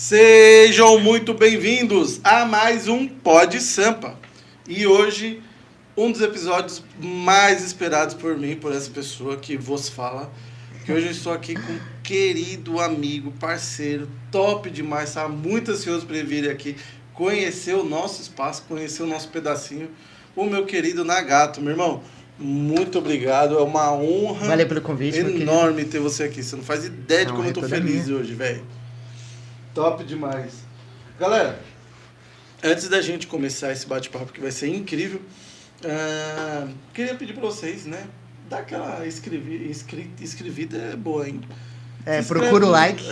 Sejam muito bem-vindos a mais um Pod Sampa. E hoje, um dos episódios mais esperados por mim, por essa pessoa que vos fala. Que hoje eu estou aqui com um querido amigo, parceiro, top demais, tá muito ansioso para ele vir aqui conhecer o nosso espaço, conhecer o nosso pedacinho. O meu querido Nagato, meu irmão. Muito obrigado, é uma honra. Valeu pelo convite, enorme ter você aqui. Você não faz ideia de como eu tô feliz minha. hoje, velho. Top demais. Galera, antes da gente começar esse bate-papo que vai ser incrível, queria pedir pra vocês, né? Dá aquela escrevida é boa, hein? Procura o like.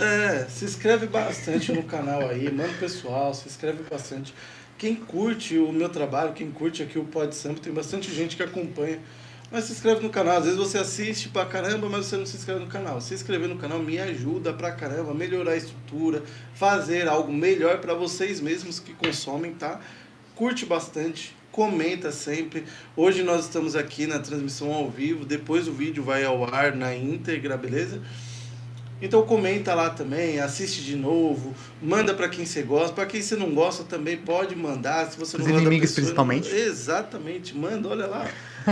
Se inscreve bastante no canal aí, manda o pessoal, se inscreve bastante. Quem curte o meu trabalho, quem curte aqui o Pod Sampa, tem bastante gente que acompanha. Mas se inscreve no canal, às vezes você assiste pra caramba, mas você não se inscreve no canal. Se inscrever no canal me ajuda pra caramba a melhorar a estrutura, fazer algo melhor pra vocês mesmos que consomem, tá? Curte bastante, comenta sempre. Hoje nós estamos aqui na transmissão ao vivo, depois o vídeo vai ao ar na íntegra, beleza? Então comenta lá também, assiste de novo, manda pra quem você gosta, pra quem você não gosta também pode mandar, se você não Os gosta inimigos da pessoa, principalmente. Exatamente, manda, olha lá.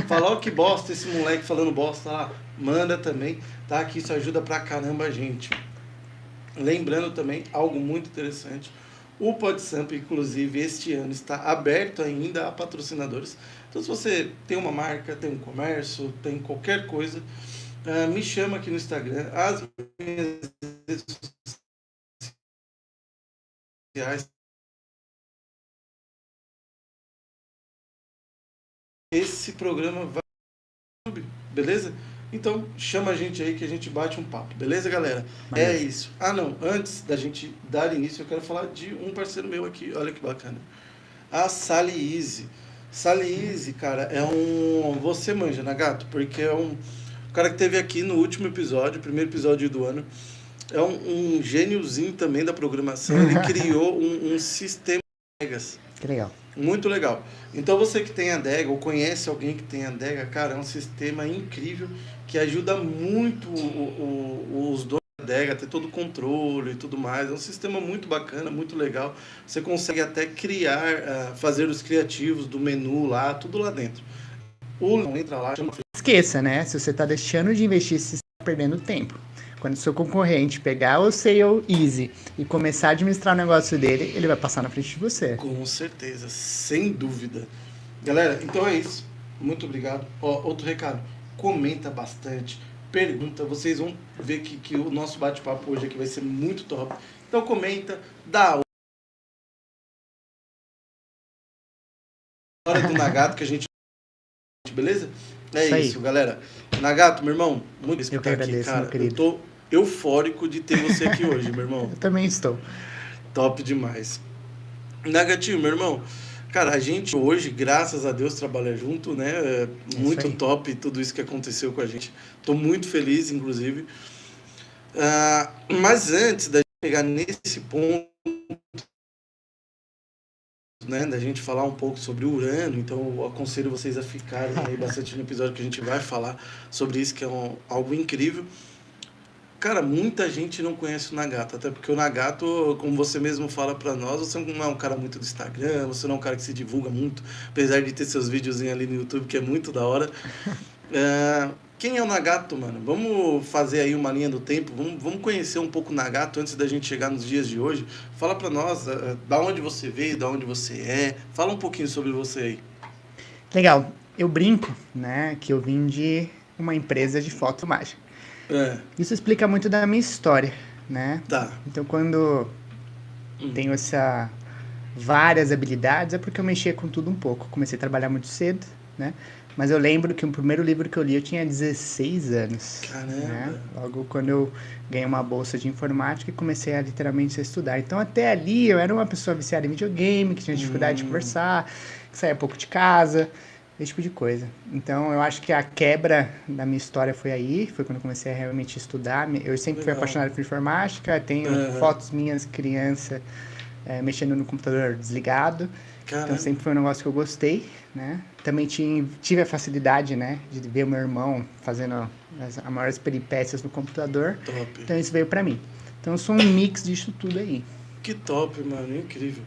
Fala, ó que bosta esse moleque falando bosta lá, manda também, tá? Que isso ajuda pra caramba a gente. Lembrando também, algo muito interessante, o Pod Sampa, inclusive, este ano está aberto ainda a patrocinadores. Então se você tem uma marca, tem um comércio, tem qualquer coisa, me chama aqui no Instagram, as minhas redes sociais. Esse programa vai, beleza? Então chama a gente aí que a gente bate um papo, beleza, galera? Valeu. É isso. Ah, não, antes da gente dar início, eu quero falar de um parceiro meu aqui, olha que bacana. A Sally Easy. Sally Easy, cara, é um... Você manja, Nagato, porque é um cara que teve aqui no último episódio, primeiro episódio do ano. É um gêniozinho também da programação. Ele criou um sistema de adegas. Que legal. Muito legal. Então você que tem adega ou conhece alguém que tem adega, cara, é um sistema incrível que ajuda muito os donos da adega a ter todo o controle e tudo mais. É um sistema muito bacana, muito legal. Você consegue até criar, fazer os criativos do menu lá, tudo lá dentro. Entra lá, chama... Esqueça, né? Se você está deixando de investir, você está perdendo tempo. Quando o seu concorrente pegar o Sale Easy e começar a administrar o negócio dele, ele vai passar na frente de você. Com certeza, sem dúvida. Galera, então é isso. Muito obrigado. Ó, outro recado, comenta bastante, pergunta. Vocês vão ver que o nosso bate-papo hoje aqui vai ser muito top. Então comenta, dá hora do Nagato que a gente... Beleza? É isso, galera. Nagato, meu irmão, muito eu que agradeço, aqui, cara. Meu querido. Eu tô eufórico de ter você aqui hoje, meu irmão. Eu também estou. Top demais. Nagatinho, meu irmão, cara, a gente hoje, graças a Deus, trabalha junto, né? Muito top tudo isso que aconteceu com a gente. Tô muito feliz, inclusive. Mas antes da gente chegar nesse ponto, né, da gente falar um pouco sobre o Urano, então eu aconselho vocês a ficarem aí bastante no episódio que a gente vai falar sobre isso, que é algo incrível. Cara, muita gente não conhece o Nagato, até porque o Nagato, como você mesmo fala pra nós, você não é um cara muito do Instagram, você não é um cara que se divulga muito, apesar de ter seus videozinhos ali no YouTube, que é muito da hora. Quem é o Nagato, mano? Vamos fazer aí uma linha do tempo, vamos conhecer um pouco o Nagato antes da gente chegar nos dias de hoje. Fala pra nós, da onde você veio, da onde você é, fala um pouquinho sobre você aí. Legal, eu brinco, né, que eu vim de uma empresa de foto mágica. Isso explica muito da minha história, né? Tá. Então, quando tenho várias habilidades, é porque eu mexia com tudo um pouco. Comecei a trabalhar muito cedo, né? Mas eu lembro que o primeiro livro que eu li, eu tinha 16 anos. Caramba! Né? Logo quando eu ganhei uma bolsa de informática e comecei a literalmente a estudar. Então, até ali, eu era uma pessoa viciada em videogame, que tinha dificuldade de conversar, que saía pouco de casa, esse tipo de coisa. Então, eu acho que a quebra da minha história foi aí, foi quando eu comecei a realmente estudar. Eu sempre fui apaixonado por informática, tenho fotos minhas criança mexendo no computador desligado. Caramba. Então, sempre foi um negócio que eu gostei, né? Também tive a facilidade, né, de ver o meu irmão fazendo as maiores peripécias no computador. Top. Então, isso veio pra mim. Então, eu sou um mix disso tudo aí. Que top, mano, incrível.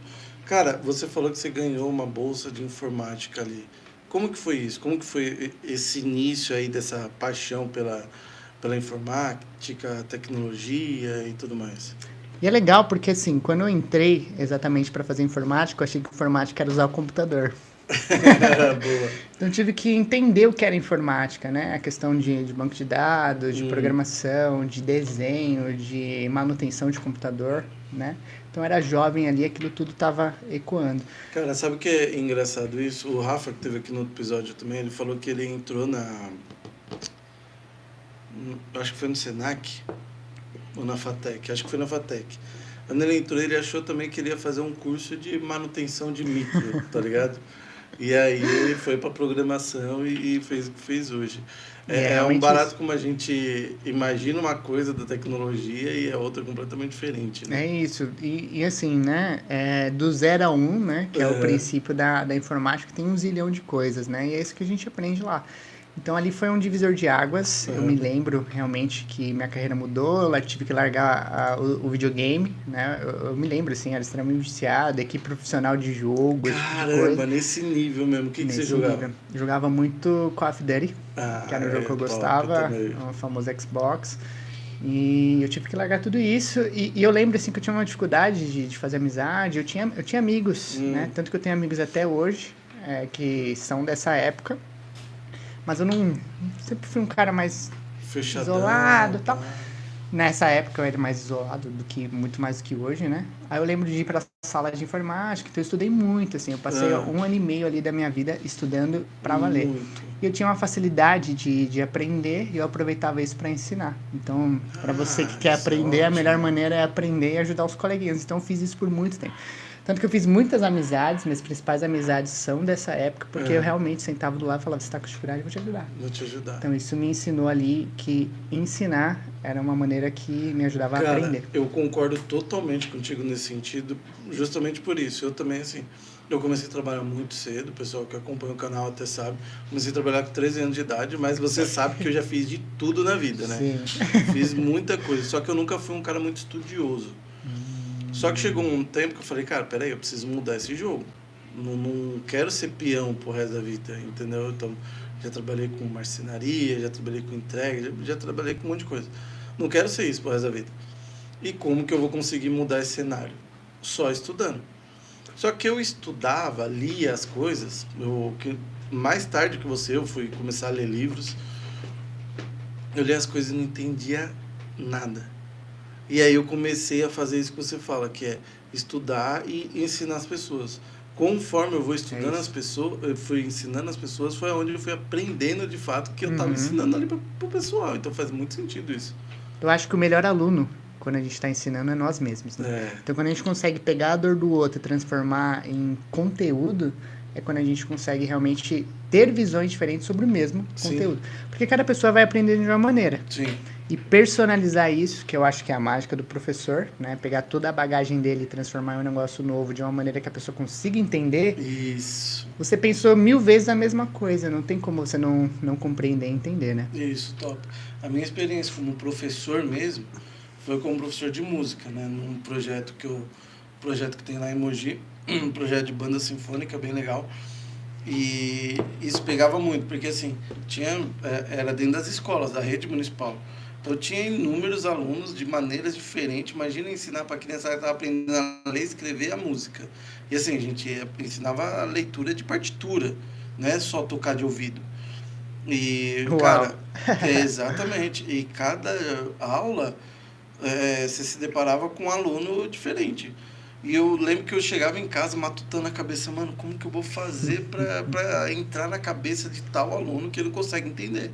Cara, você falou que você ganhou uma bolsa de informática ali. Como que foi isso? Como que foi esse início aí dessa paixão pela informática, tecnologia e tudo mais? E é legal porque, assim, quando eu entrei exatamente para fazer informática, eu achei que informática era usar o computador. Boa. Então eu tive que entender o que era informática, né? A questão de banco de dados, de Hum. programação, de desenho, de manutenção de computador, né? Então eu era jovem ali, aquilo tudo estava ecoando. Cara, sabe o que é engraçado isso? O Rafa, que teve aqui no outro episódio também, ele falou que ele entrou acho que foi no Senac ou na Fatec, acho que foi na Fatec. Quando ele entrou, ele achou também que ele ia fazer um curso de manutenção de micro, tá ligado? E aí ele foi pra programação e fez o que fez hoje. E é É um realmente barato isso. como a gente imagina uma coisa da tecnologia e é outra completamente diferente, né? É isso. E assim, né? Do 0 a 1, né? Que é o Aham. princípio da informática, tem um zilhão de coisas, né? E é isso que a gente aprende lá. Então ali foi um divisor de águas. Eu me Aham. lembro realmente que minha carreira mudou. Eu tive que largar o videogame, né? Eu me lembro, assim, era extremamente viciado, equipe profissional de jogo, esse tipo de coisa. Caramba, nesse nível mesmo. O que que você Nesse jogava? nível. Eu jogava muito Call of Duty, que Ah, era um jogo que é eu top gostava, também. o famoso Xbox. E eu tive que largar tudo isso. E eu lembro, assim, que eu tinha uma dificuldade de fazer amizade. Eu tinha amigos, né? Hum, Tanto que eu tenho amigos até hoje, que são dessa época. Mas eu não... Sempre fui um cara mais isolado fechadão, e tal. pá. Nessa época eu era mais isolado muito mais do que hoje, né? Aí eu lembro de ir pra sala de informática, então eu estudei muito, assim. Eu passei Ah, 1 ano e meio ali da minha vida estudando pra valer. muito. E eu tinha uma facilidade de aprender e eu aproveitava isso para ensinar. Então, para você que Ah, quer isso é aprender, a melhor ótimo. maneira é aprender e ajudar os coleguinhas. Então, eu fiz isso por muito tempo. Tanto que eu fiz muitas amizades, minhas principais amizades são dessa época, porque eu Ah, realmente sentava do lado e falava: você está com dificuldade, eu vou te ajudar. vou te ajudar. Então, isso me ensinou ali que ensinar era uma maneira que me ajudava a Cara, aprender. eu concordo totalmente contigo nesse sentido, justamente por isso. Eu também, assim, eu comecei a trabalhar muito cedo, o pessoal que acompanha o canal até sabe. Comecei a trabalhar com 13 anos de idade, mas você sabe que eu já fiz de tudo na vida, né? Sim. Fiz muita coisa, só que eu nunca fui um cara muito estudioso. Só que chegou um tempo que eu falei, cara, peraí, eu preciso mudar esse jogo. Não quero ser peão pro resto da vida, entendeu? Então, já trabalhei com marcenaria, já trabalhei com entrega, já trabalhei com um monte de coisa. Não quero ser isso pro resto da vida. E como que eu vou conseguir mudar esse cenário? Só estudando. Só que eu estudava, lia as coisas. Mais tarde que você, eu fui começar a ler livros. Eu li as coisas e não entendia nada. E aí eu comecei a fazer isso que você fala, que é estudar e ensinar as pessoas. Conforme eu vou É estudando as isso. pessoas, eu fui ensinando as pessoas, foi onde eu fui aprendendo de fato que eu estava Uhum. ensinando ali pro pessoal. Então faz muito sentido isso. Eu acho que o melhor aluno, quando a gente está ensinando, é nós mesmos, né? É, Então, quando a gente consegue pegar a dor do outro e transformar em conteúdo, é quando a gente consegue realmente ter visões diferentes sobre o mesmo sim, conteúdo. Porque cada pessoa vai aprender de uma maneira. sim. E personalizar isso, que eu acho que é a mágica do professor, né? Pegar toda a bagagem dele e transformar em um negócio novo de uma maneira que a pessoa consiga entender. Isso, Você pensou 1000 vezes a mesma coisa, não tem como você não compreender e entender, né? isso, top. A minha experiência como professor mesmo foi como professor de música, né? Num projeto que tem lá em Mogi, um projeto de banda sinfônica bem legal. E isso pegava muito, porque assim, era dentro das escolas, da rede municipal. Então tinha inúmeros alunos de maneiras diferentes. Imagina ensinar para a criança que estava aprendendo a ler e escrever a música. E assim, a gente ensinava a leitura de partitura, não é só tocar de ouvido. E, Uau! cara, exatamente. E cada aula você se deparava com um aluno diferente. E eu lembro que eu chegava em casa matutando a cabeça, mano, como que eu vou fazer para entrar na cabeça de tal aluno que ele não consegue entender?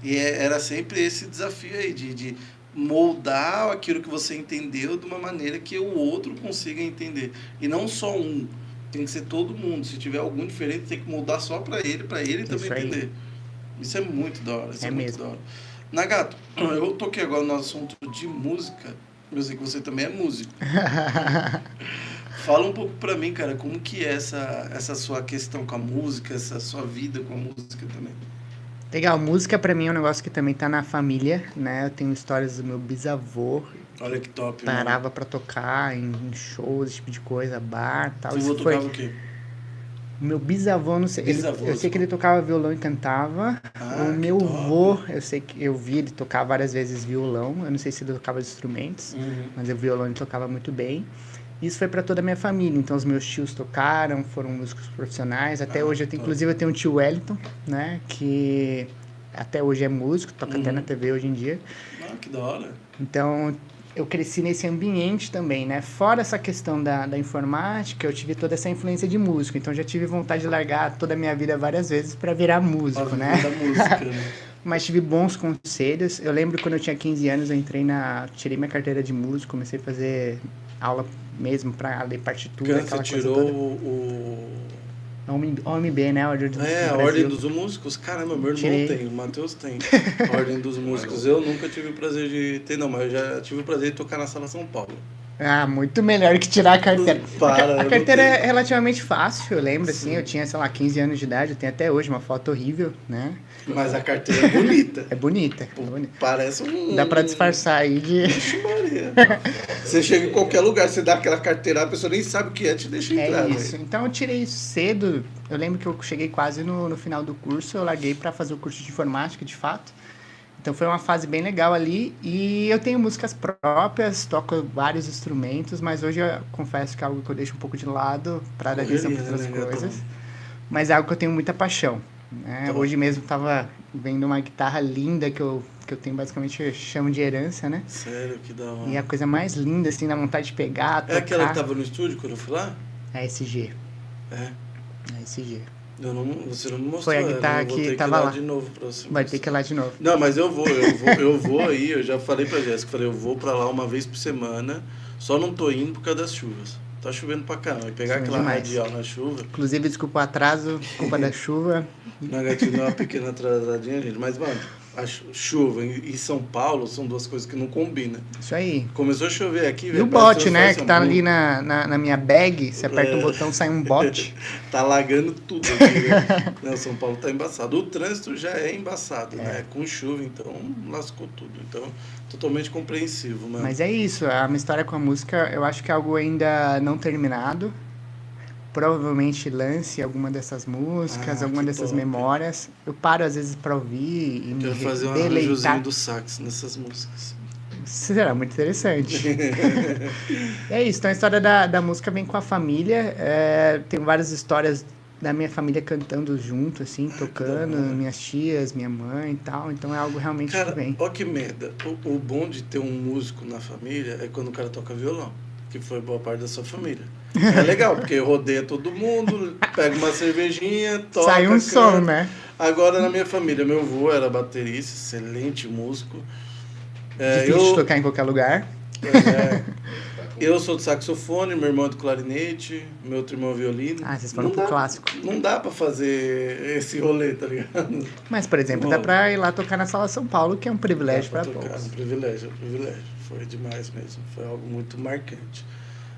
E era sempre esse desafio aí, de moldar aquilo que você entendeu de uma maneira que o outro consiga entender. E não só um, tem que ser todo mundo. Se tiver algum diferente, tem que moldar só para ele também Isso aí, entender. Isso é muito da hora, isso é é muito da mesmo. hora. Nagato, eu toquei agora no assunto de música, eu sei que você também é músico. Fala um pouco pra mim, cara, como que é essa sua questão com a música, essa sua vida com a música também. Legal, música pra mim é um negócio que também tá na família, né? Eu tenho histórias do meu bisavô, Olha que top, mano. parava pra tocar em shows, esse tipo de coisa, bar, tal. Seu Isso avô foi tocava o quê? o meu bisavô, não sei, Bisavô, eu sei que ele desculpa. tocava violão e cantava. O Ah, que meu top. avô, eu sei que eu vi ele tocar várias vezes violão. Eu não sei se ele tocava os instrumentos, Uhum. mas o violão ele tocava muito bem. Isso foi pra toda a minha família. Então os meus tios tocaram, foram músicos profissionais. Até Ah, hoje que eu tenho, top. inclusive eu tenho um tio Wellington, né, que até hoje é músico, toca até na Uhum. TV hoje em dia. Ah, que da hora. Então, eu cresci nesse ambiente também, né? Fora essa questão da informática, eu tive toda essa influência de músico. Então, já tive vontade de largar toda a minha vida várias vezes para virar Pra músico, viver né? da música, né? Mas tive bons conselhos. Eu lembro quando eu tinha 15 anos, eu entrei tirei minha carteira de músico, comecei a fazer aula mesmo para ler partitura, Você aquela coisa tirou toda. o... OMB, né? Ordem dos Músicos É, do a Ordem Brasil. dos Músicos. Caramba, meu irmão Tirei. tem, o Matheus tem. A Ordem dos Músicos. Eu nunca tive o prazer de ter, não, mas eu já tive o prazer de tocar na Sala São Paulo. Ah, muito melhor que tirar a carteira. Para, A eu não carteira é tenho. relativamente fácil, eu lembro, assim, eu Sim. tinha, sei lá, 15 anos de idade, eu tenho até hoje uma foto horrível, né? Mas a carteira é bonita. É bonita, Pô, é bonita. parece um... Dá pra disfarçar aí de... Vixe Maria. Você chega em qualquer lugar, você dá aquela carteira, a pessoa nem sabe o que é, te deixa É entrar, isso. velho. Então eu tirei isso cedo, eu lembro que eu cheguei quase no final do curso, eu larguei pra fazer o curso de informática, de fato. Então foi uma fase bem legal ali e eu tenho músicas próprias, toco vários instrumentos, mas hoje eu confesso que é algo que eu deixo um pouco de lado para dar atenção Correria, para né, outras gatão? coisas. Mas é algo que eu tenho muita paixão, né? Top. Hoje mesmo tava vendo uma guitarra linda que eu tenho basicamente, eu chamo de herança, né? Sério, que da E é a hora. coisa mais linda, assim, dá vontade de pegar, É aquela que tocar. tava no estúdio quando eu fui lá? A SG, É. a SG. Eu não, você não me Foi a mostrou ela, guitarra eu vou que ter que ir tava lá lá. de novo pra você Vai ter que ir mostrar. lá de novo. Não, mas eu vou aí, eu já falei pra Jéssica, falei, eu vou pra lá uma vez por semana, só não tô indo por causa das chuvas. Tá chovendo pra caramba, e pegar Chovendo aquela demais. radial na chuva, Inclusive, desculpa o atraso, culpa da chuva. na gatinha deu uma pequena atrasadinha, gente, mas mano, a chuva e São Paulo são duas coisas que não combinam. Isso aí. Começou a chover aqui, E velho, o parece bot, né? Que Transforce tá Blue. ali na minha bag. Você aperta um É. botão, sai um bot. Tá lagando tudo aqui, né? Não, São Paulo tá embaçado. O trânsito já é embaçado, né? Com chuva, então lascou tudo. Então, totalmente compreensivo, mano. Mas é isso. A minha história com a música, eu acho que é algo ainda não terminado. Provavelmente lance alguma dessas músicas, Ah, alguma que dessas top. memórias. Eu paro às vezes pra ouvir e me Quero fazer um arranjozinho deleitar. do sax nessas músicas. Será muito interessante. É isso, então a história da música vem com a família. Tem várias histórias da minha família cantando junto, assim, tocando, da hora. minhas tias, minha mãe e tal. Então é algo realmente que Cara, vem. ó que merda. O bom de ter um músico na família é quando o cara toca violão, que foi boa parte da sua família. É legal, porque rodeia todo mundo, pega uma cervejinha, toca, Sai um canta. som, né? Agora na minha família, meu avô era baterista, excelente músico. Difícil de tocar em qualquer lugar. É, eu sou de saxofone, meu irmão é do clarinete, meu outro irmão é violino. Ah, vocês foram Não pro dá- clássico. Não dá pra fazer esse rolê, tá ligado? Mas, por exemplo, dá pra ir lá tocar na Sala São Paulo, que é um privilégio Dá pra tocar, todos. é um privilégio. Foi demais mesmo, foi algo muito marcante.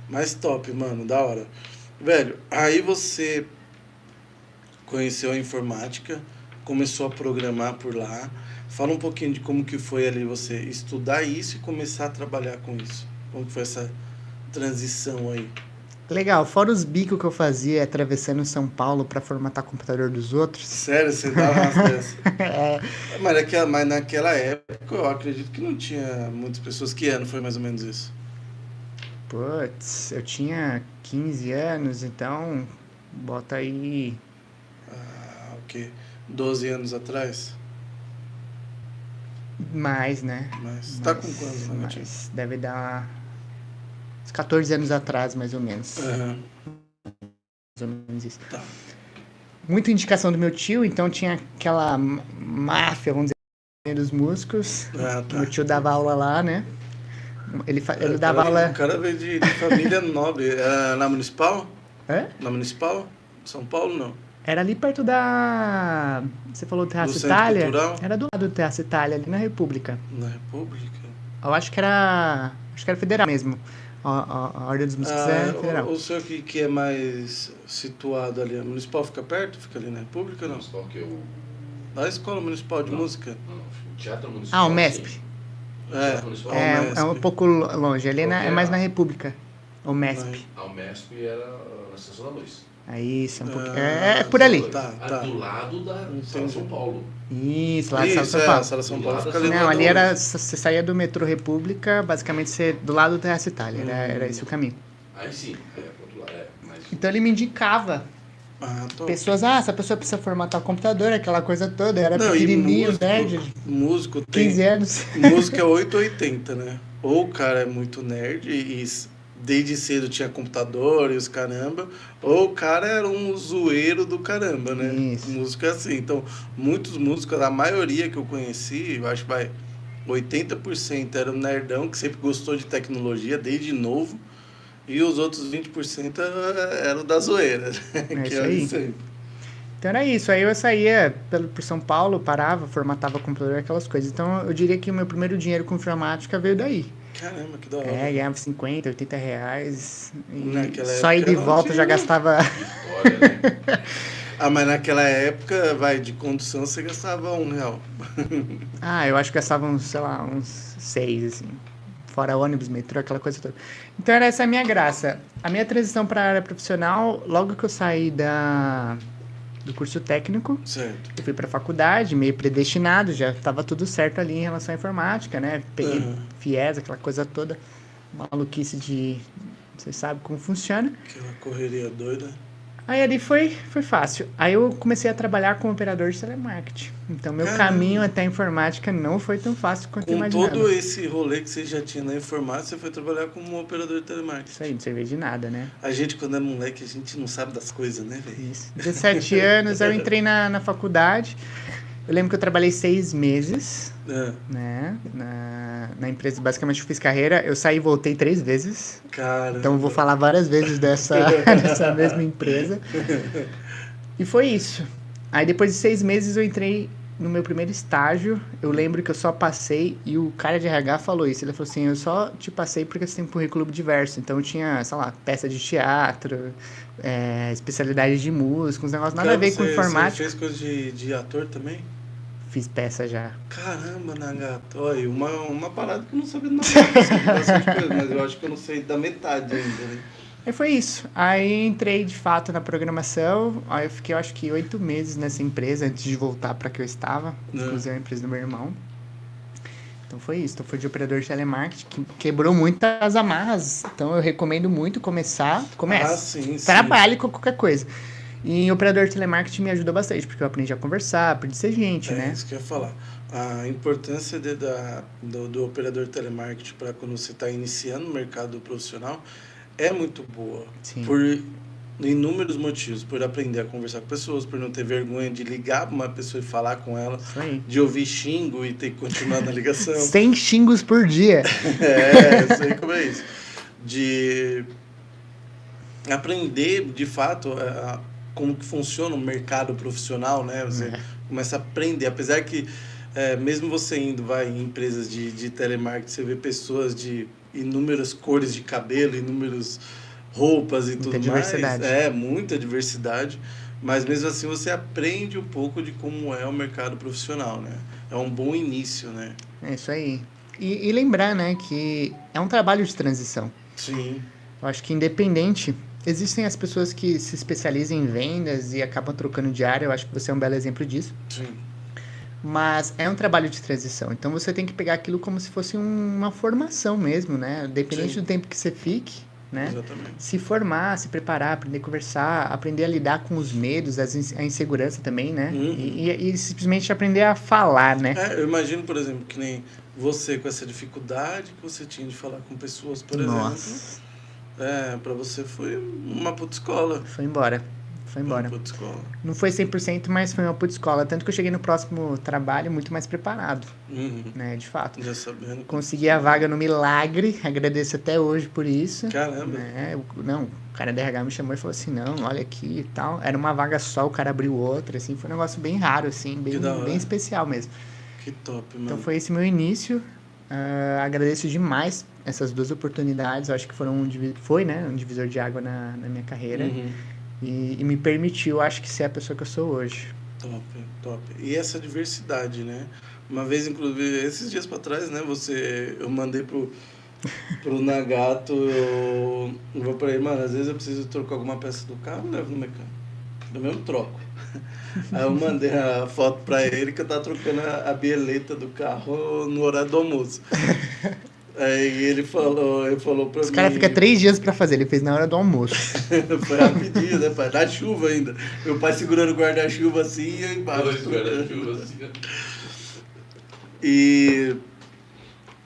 Mas top, mano, da hora. Velho, aí você conheceu a informática, começou a programar por lá. Fala um pouquinho de como que foi ali você estudar isso e começar a trabalhar com isso. Como que foi essa transição aí? Legal, fora os bicos que eu fazia atravessando São Paulo pra formatar o computador dos outros. Sério, você dava umas dessas? É, Mas naquela época eu acredito que não tinha muitas pessoas. Que ano foi mais ou menos isso? putz, eu tinha 15 anos, então bota aí Ah, o quê? 12 anos atrás? mais, né? Mas tá com quantos, né, Gatinho? Mas deve dar uns 14 anos atrás, mais ou menos. Aham, Mais ou menos isso. tá. Muita indicação do meu tio, então tinha aquela máfia, vamos dizer, dos músicos. Ah, tá. Meu tio dava aula lá, né? Ele O dava cara, aula. o cara veio de família nobre. Era na Municipal? Hã? Na Municipal? São Paulo, não. Era ali perto da. Você falou Terraço Centro Itália? Cultural? Era do lado do Terraço Itália, ali na República. Na República? Eu acho que era. Acho que era federal mesmo. A Ordem dos Músicos é federal. O senhor que é mais situado ali, a Municipal fica perto? Fica ali na República ou não? Qual que é o Da Escola Municipal de Música. Não, Teatro Municipal. Ah, o MESP. Sim. É. Teatro Municipal. É um pouco longe. Ali é mais na República. O MESP. O MESP era na Estação da Luz. Aí, isso é um pouquinho. É por ali. Tá. Do lado da Sala São Paulo. Isso, lá de Isso, São Paulo. a Sala São Paulo Do fica lado ali. Não, no ali lado era. leste. Você saía do metrô República, basicamente você do lado do Terraço Itália. Era esse o caminho. Aí sim, pro outro lado. Mas Então ele me indicava. Top. Pessoas, essa pessoa precisa formatar o computador, aquela coisa toda. Eu era Não, pequenininho, músico, nerd, músico tem... 15 anos. Música é 880, né? Ou o cara é muito nerd e desde cedo tinha computador e os caramba, ou o cara era um zoeiro do caramba, né? Isso. Música é assim. Então, muitos músicos, a maioria que eu conheci, eu acho que 80% era um nerdão que sempre gostou de tecnologia desde novo, e os outros 20% eram da zoeira, né? É Que isso era aí. sempre. Então era isso. Aí eu saía por São Paulo, parava, formatava o computador, aquelas coisas. Então eu diria que o meu primeiro dinheiro com informática veio daí. Caramba, que da hora. Ganhava 50, 80 reais. E Naquela só ir época de não volta tinha, já né? gastava. Vitória, né? Mas naquela época, de condução, você gastava R$1. Eu acho que gastava uns, sei lá, uns 6, assim. Fora ônibus, metrô, aquela coisa toda. Então era essa a minha graça. A minha transição para a área profissional, logo que eu saí do curso técnico, Certo. eu fui para a faculdade, meio predestinado, já estava tudo certo ali em relação à informática, né? Peguei FIES, aquela coisa toda, maluquice de... Você sabe como funciona. Aquela correria doida. Aí ali foi fácil. Aí eu comecei a trabalhar como operador de telemarketing. Então meu Caramba. caminho até a informática não foi tão fácil quanto eu Com imaginava. todo esse rolê que você já tinha na informática, você foi trabalhar como operador de telemarketing. Isso aí, não servia de nada, né? A gente, quando é moleque, a gente não sabe das coisas, né, velho? Isso. 17 anos, eu entrei na faculdade. Eu lembro que eu trabalhei 6 meses, né? Na empresa, basicamente eu fiz carreira. Eu saí e voltei 3 vezes. Cara. Então eu vou falar várias vezes dessa mesma empresa. E foi isso. Aí depois de 6 meses eu entrei no meu primeiro estágio. Eu lembro que eu só passei e o cara de RH falou isso. Ele falou assim, eu só te passei porque você tem um currículo diverso. Então eu tinha, sei lá, peça de teatro, especialidade de música, uns negócios nada a ver com informática. Você fez coisa de ator também? Fiz peça já. Caramba, Nagato. Olha, uma parada que eu não sabia nada disso, bastante coisa, mas eu acho que eu não sei da metade ainda, né? Aí foi isso. Aí entrei de fato na programação. Aí eu fiquei, eu acho que 8 meses nessa empresa antes de voltar para que eu estava. Inclusive a empresa do meu irmão. Então foi isso. Então foi de operador de telemarketing, que quebrou muitas amarras. Então eu recomendo muito começar. Comece. Sim. Trabalhe com qualquer coisa. E operador de telemarketing me ajuda bastante, porque eu aprendi a conversar, aprendi a ser gente, né? É isso que eu ia falar. A importância do operador de telemarketing para quando você está iniciando no mercado profissional é muito boa. Sim. Por inúmeros motivos. Por aprender a conversar com pessoas, por não ter vergonha de ligar para uma pessoa e falar com ela, Isso aí. de ouvir xingo e ter que continuar na ligação. 100 xingos por dia. Eu sei como é isso. De aprender, de fato, como que funciona o mercado profissional, né? Você começa a aprender, apesar que mesmo você indo em empresas de telemarketing, você vê pessoas de inúmeras cores de cabelo, inúmeras roupas e tudo mais. Diversidade. Muita diversidade, mas mesmo assim você aprende um pouco de como é o mercado profissional, né? É um bom início, né? É isso aí. E lembrar, né, que é um trabalho de transição. Sim. Eu acho que independente... Existem as pessoas que se especializam em vendas e acabam trocando de área. Eu acho que você é um belo exemplo disso. Sim. Mas é um trabalho de transição. Então você tem que pegar aquilo como se fosse uma formação mesmo, né? Dependente do tempo que você fique, né? Exatamente. Se formar, se preparar, aprender a conversar, aprender a lidar com os medos, a insegurança também, né? E simplesmente aprender a falar, né? Eu imagino, por exemplo, que nem você com essa dificuldade que você tinha de falar com pessoas, por exemplo. Pra você foi uma puta escola. Foi embora. Uma puta escola. Não foi 100%, mas foi uma puta escola. Tanto que eu cheguei no próximo trabalho muito mais preparado, né? De fato. Já sabendo. Consegui a vaga no milagre. Agradeço até hoje por isso. Caramba. Né? O cara da RH me chamou e falou assim, não, olha aqui e tal. Era uma vaga só, o cara abriu outra, assim. Foi um negócio bem raro, assim. Bem especial mesmo. Que top, mano. Então foi esse meu início. Agradeço demais essas 2 oportunidades. Eu acho que foram um divisor de água na minha carreira. E me permitiu, acho que, ser a pessoa que eu sou hoje. Top, top. E essa diversidade, né? Uma vez, inclusive, esses dias pra trás, né? Eu mandei pro Nagato, eu vou pra ele, mano, às vezes eu preciso trocar alguma peça do carro, eu levo no mecânico. Do mesmo troco. Aí eu mandei a foto pra ele que eu tava trocando a bieleta do carro no horário do almoço. Aí ele falou pra mim... Os caras ficam 3 dias pra fazer, ele fez na hora do almoço. Foi rapidinho, né, pai? Na chuva ainda. Meu pai segurando o guarda-chuva assim e eu embaixo. Dois guarda-chuvas assim. E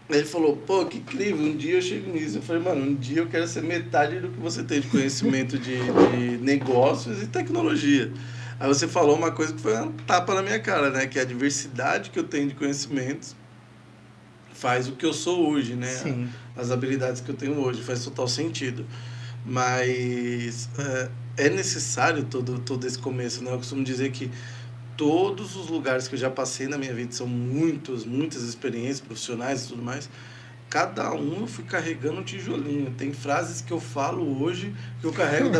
ele falou, pô, que incrível, um dia eu chego nisso. Eu falei, mano, um dia eu quero ser metade do que você tem de conhecimento de negócios e tecnologia. Aí você falou uma coisa que foi uma tapa na minha cara, né? Que a diversidade que eu tenho de conhecimentos faz o que eu sou hoje, né? Sim. As habilidades que eu tenho hoje, faz total sentido. Mas é necessário todo esse começo, né? Eu costumo dizer que todos os lugares que eu já passei na minha vida, são muitas experiências profissionais e tudo mais, cada um eu fui carregando um tijolinho. Tem frases que eu falo hoje que eu carrego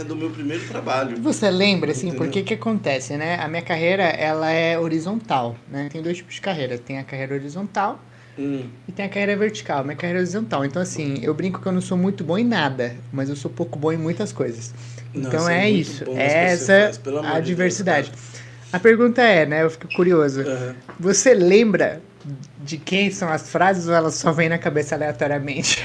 do meu primeiro trabalho. Você lembra, assim, Entendeu? porque que acontece, né? A minha carreira, ela é horizontal, né? Tem 2 tipos de carreira. Tem a carreira horizontal e tem a carreira vertical. Minha carreira é horizontal. Então, assim, eu brinco que eu não sou muito bom em nada, mas eu sou pouco bom em muitas coisas. Não, Então você é muito isso. bom nas coisas que Essa você faz, pelo amor a de Deus, diversidade. cara. A pergunta é, né? Eu fico curioso. Aham. Você lembra de quem são as frases ou elas só vêm na cabeça aleatoriamente?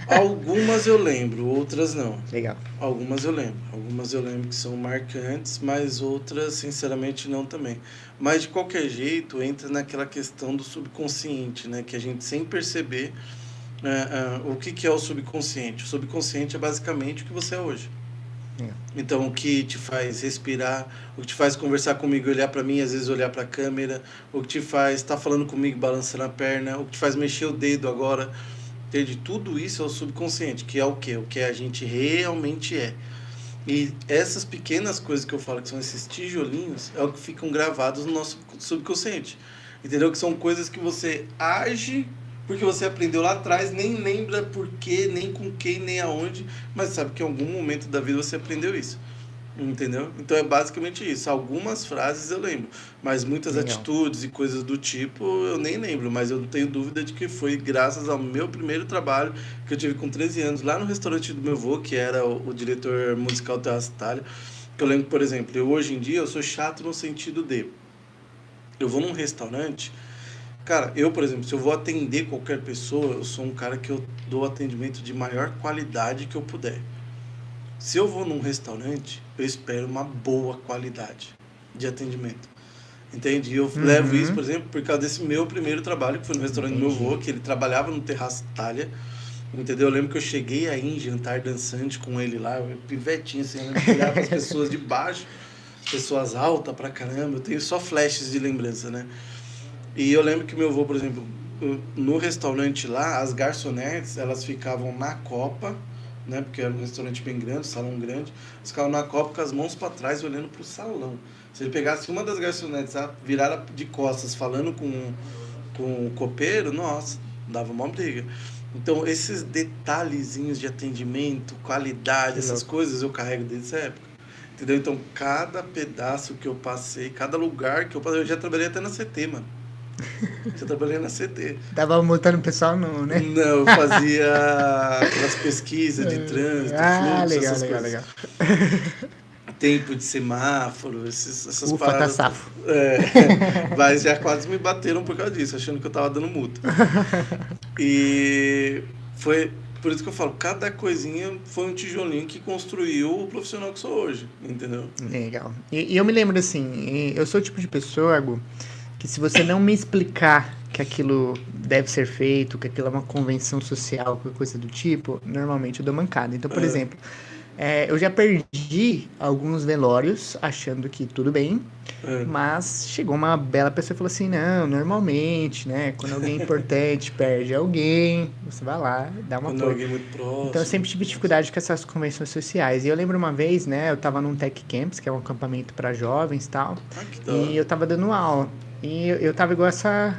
Algumas eu lembro, outras não. Legal. Algumas eu lembro que são marcantes, mas outras, sinceramente, não também. Mas, de qualquer jeito, entra naquela questão do subconsciente, né? Que a gente, sem perceber, o que é o subconsciente. O subconsciente é basicamente o que você é hoje. Então, o que te faz respirar, o que te faz conversar comigo, olhar para mim, às vezes olhar para a câmera, o que te faz estar falando comigo, balançando a perna, o que te faz mexer o dedo agora, entende? Tudo isso é o subconsciente, que é o quê? O que a gente realmente é. E essas pequenas coisas que eu falo, que são esses tijolinhos, é o que ficam gravados no nosso subconsciente. Entendeu? Que são coisas que você age porque você aprendeu lá atrás, nem lembra por quê, nem com quem, nem aonde, mas sabe que em algum momento da vida você aprendeu isso. Entendeu? Então é basicamente isso. Algumas frases eu lembro, mas muitas Legal. atitudes e coisas do tipo eu nem lembro, mas eu não tenho dúvida de que foi graças ao meu primeiro trabalho que eu tive com 13 anos lá no restaurante do meu avô, que era o diretor musical Terraça Itália. Que eu lembro, por exemplo, hoje em dia eu sou chato no sentido de eu vou num restaurante. Cara, eu, por exemplo, se eu vou atender qualquer pessoa, eu sou um cara que eu dou atendimento de maior qualidade que eu puder. Se eu vou num restaurante, eu espero uma boa qualidade de atendimento. Entende? E eu levo isso, por exemplo, por causa desse meu primeiro trabalho, que foi no restaurante do meu avô, que ele trabalhava no Terraço Itália. Entendeu? Eu lembro que eu cheguei aí em jantar dançante com ele lá, eu pivetinho, assim, eu olhava para as pessoas de baixo, pessoas altas pra caramba, eu tenho só flashes de lembrança, né? E eu lembro que meu avô, por exemplo, no restaurante lá, as garçonetes, elas ficavam na copa, né? Porque era um restaurante bem grande, salão grande. Elas ficavam na copa com as mãos para trás, olhando pro salão. Se ele pegasse uma das garçonetes, virada de costas, falando com o copeiro, nossa, dava uma briga. Então, esses detalhezinhos de atendimento, qualidade, essas coisas eu carrego desde essa época. Entendeu? Então, cada pedaço que eu passei, cada lugar que eu passei, eu já trabalhei até na CT, mano. Já trabalhei na CT. Tava multando o pessoal, não, né? Não, eu fazia aquelas pesquisas de trânsito, fluxo, legal, essas legal, coisas. legal. Tempo de semáforo, essas Ufa, paradas. tá safo. Mas já quase me bateram por causa disso, achando que eu tava dando multa. E foi por isso que eu falo, cada coisinha foi um tijolinho que construiu o profissional que sou hoje, entendeu? Legal. E eu me lembro assim, eu sou o tipo de pessoa, Gu, que se você não me explicar que aquilo deve ser feito, que aquilo é uma convenção social, qualquer coisa do tipo, normalmente eu dou mancada. Então, por exemplo, eu já perdi alguns velórios achando que tudo bem, mas chegou uma bela pessoa e falou assim, não, normalmente, né, quando alguém importante perde alguém, você vai lá, dá uma Quando apoio. alguém muito próximo. Então eu sempre tive dificuldade com essas convenções sociais. E eu lembro uma vez, né, eu tava num Tech Camps, que é um acampamento para jovens e tal, Que da hora. e eu tava dando aula. E eu tava igual essa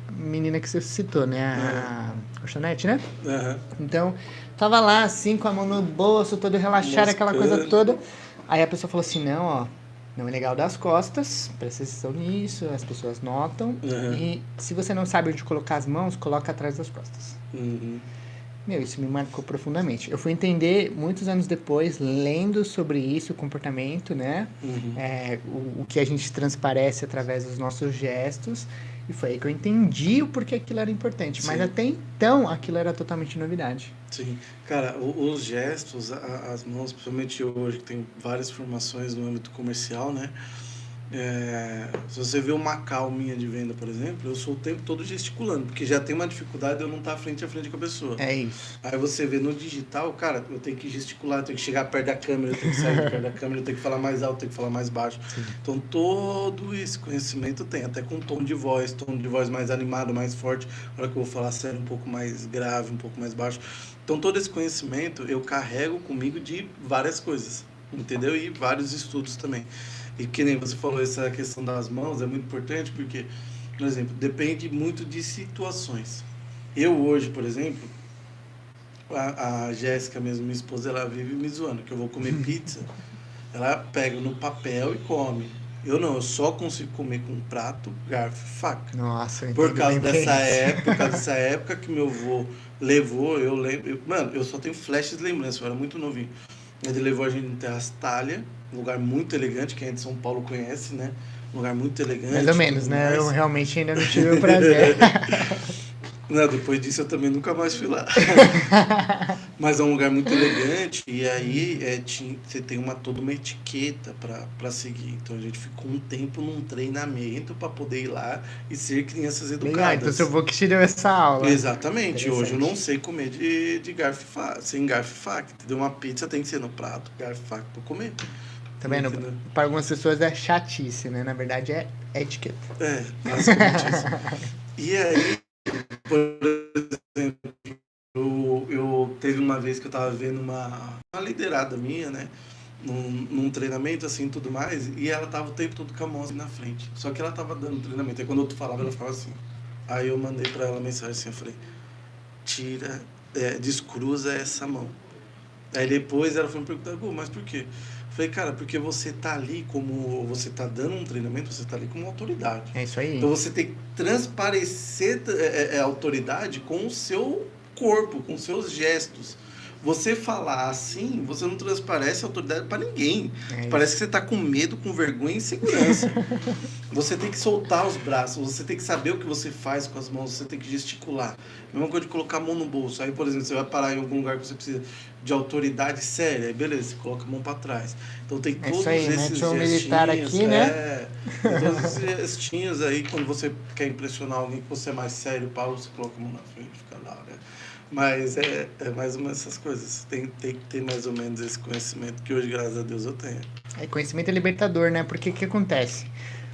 menina que você citou, né, a Colchonete, né? Aham. Então, tava lá, assim, com a mão no bolso, todo relaxado, aquela coisa Moscando. toda. Aí a pessoa falou assim, não, ó, Não é legal dar as costas, presta atenção nisso, as pessoas notam. Uhum. E se você não sabe onde colocar as mãos, coloca atrás das costas. Uhum. Meu, isso me marcou profundamente. Eu fui entender muitos anos depois, lendo sobre isso, o comportamento, né? Uhum. O que a gente transparece através dos nossos gestos. E foi aí que eu entendi o porquê aquilo era importante. Mas Sim. até então, aquilo era totalmente novidade. Sim, cara, os gestos, as mãos, principalmente eu hoje que tenho várias formações no âmbito comercial, né? Se você vê uma call minha de venda, por exemplo, eu sou o tempo todo gesticulando, porque já tem uma dificuldade de eu não estar frente a frente com a pessoa. É isso. Aí você vê no digital, cara, eu tenho que gesticular, eu tenho que chegar perto da câmera, eu tenho que sair de perto da câmera, eu tenho que falar mais alto, eu tenho que falar mais baixo. Sim. Então todo esse conhecimento tem, até com tom de voz mais animado, mais forte, na hora que eu vou falar sério, um pouco mais grave, um pouco mais baixo. Então todo esse conhecimento eu carrego comigo de várias coisas, entendeu? E vários estudos também. E que nem você falou, essa questão das mãos é muito importante porque, por exemplo, depende muito de situações. Eu hoje, por exemplo, a Jéssica mesmo, minha esposa, ela vive me zoando, que eu vou comer pizza, ela pega no papel e come. Eu não, eu só consigo comer com prato, garfo e faca. Nossa, eu Por entendo causa bem o que é dessa isso. época, por causa dessa época que meu avô levou, eu lembro, mano, eu só tenho flashes de lembrança, eu era muito novinho. Ele levou a gente em Terras Talha, um lugar muito elegante, quem é de São Paulo conhece, né? Um lugar muito elegante. Mais ou menos, tudo né? mais. Eu realmente ainda não tive o prazer. Não, depois disso eu também nunca mais fui lá. Mas é um lugar muito elegante e aí você tem toda uma etiqueta para seguir. Então a gente ficou um tempo num treinamento para poder ir lá e ser crianças educadas. Legal, então seu avô que te deu essa aula. Exatamente. Hoje eu Interessante. não sei comer de garfo e faca, sem garfo e faca. Entendeu? Uma pizza tem que ser no prato, garfo e faca para comer. Tá vendo? Entendeu? Para algumas pessoas é chatice, né? Na verdade é etiqueta. Basicamente isso. E aí, por exemplo, eu teve uma vez que eu tava vendo uma liderada minha, né? Num treinamento, assim, tudo mais, e ela tava o tempo todo com a mão assim na frente. Só que ela tava dando treinamento, aí quando eu falava, ela ficava assim. Aí eu mandei pra ela mensagem assim, eu falei, descruza essa mão. Aí depois ela foi me perguntar, mas por quê? Eu falei, cara, porque você tá ali como, você tá dando um treinamento, você tá ali como autoridade. É isso aí. Então você tem que transparecer a autoridade com o seu corpo, com os seus gestos. Você falar assim, você não transparece a autoridade para ninguém. É Parece isso. que você tá com medo, com vergonha e insegurança. Você tem que soltar os braços, você tem que saber o que você faz com as mãos, você tem que gesticular. Mesma coisa de colocar a mão no bolso. Aí, por exemplo, você vai parar em algum lugar que você precisa de autoridade séria, aí beleza, você coloca a mão para trás. Então tem É todos isso aí, esses mete um gestinhos, militar aqui, né? tem todos esses gestinhos aí, quando você quer impressionar alguém que você é mais sério, Paulo, você coloca a mão na frente, fica lá, né? Mas é mais ou menos essas coisas. Tem que ter mais ou menos esse conhecimento que hoje, graças a Deus, eu tenho. Conhecimento é libertador, né? Porque o que acontece?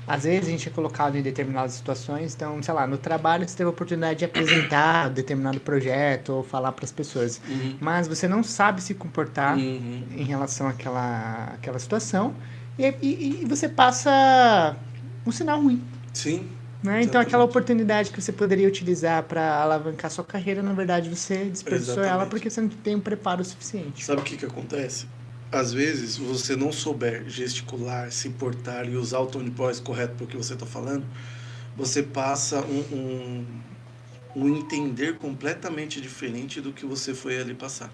Às vezes a gente é colocado em determinadas situações, então, sei lá, no trabalho você teve a oportunidade de apresentar determinado projeto ou falar para as pessoas, mas você não sabe se comportar em relação àquela situação e você passa um sinal ruim. Sim. Né? Então, aquela oportunidade que você poderia utilizar para alavancar sua carreira, na verdade, você desperdiçou ela porque você não tem um preparo suficiente. Sabe o que acontece? Às vezes, se você não souber gesticular, se portar e usar o tom de voz correto para o que você está falando, você passa um entender completamente diferente do que você foi ali passar.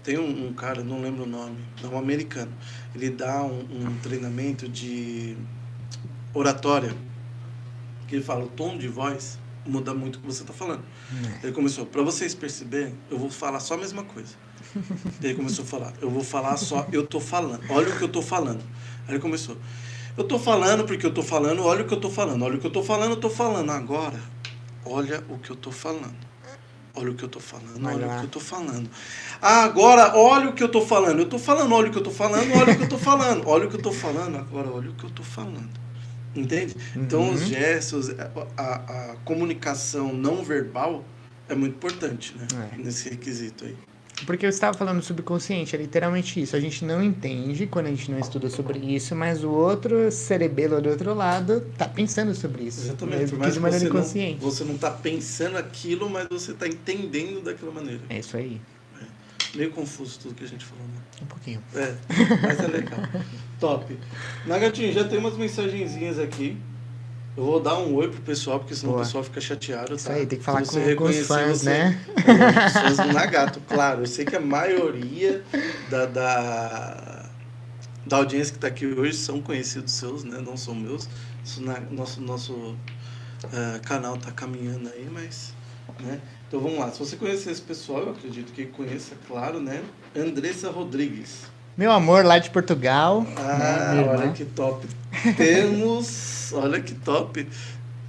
Tem um cara, não lembro o nome, é um americano. Ele dá um treinamento de oratória, que ele fala, o tom de voz muda muito o que você está falando. Ele começou, para vocês perceberem, eu vou falar só a mesma coisa. Ele começou a falar, eu vou falar só, eu tô falando, olha o que eu tô falando. Aí ele começou, eu tô falando porque eu tô falando, olha o que eu tô falando, olha o que eu tô falando, eu tô falando. Agora, olha o que eu tô falando. Olha o que eu tô falando, olha o que eu tô falando. Agora, olha o que eu tô falando. Eu tô falando, olha o que eu tô falando, olha o que eu tô falando. Olha o que eu tô falando, agora olha o que eu tô falando. Entende? Então, os gestos, a comunicação não verbal é muito importante, né? Nesse requisito aí. Porque eu estava falando subconsciente, é literalmente isso. A gente não entende quando a gente não estuda sobre isso, mas o outro cerebelo do outro lado tá pensando sobre isso. Exatamente. Mesmo que de maneira inconsciente. Você não tá pensando aquilo, mas você tá entendendo daquela maneira. É isso aí. Meio confuso tudo que a gente falou, né? Um pouquinho. É, mas é legal. Top. Nagatinho, já tem umas mensagenzinhas aqui. Eu vou dar um oi pro pessoal, porque senão Boa. o pessoal fica chateado, Isso tá? aí, tem que falar Se você com os reconhecer, fãs, você... né? Os fãs do Nagato, claro. Eu sei que a maioria da audiência que tá aqui hoje são conhecidos seus, né? Não são meus. Nosso canal tá caminhando aí, mas... né? Então vamos lá. Se você conhecer esse pessoal, eu acredito que conheça, claro, né? Andressa Rodrigues. Meu amor, lá de Portugal. Ah, minha irmã. olha que top. Olha que top.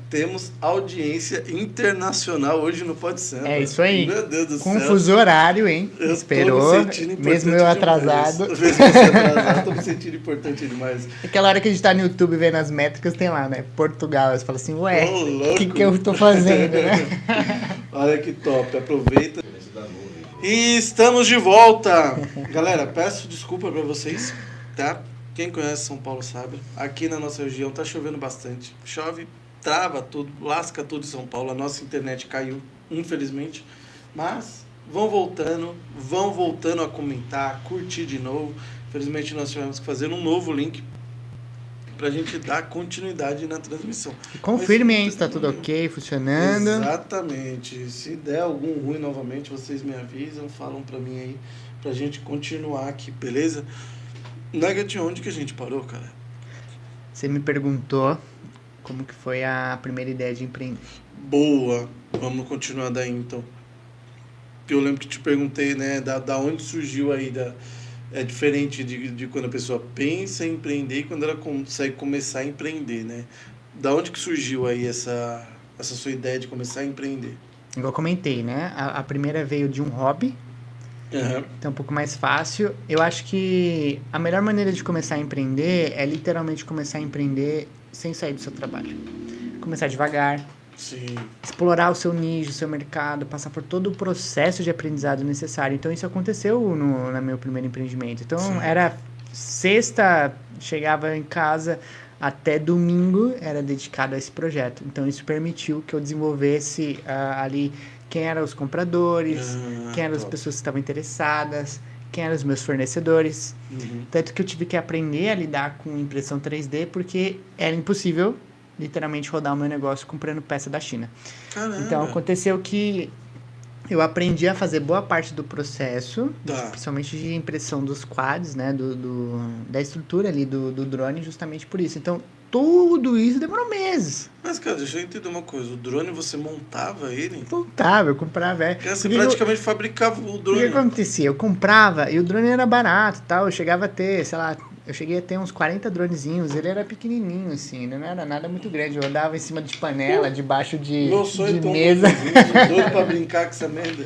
Temos audiência internacional hoje no Pode Ser. É isso aí. Meu Deus do Com céu. fuso horário, hein? Eu Esperou, tô me sentindo importante mesmo eu demais. atrasado. Mesmo você atrasado, tô me sentindo importante demais. Aquela hora que a gente tá no YouTube vendo as métricas, tem lá, né? Portugal. Você fala assim, ué, Ô, o louco. que eu tô fazendo, né? Olha que top. Aproveita. Diferença da nuvem. E estamos de volta. Galera, peço desculpa pra vocês, tá? Quem conhece São Paulo sabe. Aqui na nossa região tá chovendo bastante. Chove, trava tudo, lasca tudo em São Paulo. A nossa internet caiu, infelizmente. Mas vão voltando a comentar, a curtir de novo. Infelizmente nós tivemos que fazer um novo link pra gente dar continuidade na transmissão. Confirme aí Mas- se tá tudo ok, funcionando. Exatamente. Se der algum ruim novamente, vocês me avisam, falam pra mim aí, pra gente continuar aqui, beleza? Nugget, onde que a gente parou, cara? Você me perguntou como que foi a primeira ideia de empreender. Boa. Vamos continuar daí, então. Eu lembro que te perguntei, né, da onde surgiu aí, é diferente de quando a pessoa pensa em empreender e quando ela consegue começar a empreender, né? Da onde que surgiu aí essa sua ideia de começar a empreender? Igual eu comentei, né? A primeira veio de um hobby, Aham. então é um pouco mais fácil. Eu acho que a melhor maneira de começar a empreender é literalmente começar a empreender sem sair do seu trabalho. Começar devagar, Sim. explorar o seu nicho, o seu mercado, passar por todo o processo de aprendizado necessário. Então isso aconteceu no meu primeiro empreendimento. Então Sim. era sexta, chegava em casa, até domingo era dedicado a esse projeto. Então isso permitiu que eu desenvolvesse ali quem eram os compradores, quem eram as Top. pessoas que estavam interessadas, quem eram os meus fornecedores. Uhum. Tanto que eu tive que aprender a lidar com impressão 3D porque era impossível literalmente rodar o meu negócio comprando peça da China. Caramba. Então aconteceu que eu aprendi a fazer boa parte do processo, Tá. principalmente de impressão dos quads, né, da estrutura ali do drone, justamente por isso. Então tudo isso demorou meses. Mas, cara, deixa eu entender uma coisa. O drone, você montava ele? Voltava, eu comprava. Porque você Porque praticamente fabricava o o que drone. acontecia? Eu comprava e o drone era barato e tal. Eu chegava a ter, sei lá, eu cheguei a ter uns 40 dronezinhos. Ele era pequenininho, assim, não era nada muito grande. Eu andava em cima de panela, debaixo de Meu sonho é ter um mesa. dronezinho, doido pra brincar com essa merda.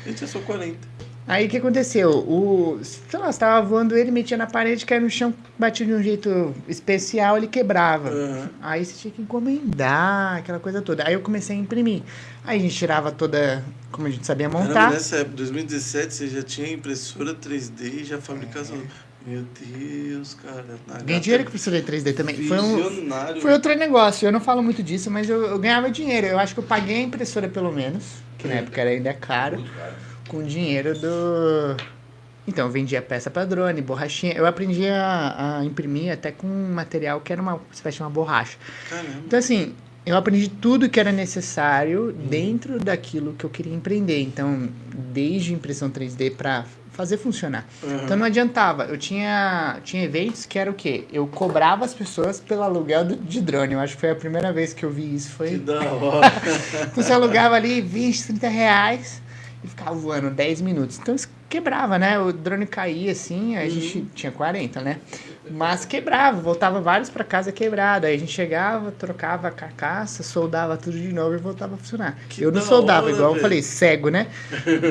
Gente, eu sou 40. Aí o que aconteceu? Sei lá, você tava voando ele, metia na parede, caía no chão, batia de um jeito especial, ele quebrava. Aham. Aí você tinha que encomendar, aquela coisa toda. Aí eu comecei a imprimir. Aí a gente tirava toda, como a gente sabia Caramba, montar. nessa época, 2017, você já tinha impressora 3D e já fabricava... Meu Deus, cara. Ganhei dinheiro com impressora 3D também. Visionário. Foi outro negócio. Eu não falo muito disso, mas eu ganhava dinheiro. Eu acho que eu paguei a impressora pelo menos, que na época era ainda caro, Muito caro. com dinheiro do... Então, eu vendia peça para drone, borrachinha. Eu aprendi a imprimir até com um material que era uma espécie de uma borracha. Caramba. Então, assim, eu aprendi tudo que era necessário dentro daquilo que eu queria empreender. Então, desde impressão 3D para fazer funcionar. Uhum. Então, não adiantava. Eu tinha eventos que era o quê? Eu cobrava as pessoas pelo aluguel de drone. Eu acho que foi a primeira vez que eu vi isso. Que Foi... da hora. Então, você alugava ali 20, 30 reais e ficava voando 10 minutos. Então, isso quebrava, né? O drone caía assim, aí a gente tinha 40, né? Mas quebrava, voltava vários para casa quebrado. Aí a gente chegava, trocava a carcaça, soldava tudo de novo e voltava a funcionar. Que Eu não da soldava, hora, igual eu velho. falei, cego, né?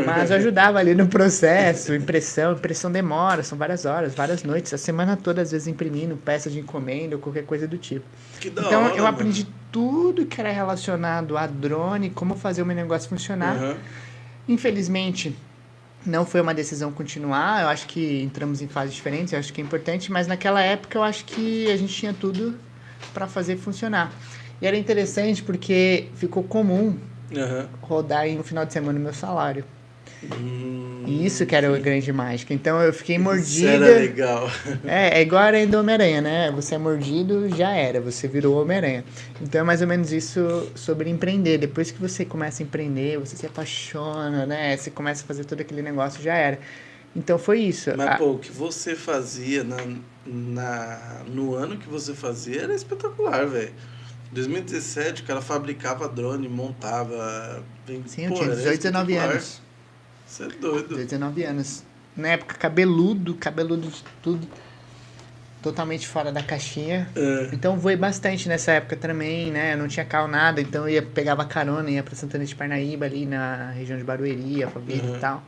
Mas eu ajudava ali no processo, impressão demora, são várias horas, várias noites, a semana toda, às vezes, imprimindo peça de encomenda ou qualquer coisa do tipo. Que da Então, hora, eu aprendi mano. tudo que era relacionado a drone, como fazer o meu negócio funcionar. Uhum. Infelizmente, não foi uma decisão continuar. Eu acho que entramos em fases diferentes, eu acho que é importante, mas naquela época eu acho que a gente tinha tudo para fazer funcionar. E era interessante porque ficou comum Uhum. rodar em um final de semana o meu salário. E isso que era a grande mágica. Então eu fiquei Isso mordida. era legal. É igual a aranha do Homem-Aranha, né? Você é mordido, já era, você virou Homem-Aranha. Então é mais ou menos isso sobre empreender. Depois que você começa a empreender, você se apaixona, né? Você começa a fazer todo aquele negócio, já era. Então foi isso. Mas, pô, o que você fazia no ano que você fazia era espetacular, velho. 2017, o cara fabricava drone, montava. Sim, eu tinha 18, 19 anos. Você é doido. 19 anos. Na época, cabeludo de tudo. Totalmente fora da caixinha. Então voei bastante nessa época também, né? Eu não tinha carro nada, então eu pegava carona, ia pra Santana de Parnaíba, ali na região de Barueri, Alphaville e tal.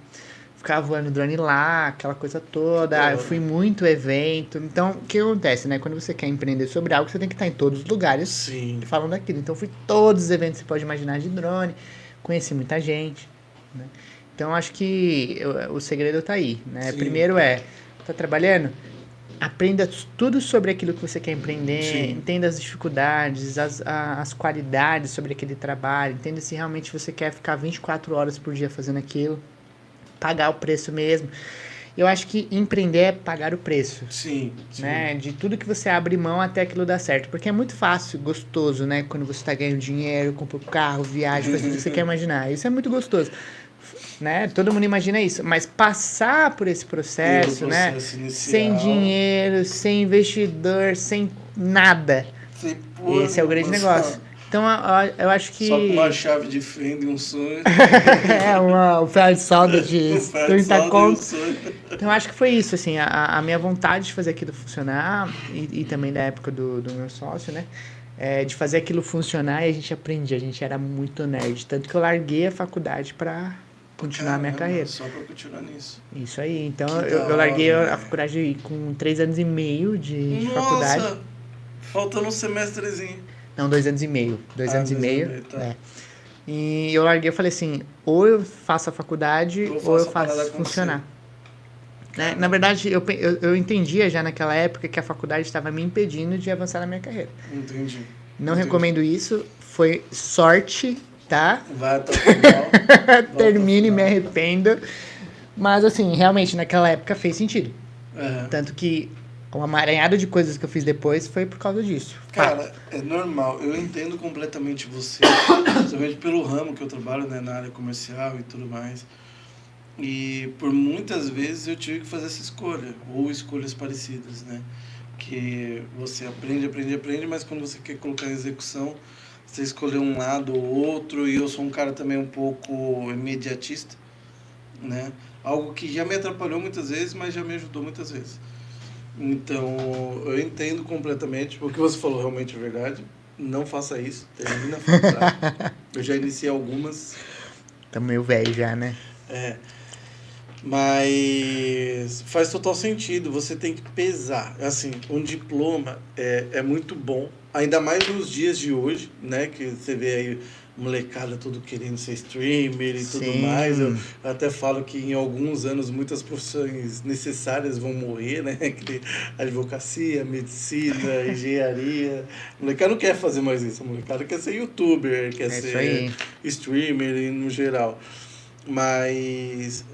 Ficava voando drone lá, aquela coisa toda. Eu fui muito evento. Então, o que acontece, né? Quando você quer empreender sobre algo, você tem que estar em todos os lugares que falam daquilo. Então, fui todos os eventos que você pode imaginar de drone. Conheci muita gente, né? Então, acho que o segredo tá aí, né? Sim. Primeiro tá trabalhando? Aprenda tudo sobre aquilo que você quer empreender, entenda as dificuldades, as qualidades sobre aquele trabalho, entenda se realmente você quer ficar 24 horas por dia fazendo aquilo, pagar o preço mesmo. Eu acho que empreender é pagar o preço. Sim. Né? De tudo que você abre mão até aquilo dar certo. Porque é muito fácil, gostoso, né? Quando você está ganhando dinheiro, compra um carro, viagem, faz tudo que você quer imaginar. Isso é muito gostoso. Né? Todo mundo imagina isso. Mas passar por esse processo, né? Inicial, sem dinheiro, sem investidor, sem nada. Esse é o grande negócio. Então, eu acho que... Só com uma chave de fenda e um sonho. um ferro de solda de 30 contos. Então, eu acho que foi isso, assim, a minha vontade de fazer aquilo funcionar, e também da época do meu sócio, né? De fazer aquilo funcionar, e a gente aprendia, a gente era muito nerd. Tanto que eu larguei a faculdade para continuar a minha carreira. Só para continuar nisso. Isso aí. Então, eu larguei a faculdade com 3 anos e meio de faculdade. Nossa! Faltando um semestrezinho. Não, 2 anos e meio. 2 anos e meio. Tá. E eu larguei, eu falei assim, ou eu faço a faculdade, ou eu faço funcionar. Né? Na verdade, eu entendia já naquela época que a faculdade estava me impedindo de avançar na minha carreira. Entendi. Não recomendo isso, foi sorte, tá? Vai até o final. Termine e me arrependo. Mas assim, realmente naquela época fez sentido. Tanto que um amaranhado de coisas que eu fiz depois foi por causa disso. Cara, é normal. Eu entendo completamente você, principalmente pelo ramo que eu trabalho, né, na área comercial e tudo mais. E por muitas vezes eu tive que fazer essa escolha, ou escolhas parecidas, né? Que você aprende, mas quando você quer colocar em execução, você escolher um lado ou outro, e eu sou um cara também um pouco imediatista, né? Algo que já me atrapalhou muitas vezes, mas já me ajudou muitas vezes. Então, eu entendo completamente, o que você falou realmente é verdade. Não faça isso, termina a faculdade. Eu já iniciei algumas. Tá meio velho já, né? Mas faz total sentido, você tem que pesar. Assim, um diploma é muito bom, ainda mais nos dias de hoje, né? Que você vê aí molecada tudo querendo ser streamer e tudo mais. Eu até falo que em alguns anos muitas profissões necessárias vão morrer, né? Que advocacia, medicina, engenharia. A molecada não quer fazer mais isso, a molecada quer ser youtuber, quer ser streamer no geral. Mas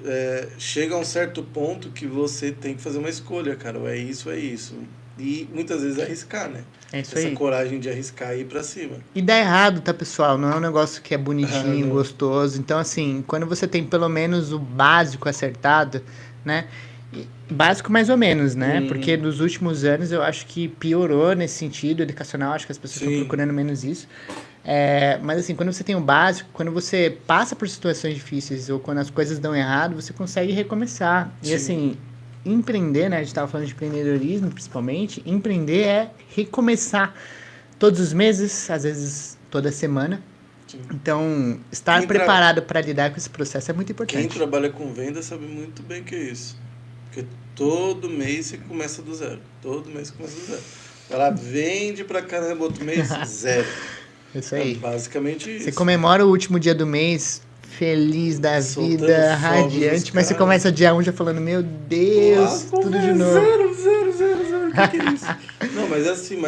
chega a um certo ponto que você tem que fazer uma escolha, cara. Ou é isso, ou é isso. E muitas vezes arriscar, né? Essa coragem de arriscar e ir pra cima. E dá errado, tá, pessoal? Não é um negócio que é bonitinho, gostoso. Então, assim, quando você tem pelo menos o básico acertado, né? Básico mais ou menos, né? Porque nos últimos anos eu acho que piorou nesse sentido educacional. Acho que as pessoas estão procurando menos isso. Mas assim, quando você tem o básico, quando você passa por situações difíceis ou quando as coisas dão errado, você consegue recomeçar. E assim, empreender, né? A gente estava falando de empreendedorismo principalmente. Empreender é recomeçar todos os meses, às vezes toda semana. Então, estar preparado para lidar com esse processo é muito importante. Quem trabalha com venda sabe muito bem que é isso. Porque todo mês você começa do zero. Todo mês você começa do zero. Vai lá, vende pra caramba, outro mês, zero. Isso aí. É basicamente isso. Você comemora o último dia do mês feliz da Soltando vida, fogos radiante, nos mas você caras. começa dia 1 já falando, meu Deus, Lá, tudo de novo. Zero. Que é isso? Não, mas é assim,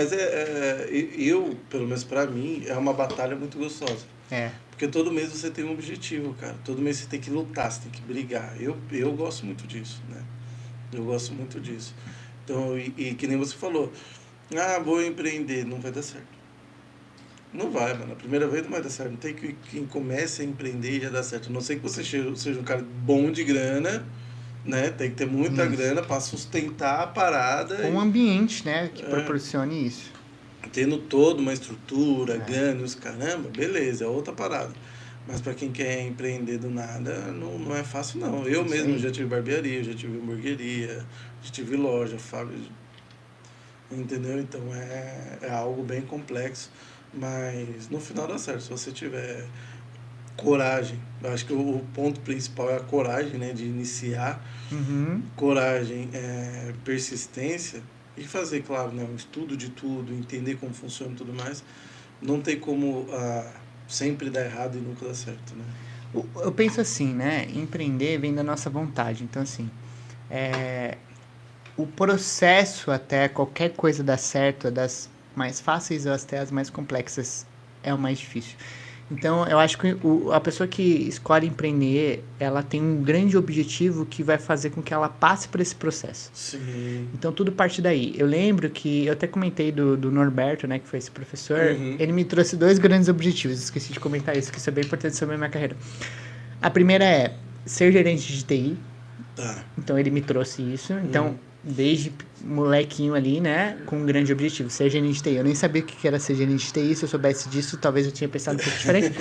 eu, pelo menos pra mim, é uma batalha muito gostosa. É. Porque todo mês você tem um objetivo, cara. Todo mês você tem que lutar, você tem que brigar. Eu gosto muito disso, né? Eu gosto muito disso. Então, e que nem você falou, vou empreender, não vai dar certo. Não vai, mano. A primeira vez não vai dar certo. Não tem que quem comece a empreender e já dá certo. A não sei que você seja um cara bom de grana, né? Tem que ter muita grana para sustentar a parada. Um ambiente, né, que proporcione isso. Tendo toda uma estrutura, ganhos, caramba, beleza, é outra parada. Mas para quem quer empreender do nada, não é fácil, não. Eu mesmo já tive barbearia, já tive hamburgueria, já tive loja, fábrica. Entendeu? Então é algo bem complexo. Mas no final dá certo, se você tiver coragem. Eu acho que o ponto principal é a coragem, né, de iniciar. Coragem, persistência e fazer, claro, né, um estudo de tudo, entender como funciona e tudo mais. Não tem como sempre dar errado e nunca dar certo, né? Eu penso assim, né, empreender vem da nossa vontade. Então, assim, o processo até qualquer coisa dar certo, das mais fáceis ou até as mais complexas, é o mais difícil. Então, eu acho que a pessoa que escolhe empreender, ela tem um grande objetivo que vai fazer com que ela passe por esse processo. Sim. Então, tudo parte daí. Eu lembro que, eu até comentei do Norberto, né, que foi esse professor, ele me trouxe 2 grandes objetivos, esqueci de comentar isso, que isso é bem importante sobre a minha carreira. A primeira é ser gerente de TI. Tá. Então, ele me trouxe isso. Então, desde molequinho ali, né, com um grande objetivo, ser gerente de TI. Eu nem sabia o que era ser gerente de TI, se eu soubesse disso, talvez eu tinha pensado um pouco diferente.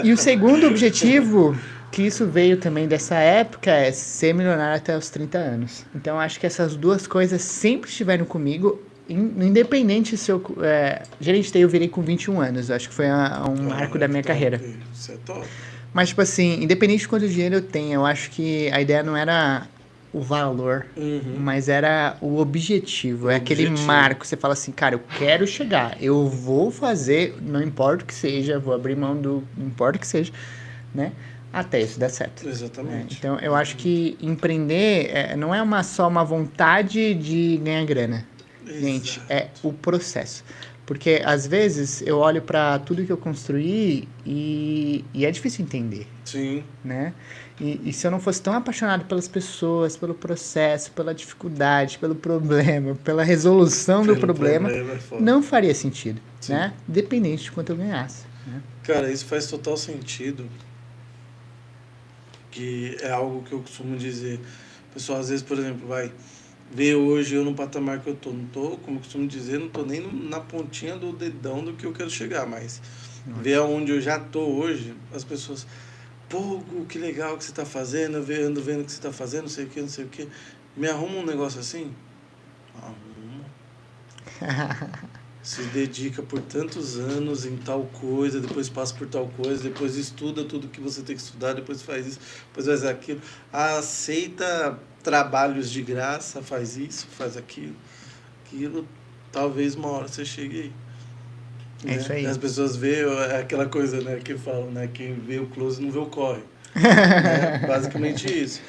E o segundo objetivo, que isso veio também dessa época, é ser milionário até os 30 anos. Então, acho que essas 2 coisas sempre estiveram comigo, independente se eu... gerente de TI eu virei com 21 anos, acho que foi um marco da minha carreira. Isso é top. Mas, tipo assim, independente de quanto dinheiro eu tenho, eu acho que a ideia não era o valor, mas era o objetivo. É aquele marco, você fala assim, cara, eu quero chegar, eu vou fazer, não importa o que seja, vou abrir mão não importa o que seja, né? Até isso dar certo. Exatamente. Então, eu acho que empreender não é só uma vontade de ganhar grana. Gente, é o processo. Porque, às vezes, eu olho para tudo que eu construí e é difícil entender. Sim. Né? E se eu não fosse tão apaixonado pelas pessoas, pelo processo, pela dificuldade, pelo problema, pela resolução do problema, não faria sentido, né? Dependente de quanto eu ganhasse. Né? Cara, isso faz total sentido. Que é algo que eu costumo dizer. O pessoal, às vezes, por exemplo, vai ver hoje eu no patamar que eu tô. Não tô, como eu costumo dizer, não tô nem na pontinha do dedão do que eu quero chegar, mas ver aonde eu já tô hoje, as pessoas... Pô, que legal que você tá fazendo, eu ando vendo o que você tá fazendo, não sei o que. Me arruma um negócio assim? Arruma. Se dedica por tantos anos em tal coisa, depois passa por tal coisa, depois estuda tudo que você tem que estudar, depois faz isso, depois faz aquilo. Aceita trabalhos de graça, faz isso, faz aquilo. Talvez uma hora você chegue aí. É isso aí. As pessoas veem aquela coisa, né, que falam, né, quem vê o close não vê o corre. Né? Basicamente isso.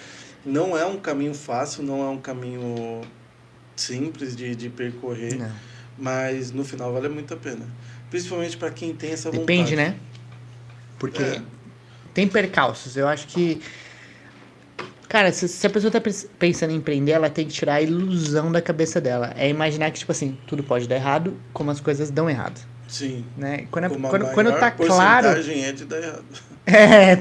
Não é um caminho fácil, não é um caminho simples de percorrer, mas no final vale muito a pena. Principalmente para quem tem essa vontade. Depende, né? Porque tem percalços. Eu acho que... Cara, se a pessoa tá pensando em empreender, ela tem que tirar a ilusão da cabeça dela. É imaginar que, tipo assim, tudo pode dar errado, como as coisas dão errado. Sim. Né? Quando tá claro... A porcentagem é de dar errado.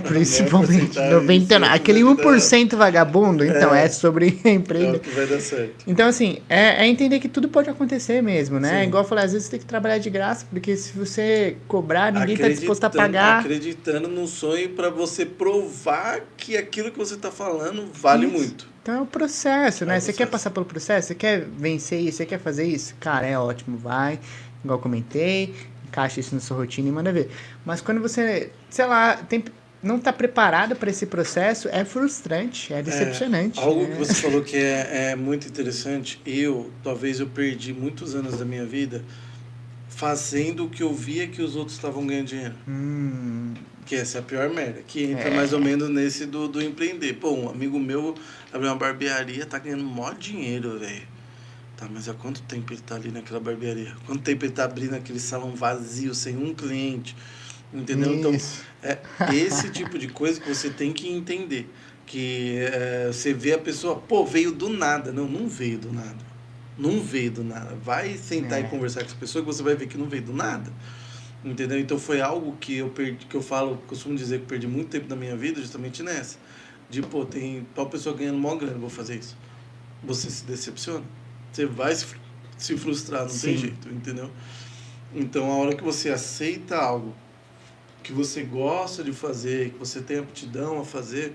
Principalmente 99%. Aquele 1% vagabundo, então é sobre empreender. É o que vai dar certo. Então, assim, é entender que tudo pode acontecer mesmo, né? Sim. Igual eu falei, às vezes você tem que trabalhar de graça, porque se você cobrar, ninguém tá disposto a pagar. Acreditando no sonho para você provar que aquilo que você tá falando vale muito. Então é o processo, né? Você quer passar pelo processo? Você quer vencer isso? Você quer fazer isso? Cara, é ótimo, vai. Igual eu comentei, encaixa isso na sua rotina e manda ver. Mas quando você, sei lá, não está preparado para esse processo, é frustrante, é decepcionante. Algo que você falou que é muito interessante, talvez eu perdi muitos anos da minha vida fazendo o que eu via que os outros estavam ganhando dinheiro. Que essa é a pior merda. Que entra mais ou menos nesse do empreender. Pô, um amigo meu abriu uma barbearia, tá ganhando mó dinheiro, velho. Tá, mas há quanto tempo ele tá ali naquela barbearia? Quanto tempo ele tá abrindo aquele salão vazio, sem um cliente? Entendeu? Isso. Então, é esse tipo de coisa que você tem que entender. Que você vê a pessoa, pô, veio do nada. Não veio do nada. Não veio do nada. Vai sentar e conversar com essa pessoa que você vai ver que não veio do nada. Entendeu? Então foi algo que eu perdi, que eu costumo dizer que eu perdi muito tempo da minha vida justamente nessa. De, pô, tem tal pessoa ganhando mó grana, vou fazer isso. Você se decepciona. Você vai se frustrar, não tem jeito, entendeu? Então a hora que você aceita algo que você gosta de fazer, que você tem aptidão a fazer,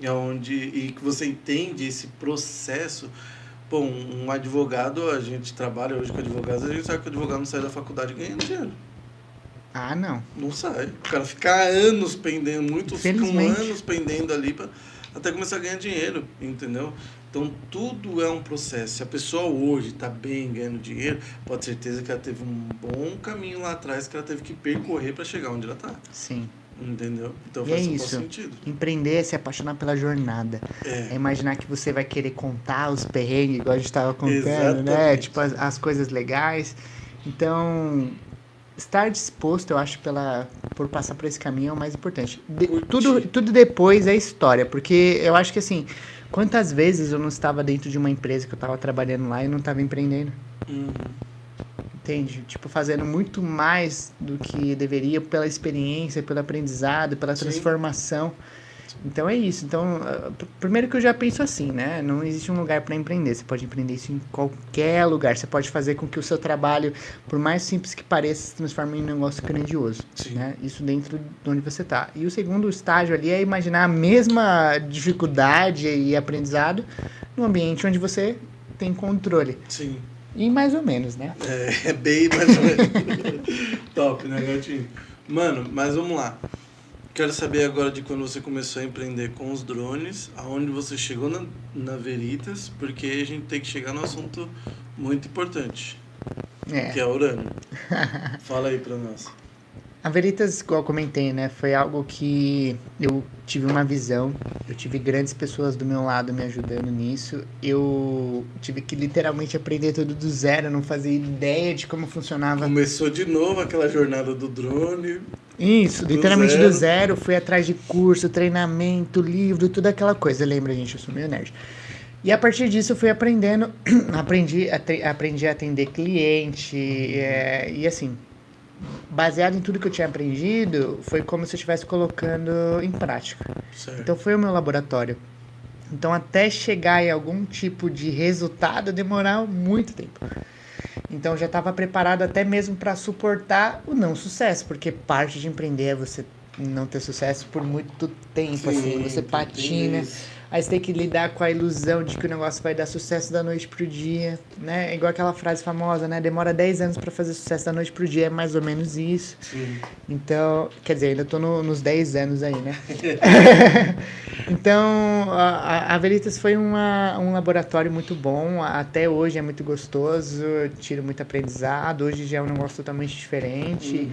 e que você entende esse processo. Pô, um advogado, a gente trabalha hoje com advogados, a gente sabe que o advogado não sai da faculdade ganhando dinheiro. Ah, não. Não sai. O cara fica anos pendendo, muitos ficam anos pendendo ali até começar a ganhar dinheiro, entendeu? Então, tudo é um processo. Se a pessoa hoje está bem ganhando dinheiro, pode ter certeza que ela teve um bom caminho lá atrás que ela teve que percorrer para chegar onde ela está. Sim. Entendeu? Então e faz é isso. Sentido. Empreender é se apaixonar pela jornada. É imaginar que você vai querer contar os perrengues, igual a gente estava contando, Exatamente. né? Tipo, as coisas legais. Então, estar disposto, eu acho, por passar por esse caminho é o mais importante. Tudo depois é história, porque eu acho que, assim, quantas vezes eu não estava dentro de uma empresa que eu estava trabalhando lá e não estava empreendendo? Entende? Tipo, fazendo muito mais do que deveria pela experiência, pelo aprendizado, pela transformação. Então é isso. Então, primeiro que eu já penso assim, né? Não existe um lugar para empreender. Você pode empreender isso em qualquer lugar. Você pode fazer com que o seu trabalho, por mais simples que pareça, se transforme em um negócio grandioso. Né? Isso dentro de onde você está. E o segundo estágio ali é imaginar a mesma dificuldade e aprendizado num ambiente onde você tem controle. Sim. E mais ou menos, né? É bem mais ou menos. Top, né, gatinho? Mano, mas vamos lá. Quero saber agora de quando você começou a empreender com os drones, aonde você chegou na Veritas, porque a gente tem que chegar no assunto muito importante, que é o urânio. Fala aí pra nós. A Veritas, igual eu comentei, né, foi algo que eu tive uma visão, eu tive grandes pessoas do meu lado me ajudando nisso, eu tive que literalmente aprender tudo do zero, não fazia ideia de como funcionava. Começou de novo aquela jornada do drone. Isso, literalmente do zero, fui atrás de curso, treinamento, livro, tudo aquela coisa, lembra, gente, eu sou meio nerd. E a partir disso eu fui aprendendo, aprendi a atender cliente, e assim, baseado em tudo que eu tinha aprendido, foi como se eu estivesse colocando em prática. Certo. Então foi o meu laboratório. Então até chegar em algum tipo de resultado demorou muito tempo. Então já estava preparado até mesmo para suportar o não sucesso, porque parte de empreender é você não ter sucesso por muito tempo, assim, você patina. Aí você tem que lidar com a ilusão de que o negócio vai dar sucesso da noite pro dia, né? É igual aquela frase famosa, né? Demora 10 anos para fazer sucesso da noite pro dia, é mais ou menos isso. Sim. Então, quer dizer, ainda tô nos 10 anos aí, né? Então, a Veritas foi um laboratório muito bom, até hoje é muito gostoso, tiro muito aprendizado, hoje já é um negócio totalmente diferente.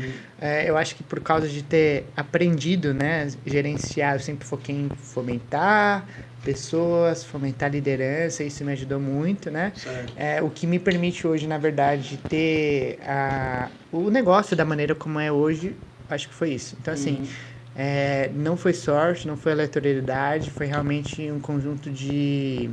Eu acho que por causa de ter aprendido, né, gerenciar, eu sempre foquei em fomentar pessoas, fomentar liderança, isso me ajudou muito, né? O que me permite hoje, na verdade, ter o negócio da maneira como é hoje, acho que foi isso. Então, assim, não foi sorte, não foi aleatoriedade, foi realmente um conjunto de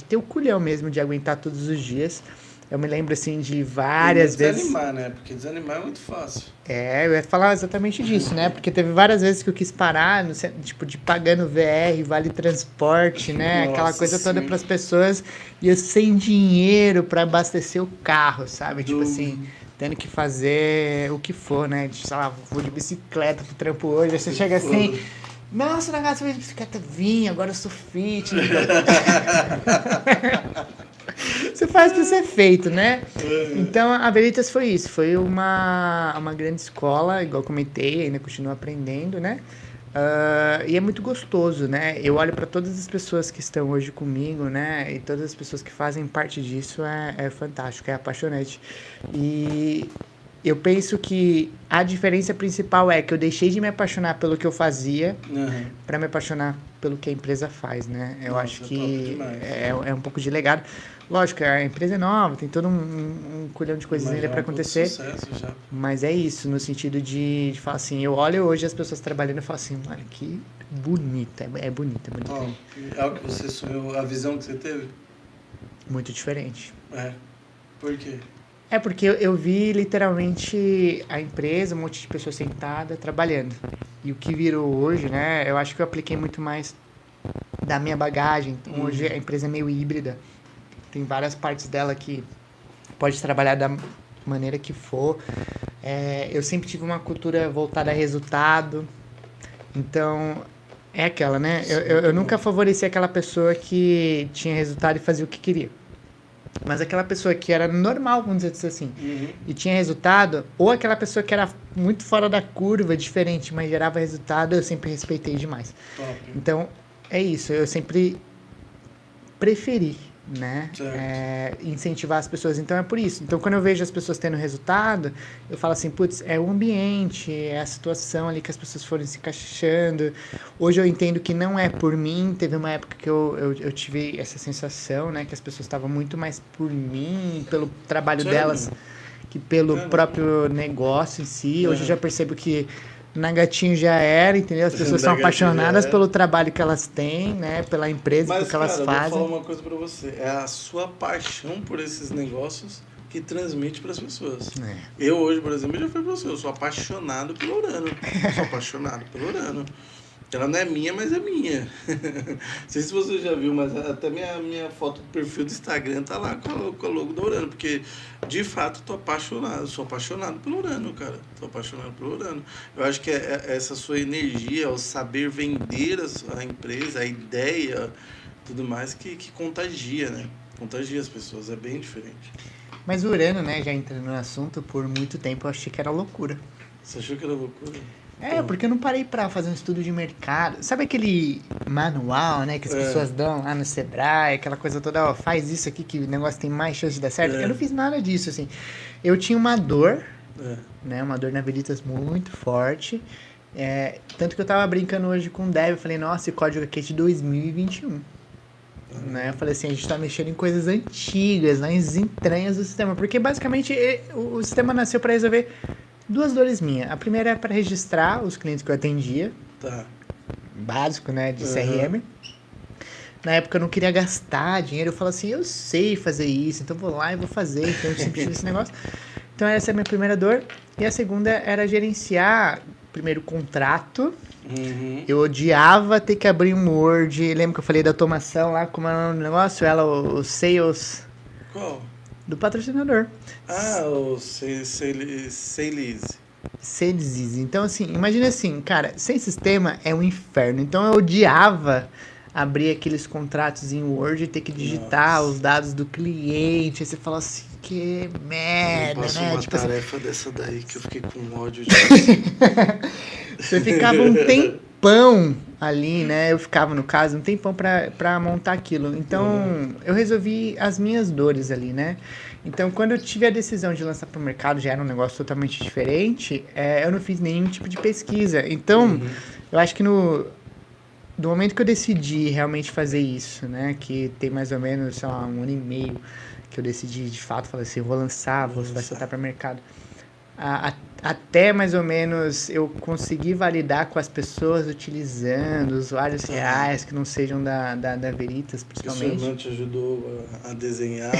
ter o culhão mesmo, de aguentar todos os dias. Eu me lembro, assim, de várias vezes... Desanimar, né? Porque desanimar é muito fácil. Eu ia falar exatamente disso, né? Porque teve várias vezes que eu quis parar, tipo, de pagando VR, vale transporte, né? Nossa, aquela coisa toda para as pessoas, e eu sem dinheiro para abastecer o carro, sabe? Tipo assim, tendo que fazer o que for, né? Sei lá, vou de bicicleta pro trampo hoje, aí você chega assim... Nossa, na casa de bicicleta, vim, agora eu sou fitness. Você faz pra ser feito, né? Então, a Veritas foi isso. Foi uma grande escola, igual eu comentei, ainda continuo aprendendo, né? E é muito gostoso, né? Eu olho para todas as pessoas que estão hoje comigo, né? E todas as pessoas que fazem parte disso, é fantástico, é apaixonante. E eu penso que a diferença principal é que eu deixei de me apaixonar pelo que eu fazia para me apaixonar pelo que a empresa faz, né? Eu acho que é um pouco de legado. Lógico, a empresa é nova, tem todo um culhão de coisas ainda para acontecer. Sucesso já. Mas é isso, no sentido de falar assim, eu olho hoje as pessoas trabalhando e falo assim, olha que bonita, é bonita. É o que você sonhou, a visão que você teve? Muito diferente. É. Por quê? É porque eu vi literalmente a empresa, um monte de pessoas sentadas trabalhando. E o que virou hoje, né? Eu acho que eu apliquei muito mais da minha bagagem. Então, hoje a empresa é meio híbrida. Tem várias partes dela que pode trabalhar da maneira que for. Eu sempre tive uma cultura voltada a resultado. Então, é aquela, né? Eu nunca favoreci aquela pessoa que tinha resultado e fazia o que queria. Mas aquela pessoa que era normal, vamos dizer assim, e tinha resultado, ou aquela pessoa que era muito fora da curva, diferente, mas gerava resultado, eu sempre respeitei demais. Top. Então, é isso, eu sempre preferi, né, incentivar as pessoas. Então, é por isso. Então, quando eu vejo as pessoas tendo resultado, eu falo assim, putz, é o ambiente, é a situação ali que as pessoas foram se encaixando. Hoje eu entendo que não é por mim. Teve uma época que eu tive essa sensação, né, que as pessoas estavam muito mais por mim, pelo trabalho delas, que pelo próprio negócio em si. Hoje eu já percebo que na Gatinho já era, entendeu? As pessoas são apaixonadas pelo trabalho que elas têm, né? Pela empresa, pelo que elas fazem. Mas, cara, eu vou falar uma coisa pra você. É a sua paixão por esses negócios que transmite pras pessoas. Eu hoje, por exemplo, já falei pra você, eu sou apaixonado pelo Urano. Sou apaixonado pelo Urano. Ela não é minha, mas é minha. Não sei se você já viu, mas até minha foto do perfil do Instagram tá lá com a logo do Urano, porque de fato sou apaixonado pelo Urano, cara. Sou apaixonado pelo Urano. Eu acho que essa sua energia, o saber vender a empresa, a ideia, tudo mais, que contagia, né? Contagia as pessoas, é bem diferente. Mas o Urano, né, já entrando no assunto, por muito tempo eu achei que era loucura. Você achou que era loucura? Porque eu não parei pra fazer um estudo de mercado. Sabe aquele manual, né, que as pessoas dão lá no Sebrae, aquela coisa toda, ó, faz isso aqui que o negócio tem mais chance de dar certo? Eu não fiz nada disso, assim. Eu tinha uma dor, né, uma dor na Veritas muito forte, tanto que eu tava brincando hoje com o Dev, eu falei, nossa, esse código aqui é de 2021. Né? Eu falei assim, a gente tá mexendo em coisas antigas, nas entranhas do sistema, porque basicamente o sistema nasceu para resolver duas dores minhas. A primeira é para registrar os clientes que eu atendia. Básico, né? De CRM. Na época eu não queria gastar dinheiro. Eu falo assim, eu sei fazer isso, então vou lá e vou fazer. Então eu sempre tive esse negócio. Então essa é a minha primeira dor. E a segunda era gerenciar, primeiro, contrato. Eu odiava ter que abrir um Word. Lembra que eu falei da automação lá, como era o negócio? O Sales. Qual? Do patrocinador. O Sales. Então, assim, imagina assim, cara, sem sistema é um inferno. Então, eu odiava abrir aqueles contratos em Word e ter que digitar os dados do cliente. Aí você fala assim, que merda, né? Uma tipo tarefa assim, dessa daí que eu fiquei com ódio disso. Você ficava um tempão ali, né? Eu ficava, no caso, um tempão pra montar aquilo. Então, eu resolvi as minhas dores ali, né? Então, quando eu tive a decisão de lançar pro mercado, já era um negócio totalmente diferente, eu não fiz nenhum tipo de pesquisa. Então, eu acho que do momento que eu decidi realmente fazer isso, né? Que tem mais ou menos, sei lá, 1 ano e meio que eu decidi, de fato, falei assim, eu vou lançar, vai soltar para mercado. Até mais ou menos eu conseguir validar com as pessoas utilizando usuários reais que não sejam da Veritas, principalmente. O seu irmão te ajudou a desenhar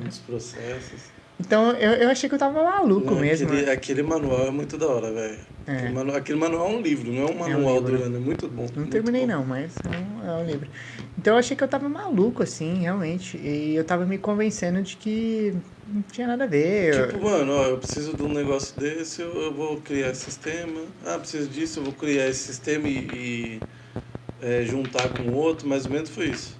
uns processos. Então eu achei que eu tava maluco mesmo. Aquele manual é muito da hora, velho. Aquele manual é um livro, não é um manual do Urano, é muito bom. Não terminei não, mas é um livro. Então eu achei que eu tava maluco, assim, realmente. E eu tava me convencendo de que não tinha nada a ver. Tipo, mano, eu preciso de um negócio desse, eu vou criar esse sistema. Preciso disso, eu vou criar esse sistema e juntar com outro, mais ou menos foi isso.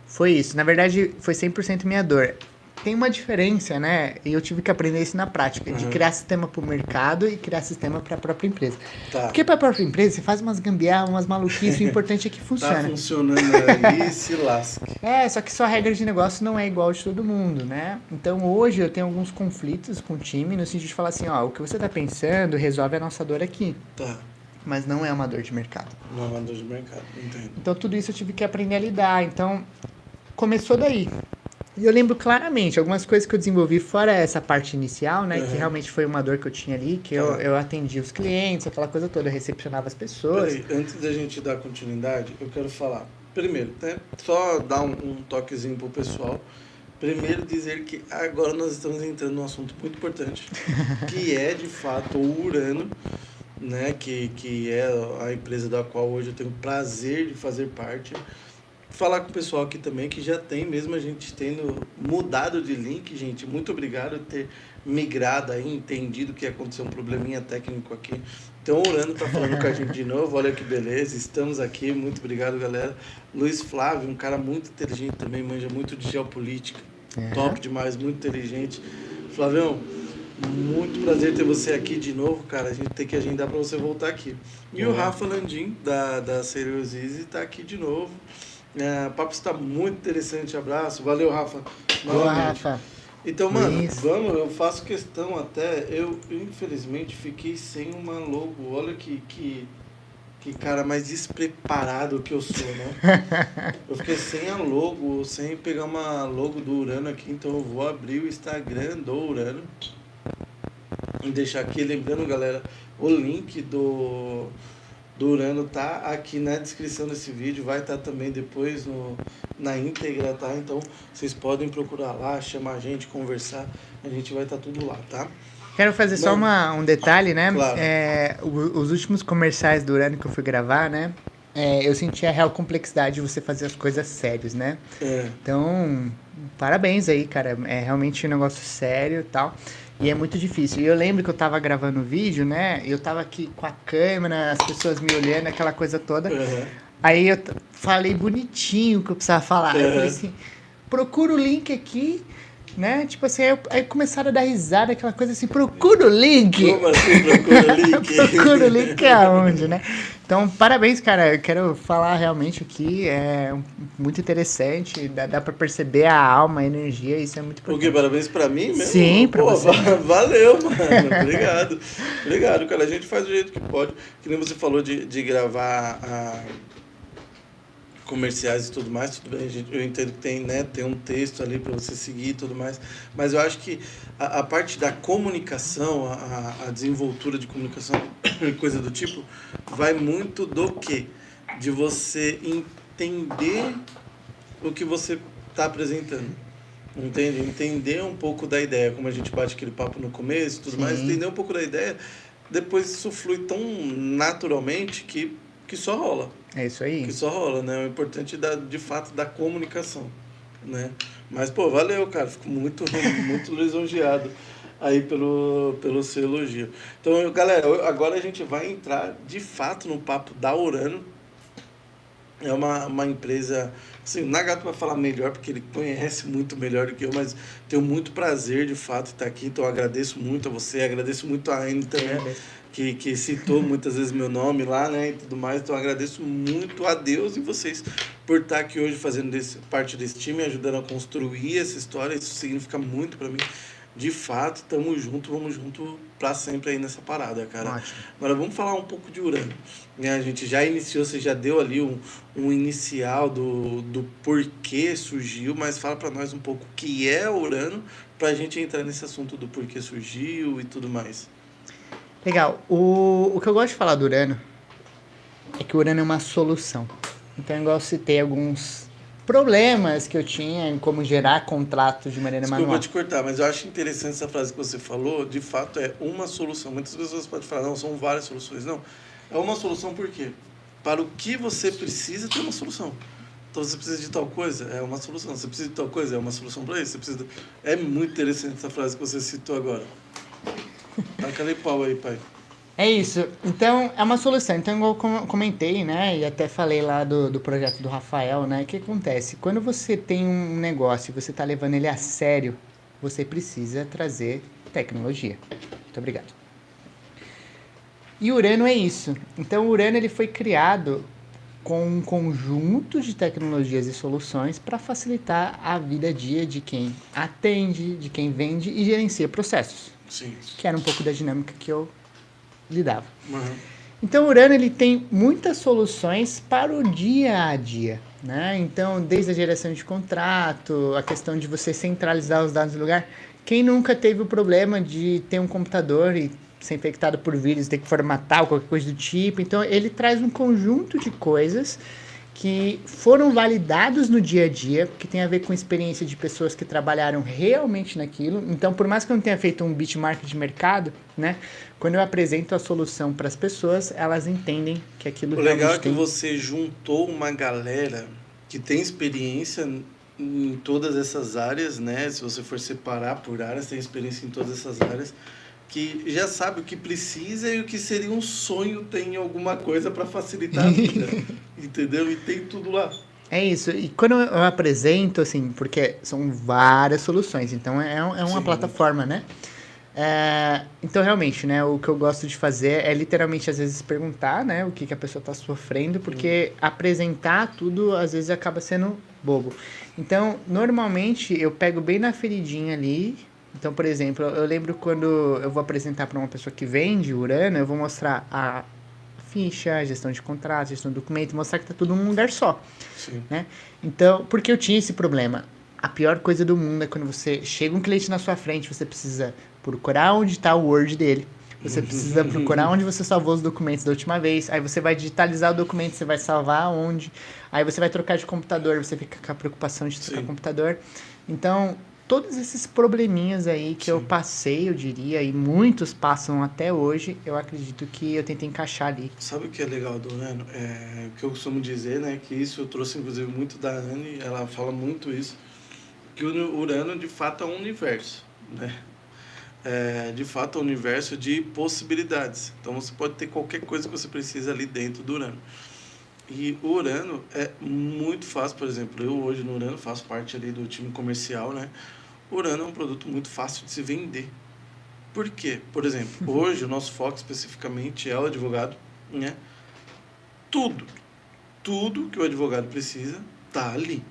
Foi isso. Na verdade, foi 100% minha dor. tem uma diferença, né? E eu tive que aprender isso na prática, de criar sistema para o mercado e criar sistema para a própria empresa. Tá. Porque para a própria empresa, você faz umas gambiarras, umas maluquices, o importante é que Tá funciona. funcionando ali, se lasque. Só que sua regra de negócio não é igual de todo mundo, né? Então hoje eu tenho alguns conflitos com o time, no sentido de falar assim, ó, o que você tá pensando resolve a nossa dor aqui. Tá. Mas não é uma dor de mercado. Não é uma dor de mercado, entendo. Então tudo isso eu tive que aprender a lidar. Então começou daí. E eu lembro claramente, algumas coisas que eu desenvolvi fora essa parte inicial, né? Que realmente foi uma dor que eu tinha ali, que eu atendia os clientes, aquela coisa toda, eu recepcionava as pessoas. Peraí, antes da gente dar continuidade, eu quero falar. Primeiro, né? Só dar um toquezinho pro pessoal. Primeiro dizer que agora nós estamos entrando num assunto muito importante, que é de fato o Urano, né? Que é a empresa da qual hoje eu tenho o prazer de fazer parte. Falar com o pessoal aqui também, que já tem, mesmo a gente tendo mudado de link, gente, muito obrigado por ter migrado aí, entendido que aconteceu um probleminha técnico aqui. Então, o Urano tá falando com a gente de novo, olha que beleza, estamos aqui, muito obrigado, galera. Luiz Flávio, um cara muito inteligente também, manja muito de geopolítica, top demais, muito inteligente. Flavião, muito prazer ter você aqui de novo, cara, a gente tem que agendar para você voltar aqui. E o Rafa Landim, da Serious Easy, tá aqui de novo. O papo está muito interessante, abraço, valeu Rafa. Boa, Rafa. Então, mano, Isso. vamos, eu faço questão até, eu infelizmente fiquei sem uma logo, olha que cara mais despreparado que eu sou, né? Eu fiquei sem a logo, sem pegar uma logo do Urano aqui, então eu vou abrir o Instagram do Urano e deixar aqui, lembrando galera, o link do Urano tá aqui na descrição desse vídeo, vai estar também depois na íntegra, tá? Então vocês podem procurar lá, chamar a gente, conversar, a gente vai estar tudo lá, tá? Quero fazer só um detalhe, né? Claro. Os últimos comerciais do Urano que eu fui gravar, né? Eu senti a real complexidade de você fazer as coisas sérias, né? Então, parabéns aí, cara. É realmente um negócio sério e tal. E é muito difícil. E eu lembro que eu tava gravando o vídeo, né? Eu tava aqui com a câmera, as pessoas me olhando, aquela coisa toda. Aí eu falei bonitinho o que eu precisava falar. Eu falei assim, procura o link aqui, né? Tipo assim, aí começaram a dar risada, aquela coisa assim, procura o link! Como assim, procura o link? Procura o link aonde, né? Então, parabéns, cara. Eu quero falar realmente aqui, é muito interessante, dá pra perceber a alma, a energia, isso é muito importante. O quê? Parabéns pra mim mesmo? Sim, pra você. Valeu, mano. Obrigado. Obrigado, cara. A gente faz do jeito que pode. Que nem você falou de gravar comerciais e tudo mais, tudo bem, eu entendo que tem, né, tem um texto ali para você seguir e tudo mais, mas eu acho que a parte da comunicação, a desenvoltura de comunicação, coisa do tipo, vai muito do quê? De você entender o que você está apresentando. Entende? Entender um pouco da ideia, como a gente bate aquele papo no começo e tudo mais, entender um pouco da ideia, depois isso flui tão naturalmente que só rola. É isso aí. Que só rola, né? O importante de fato da comunicação, né? Mas, pô, valeu, cara. Fico muito lisonjeado aí pelo seu elogio. Então, galera, agora a gente vai entrar de fato no papo da Urano. É uma empresa, assim, o Nagato vai falar melhor, porque ele conhece muito melhor do que eu, mas tenho muito prazer, de fato, estar aqui. Então, eu agradeço muito a você, agradeço muito a Anne também, que citou muitas vezes meu nome lá, né, e tudo mais. Então, eu agradeço muito a Deus e vocês por estar aqui hoje fazendo parte desse time, ajudando a construir essa história. Isso significa muito para mim. De fato, vamos junto pra sempre aí nessa parada, cara. Ótimo. Agora vamos falar um pouco de Urano. A gente já iniciou, você já deu ali um inicial do porquê surgiu, mas fala pra nós um pouco o que é Urano, pra gente entrar nesse assunto do porquê surgiu e tudo mais. Legal. O que eu gosto de falar do Urano é que o Urano é uma solução. Então, igual eu citei alguns problemas que eu tinha em como gerar contratos de maneira manual. Desculpa te cortar, mas eu acho interessante essa frase que você falou, de fato é uma solução. Muitas pessoas podem falar, não, são várias soluções. Não, é uma solução por quê? Para o que você precisa, tem uma solução. Então, você precisa de tal coisa, é uma solução. Você precisa de tal coisa, é uma solução para isso. Você precisa É muito interessante essa frase que você citou agora. Taca ali pau aí, pai. É isso. Então, é uma solução. Então, igual eu comentei, né? E até falei lá do projeto do Rafael, né? O que acontece? Quando você tem um negócio e você está levando ele a sério, você precisa trazer tecnologia. Muito obrigado. E Urano é isso. Então, o Urano ele foi criado com um conjunto de tecnologias e soluções para facilitar a vida a dia de quem atende, de quem vende e gerencia processos. Sim. Que era um pouco da dinâmica que eu lidava. Uhum. Então, o Urano ele tem muitas soluções para o dia a dia, né? Então, desde a geração de contrato, a questão de você centralizar os dados no lugar. Quem nunca teve o problema de ter um computador e ser infectado por vírus, ter que formatar ou qualquer coisa do tipo? Então, ele traz um conjunto de coisas que foram validados no dia a dia, que tem a ver com experiência de pessoas que trabalharam realmente naquilo. Então, por mais que eu não tenha feito um benchmark de mercado, né? Quando eu apresento a solução para as pessoas, elas entendem que aquilo O legal é que tem... você juntou uma galera que tem experiência em todas essas áreas, né? Se você for separar por áreas, tem experiência em todas essas áreas, que já sabe o que precisa e o que seria um sonho ter em alguma coisa para facilitar a vida, entendeu? E tem tudo lá. É isso. E quando eu apresento, assim, porque são várias soluções, então é uma Sim. plataforma, né? Então, realmente, né, o que eu gosto de fazer é literalmente, às vezes, perguntar, né, o que a pessoa está sofrendo, porque apresentar tudo, às vezes, acaba sendo bobo. Então, normalmente, eu pego bem na feridinha ali. Então, por exemplo, eu lembro quando eu vou apresentar para uma pessoa que vende Urano, eu vou mostrar a ficha, gestão de contrato, gestão de documento, mostrar que está tudo num lugar só. Sim. Né? Então, porque eu tinha esse problema. A pior coisa do mundo é quando você chega um cliente na sua frente, você precisa procurar onde está o Word dele, você precisa procurar onde você salvou os documentos da última vez, aí você vai digitalizar o documento, você vai salvar onde, aí você vai trocar de computador, você fica com a preocupação de trocar computador. Então, todos esses probleminhas aí que eu passei, eu diria, e muitos passam até hoje, eu acredito que eu tentei encaixar ali. Sabe o que é legal do Urano? O que eu costumo dizer, né? Que isso eu trouxe, inclusive, muito da Anne, ela fala muito isso, que o Urano, de fato, é um universo, né? De fato, é um universo de possibilidades. Então, você pode ter qualquer coisa que você precisa ali dentro do Urano. E o Urano é muito fácil, por exemplo, eu hoje no Urano faço parte ali do time comercial, né? O Urano é um produto muito fácil de se vender. Por quê? Por exemplo, hoje o nosso foco especificamente é o advogado, né? Tudo que o advogado precisa está ali.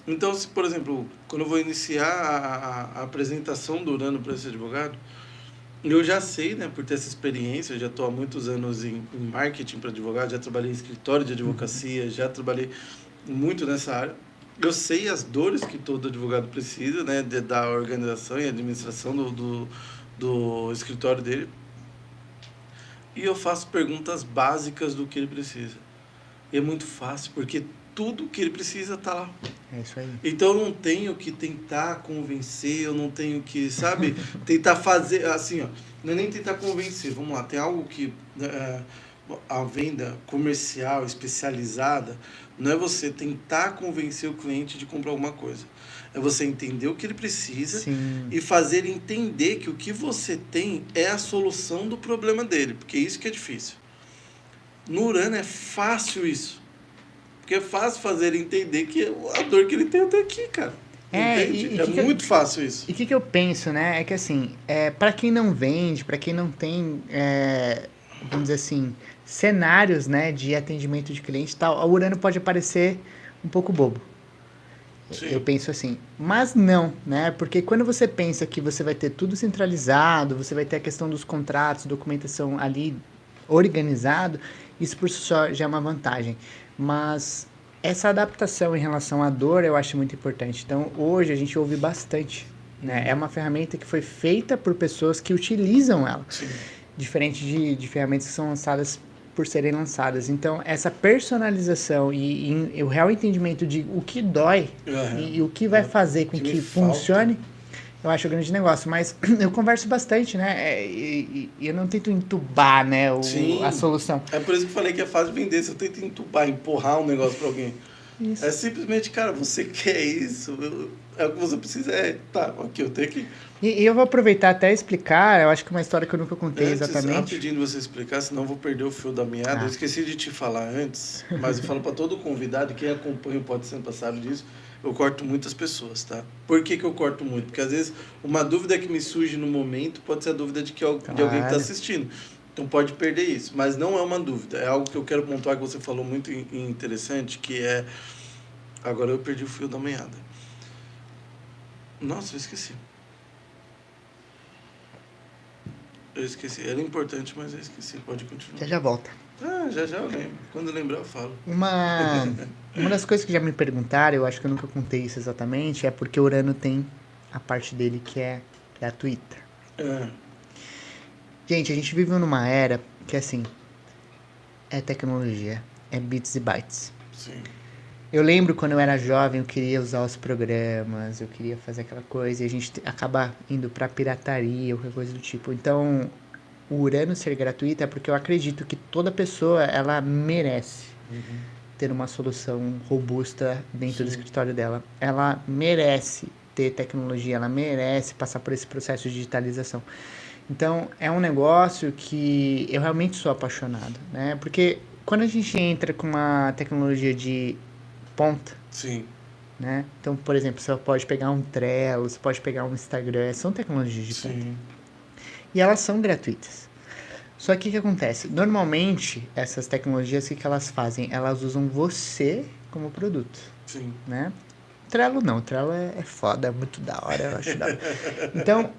Então, se, por exemplo, quando eu vou iniciar a apresentação do Urano para esse advogado, eu já sei, né, por ter essa experiência, eu já estou há muitos anos em marketing para advogado, já trabalhei em escritório de advocacia, já trabalhei muito nessa área. Eu sei as dores que todo advogado precisa, né, da organização e administração do escritório dele. E eu faço perguntas básicas do que ele precisa. E é muito fácil, porque tudo que ele precisa está lá. É isso aí. Então eu não tenho que tentar convencer, eu não tenho que, sabe, tentar fazer, assim, ó, não é nem tentar convencer, vamos lá, tem algo que a venda comercial especializada não é você tentar convencer o cliente de comprar alguma coisa, é você entender o que ele precisa. Sim. E fazer entender que o que você tem é a solução do problema dele, porque isso que é difícil. No Urano é fácil isso. Porque é fácil fazer ele entender que a dor que ele tem até aqui, cara. Entende? É muito fácil isso. E o que eu penso, né? É que assim, para quem não vende, para quem não tem, vamos dizer assim, cenários, né, de atendimento de cliente e tal, o Urano pode parecer um pouco bobo. Sim. Eu penso assim. Mas não, né? Porque quando você pensa que você vai ter tudo centralizado, você vai ter a questão dos contratos, documentação ali organizado, isso por si só já é uma vantagem. Mas essa adaptação em relação à dor eu acho muito importante. Então, hoje a gente ouve bastante, né? É uma ferramenta que foi feita por pessoas que utilizam ela. Sim. Diferente de ferramentas que são lançadas por serem lançadas. Então, essa personalização e o real entendimento de o que dói e o que vai fazer com que funcione, eu acho um grande negócio. Mas eu converso bastante, né? E eu não tento entubar, né, a solução. É por isso que eu falei que é fácil de vender. Se eu tento entubar, empurrar um negócio para alguém, Isso. É simplesmente, cara, você quer isso, é o que você precisa, tá, ok, eu tenho que... E eu vou aproveitar até explicar, eu acho que é uma história que eu nunca contei Antes, exatamente. rapidinho de você explicar, senão eu vou perder o fio da meada. Eu esqueci de te falar antes, mas eu falo para todo convidado, quem acompanha o Pode Sampa sabe disso, eu corto muitas pessoas, tá? Por que eu corto muito? Porque às vezes uma dúvida que me surge no momento pode ser a dúvida de alguém que está Claro. assistindo. Então pode perder isso, mas não é uma dúvida, é algo que eu quero pontuar que você falou muito interessante, que é... Agora eu perdi o fio da meada. Nossa, eu esqueci. Eu esqueci. Era importante, mas eu esqueci. Pode continuar. Já volta. Ah, já eu lembro. Quando eu lembrar, eu falo. Uma das coisas que já me perguntaram, eu acho que eu nunca contei isso exatamente, é porque o Urano tem a parte dele que é gratuita. Gente, a gente vive numa era que, assim, é tecnologia, é bits e bytes. Sim. Eu lembro quando eu era jovem, eu queria usar os programas, eu queria fazer aquela coisa, e a gente acaba indo pra pirataria ou qualquer coisa do tipo. Então, o Urano ser gratuito é porque eu acredito que toda pessoa, ela merece ter uma solução robusta dentro do escritório dela. Ela merece ter tecnologia, ela merece passar por esse processo de digitalização. Então, é um negócio que eu realmente sou apaixonado, né? Porque quando a gente entra com uma tecnologia de ponta, Sim. né? Então, por exemplo, você pode pegar um Trello, você pode pegar um Instagram, são tecnologias de ponta. Sim. E elas são gratuitas. Só que o que acontece? Normalmente, essas tecnologias, o que elas fazem? Elas usam você como produto, Sim. né? Trello não, Trello é foda, é muito da hora, eu acho da hora. Então,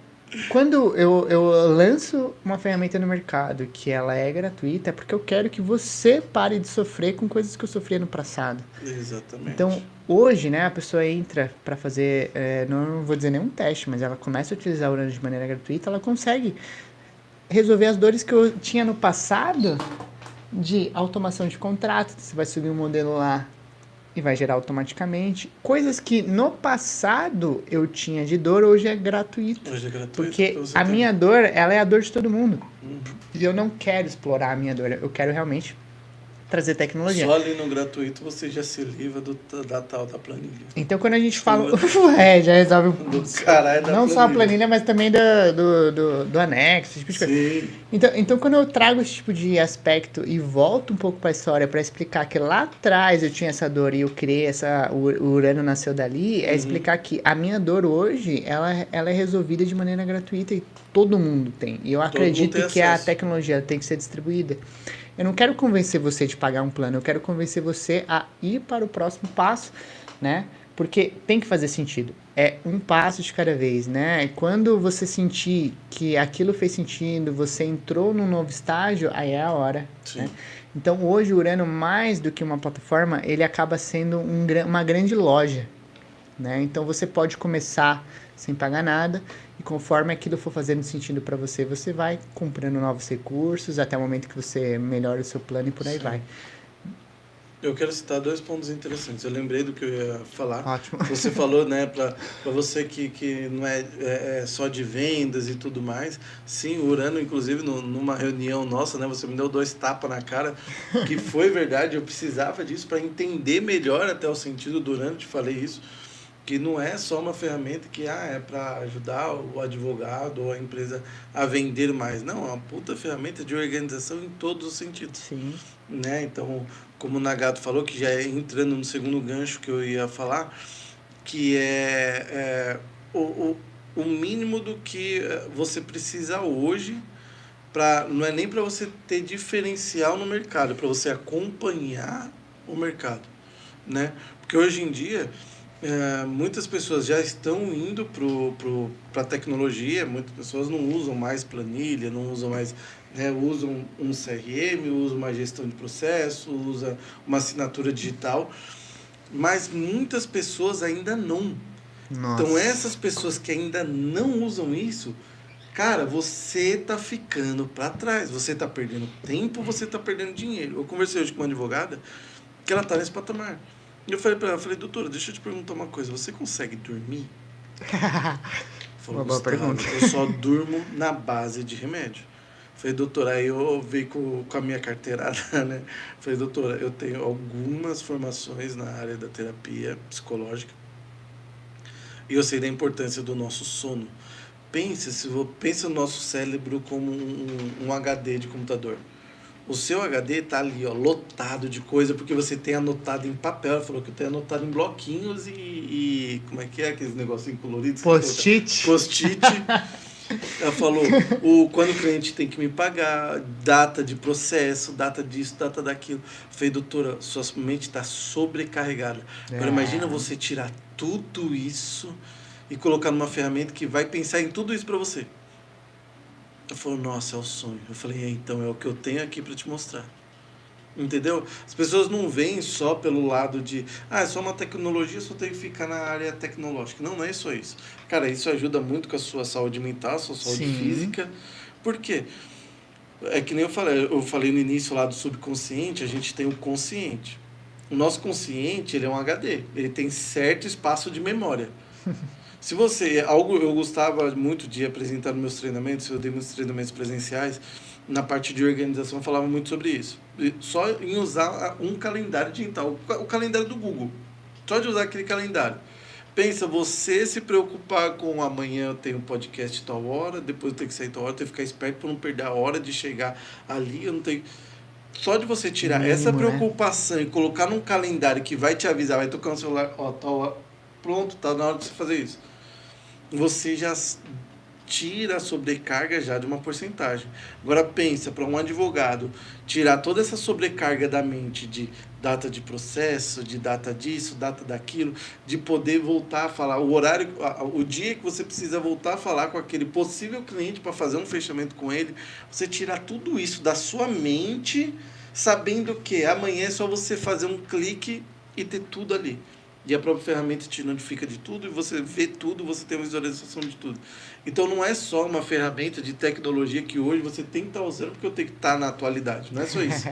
quando eu lanço uma ferramenta no mercado que ela é gratuita, é porque eu quero que você pare de sofrer com coisas que eu sofria no passado. Exatamente. Então, hoje, né, a pessoa entra para fazer, não vou dizer nenhum teste, mas ela começa a utilizar o Urano de maneira gratuita, ela consegue resolver as dores que eu tinha no passado de automação de contrato. Você vai subir um modelo lá e vai gerar automaticamente. Coisas que no passado eu tinha de dor, hoje é gratuito. Hoje é gratuito. Porque a minha dor, ela é a dor de todo mundo. E eu não quero explorar a minha dor, eu quero realmente trazer tecnologia. Só ali no gratuito você já se livra da tal da planilha. Então quando a gente fala... já resolve do caralho da não só a planilha, mas também do anexo, esse tipo de coisa. Sim. Então quando eu trago esse tipo de aspecto e volto um pouco para a história para explicar que lá atrás eu tinha essa dor e eu criei o Urano nasceu dali, é explicar que a minha dor hoje, ela é resolvida de maneira gratuita e todo mundo tem. E eu acredito que a tecnologia tem que ser distribuída. Eu não quero convencer você de pagar um plano, eu quero convencer você a ir para o próximo passo, né? Porque tem que fazer sentido. É um passo de cada vez, né? Quando você sentir que aquilo fez sentido, você entrou num novo estágio, aí é a hora. Sim. Né? Então, hoje, o Urano, mais do que uma plataforma, ele acaba sendo uma grande loja, né? Então, você pode começar sem pagar nada, e conforme aquilo for fazendo sentido para você, você vai comprando novos recursos até o momento que você melhora o seu plano e por aí vai. Eu quero citar 2 pontos interessantes. Eu lembrei do que eu ia falar. Ótimo. Você falou, né, para você que não é só de vendas e tudo mais. Sim, o Urano, inclusive, numa reunião nossa, né, você me deu 2 tapas na cara, que foi verdade. Eu precisava disso para entender melhor até o sentido do Urano, te falei isso. Que não é só uma ferramenta que é para ajudar o advogado ou a empresa a vender mais. Não, é uma puta ferramenta de organização em todos os sentidos. Sim. Né? Então, como o Nagato falou, que já é entrando no segundo gancho que eu ia falar, que o mínimo do que você precisa hoje, não é nem para você ter diferencial no mercado, é para você acompanhar o mercado. Né? Porque hoje em dia... muitas pessoas já estão indo para a tecnologia, muitas pessoas não usam mais planilha, não usam mais, né, usam um CRM, usam uma gestão de processo, usam uma assinatura digital, mas muitas pessoas ainda não. Nossa. Então essas pessoas que ainda não usam isso, cara, você tá ficando para trás, você tá perdendo tempo, você tá perdendo dinheiro. Eu conversei hoje com uma advogada que ela tá nesse patamar. E eu falei pra ela, doutora, deixa eu te perguntar uma coisa, você consegue dormir? Falou, uma boa pergunta. Eu só durmo na base de remédio. Falei, doutora, aí eu vi com a minha carteirada, né? Falei, doutora, eu tenho algumas formações na área da terapia psicológica e eu sei da importância do nosso sono. Pensa no nosso cérebro como um HD de computador. O seu HD tá ali, ó, lotado de coisa, porque você tem anotado em papel. Ela falou que eu tenho anotado em bloquinhos e como é que é aqueles negocinhos coloridos? Post-it. Post-it. Ela falou, quando o cliente tem que me pagar, data de processo, data disso, data daquilo. Eu falei, doutora, sua mente está sobrecarregada. Agora imagina você tirar tudo isso e colocar numa ferramenta que vai pensar em tudo isso para você. Ela falou, nossa, é o sonho. Eu falei, então é o que eu tenho aqui para te mostrar. Entendeu? As pessoas não veem só pelo lado de é só uma tecnologia, só tem que ficar na área tecnológica. Não é só isso. Cara, isso ajuda muito com a sua saúde mental, a sua saúde física. Por quê? É que nem eu falei no início lá do subconsciente, a gente tem o consciente. O nosso consciente, ele é um HD. Ele tem certo espaço de memória. Se você... eu gostava muito de apresentar nos meus treinamentos, eu dei muitos treinamentos presenciais, na parte de organização eu falava muito sobre isso. Só em usar um calendário digital, o calendário do Google. Só de usar aquele calendário. Pensa, você se preocupar com amanhã eu tenho um podcast tal hora, depois eu tenho que sair tal hora, eu tenho que ficar esperto para não perder a hora de chegar ali, eu não tenho... Só de você tirar essa preocupação e colocar num calendário que vai te avisar, vai tocar no celular, ó, tal hora, pronto, tá na hora de você fazer isso. Você já tira a sobrecarga já de uma porcentagem. Agora pensa, para um advogado, tirar toda essa sobrecarga da mente de data de processo, de data disso, data daquilo, de poder voltar a falar, o horário, o dia que você precisa voltar a falar com aquele possível cliente para fazer um fechamento com ele, você tirar tudo isso da sua mente, sabendo que amanhã é só você fazer um clique e ter tudo ali. E a própria ferramenta te notifica de tudo, e você vê tudo, você tem uma visualização de tudo. Então não é só uma ferramenta de tecnologia que hoje você tem que estar usando porque eu tenho que estar na atualidade. Não é só isso.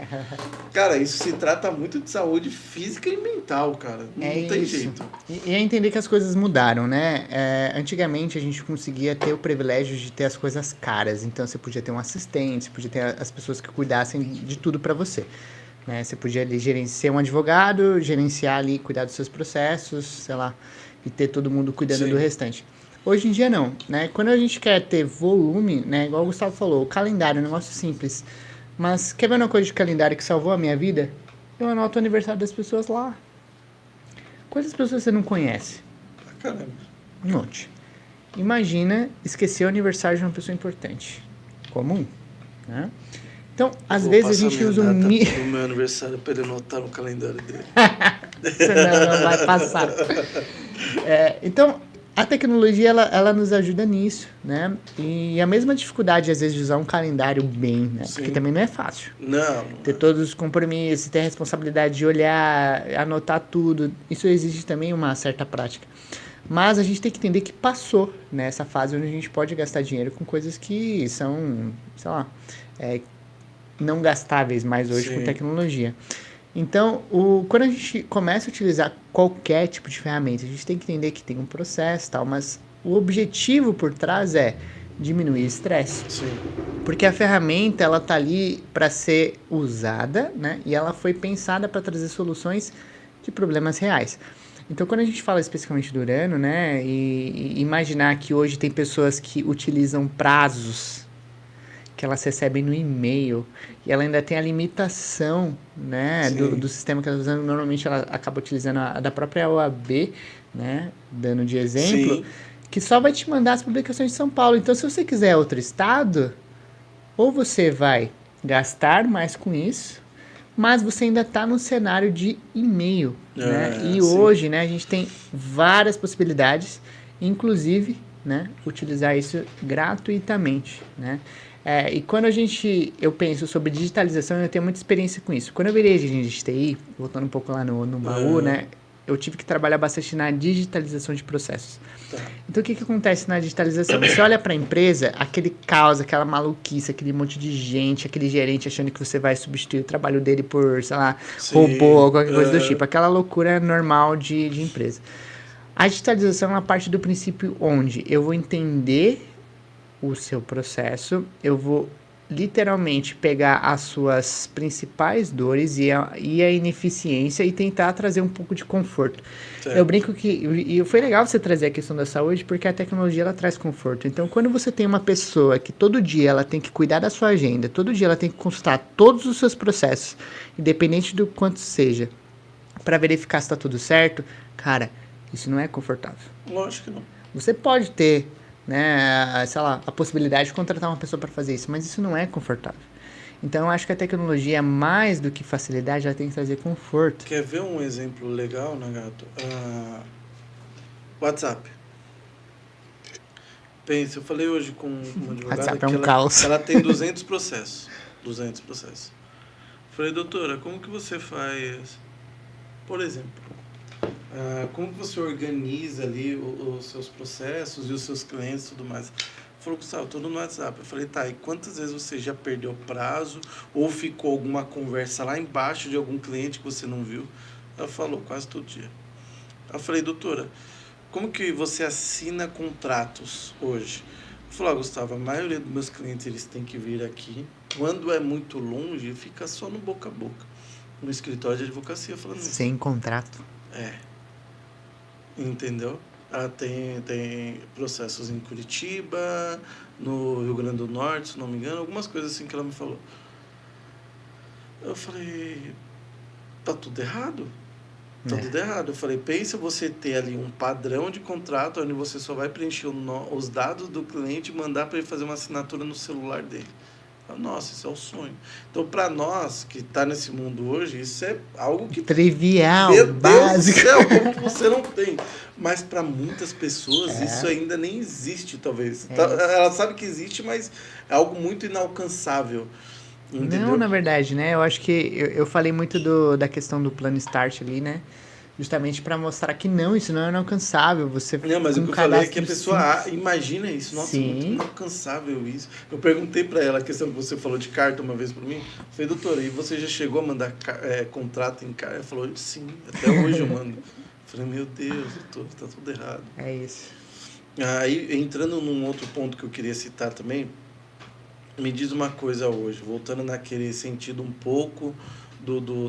Cara, isso se trata muito de saúde física e mental, cara. Não tem jeito. E é entender que as coisas mudaram, né? Antigamente a gente conseguia ter o privilégio de ter as coisas caras. Então você podia ter um assistente, você podia ter as pessoas que cuidassem de tudo para você. Né? Você podia ali ser um advogado, gerenciar ali, cuidar dos seus processos, sei lá, e ter todo mundo cuidando do restante. Hoje em dia não, né? Quando a gente quer ter volume, né? Igual o Gustavo falou, o calendário é um negócio simples. Mas quer ver uma coisa de calendário que salvou a minha vida? Eu anoto o aniversário das pessoas lá. Quantas pessoas você não conhece? Caramba. Um monte. Imagina esquecer o aniversário de uma pessoa importante. Comum, né? Então, às vezes a gente usa um... o meu aniversário para ele anotar no calendário dele. Você não vai passar. Então, a tecnologia, ela nos ajuda nisso, né? E a mesma dificuldade, às vezes, de usar um calendário bem, né? Sim. Porque também não é fácil. Não. Ter todos os compromissos, ter a responsabilidade de olhar, anotar tudo. Isso exige também uma certa prática. Mas a gente tem que entender que passou nessa fase onde a gente pode gastar dinheiro com coisas que são, sei lá... não gastáveis mais hoje com tecnologia. Então, quando a gente começa a utilizar qualquer tipo de ferramenta, a gente tem que entender que tem um processo e tal, mas o objetivo por trás é diminuir o estresse. Sim. Porque a ferramenta, ela tá ali para ser usada, né? E ela foi pensada para trazer soluções de problemas reais. Então, quando a gente fala especificamente do Urano, né? E imaginar que hoje tem pessoas que utilizam prazos que elas recebem no e-mail, e ela ainda tem a limitação, né, do sistema que ela está usando. Normalmente ela acaba utilizando a da própria OAB, né, dando de exemplo, que só vai te mandar as publicações de São Paulo. Então, se você quiser outro estado, ou você vai gastar mais com isso, mas você ainda está no cenário de e-mail, né? E hoje, né, a gente tem várias possibilidades, inclusive, né, utilizar isso gratuitamente, né? E quando eu penso sobre digitalização, eu tenho muita experiência com isso. Quando eu virei agente de TI, voltando um pouco lá no baú, né, eu tive que trabalhar bastante na digitalização de processos. Então, o que acontece na digitalização? Você olha para a empresa, aquele caos, aquela maluquice, aquele monte de gente, aquele gerente achando que você vai substituir o trabalho dele por, sei lá, robô ou qualquer coisa do tipo. Aquela loucura normal de empresa. A digitalização é uma parte do princípio onde eu vou entender o seu processo, eu vou literalmente pegar as suas principais dores e a ineficiência e tentar trazer um pouco de conforto. Certo. Eu brinco que... E foi legal você trazer a questão da saúde, porque a tecnologia, ela traz conforto. Então, quando você tem uma pessoa que todo dia ela tem que cuidar da sua agenda, todo dia ela tem que consultar todos os seus processos, independente do quanto seja, para verificar se está tudo certo, cara, isso não é confortável. Lógico que não. Você pode ter, né, sei lá, a possibilidade de contratar uma pessoa para fazer isso, mas isso não é confortável. Então, eu acho que a tecnologia, mais do que facilidade, ela tem que trazer conforto. Quer ver um exemplo legal, Nagato? WhatsApp. Pensa, eu falei hoje com uma advogada WhatsApp é um que caos. ela tem 200 processos. 200 processos. Falei, doutora, como que você faz, por exemplo, como que você organiza ali os seus processos e os seus clientes e tudo mais? Falou, Gustavo, tudo no WhatsApp. Eu falei, tá, e quantas vezes você já perdeu prazo ou ficou alguma conversa lá embaixo de algum cliente que você não viu? Ela falou, quase todo dia. Eu falei, doutora, como que você assina contratos hoje? Eu falei, Gustavo, a maioria dos meus clientes, eles têm que vir aqui. Quando é muito longe, fica só no boca a boca. No escritório de advocacia, falando isso. Sem contrato. Entendeu? Tem processos em Curitiba, no Rio Grande do Norte, se não me engano, algumas coisas assim que ela me falou. Eu falei, tá tudo errado? Tá tudo errado. Eu falei, pensa você ter ali um padrão de contrato onde você só vai preencher os dados do cliente e mandar para ele fazer uma assinatura no celular dele. Nossa, isso é o sonho. Então, para nós que tá nesse mundo hoje, isso é algo que... Trivial, Meu básico. Deus do céu, como que você não tem? Mas para muitas pessoas isso ainda nem existe, talvez. Ela sabe que existe, mas é algo muito inalcançável. Entendeu? Não, na verdade, né? Eu acho que eu falei muito da questão do plano Start ali, né? Justamente para mostrar que não, isso não é inalcançável. Você Não, mas o que eu falei é que a pessoa imagina isso. Nossa, Sim. muito inalcançável isso. Eu perguntei para ela a questão que você falou de carta uma vez para mim. Eu falei, doutora, e você já chegou a mandar contrato em carta? Ela falou, sim, até hoje eu mando. Eu falei, meu Deus, doutor, tá tudo errado. É isso. Aí, entrando num outro ponto que eu queria citar também, me diz uma coisa hoje, voltando naquele sentido um pouco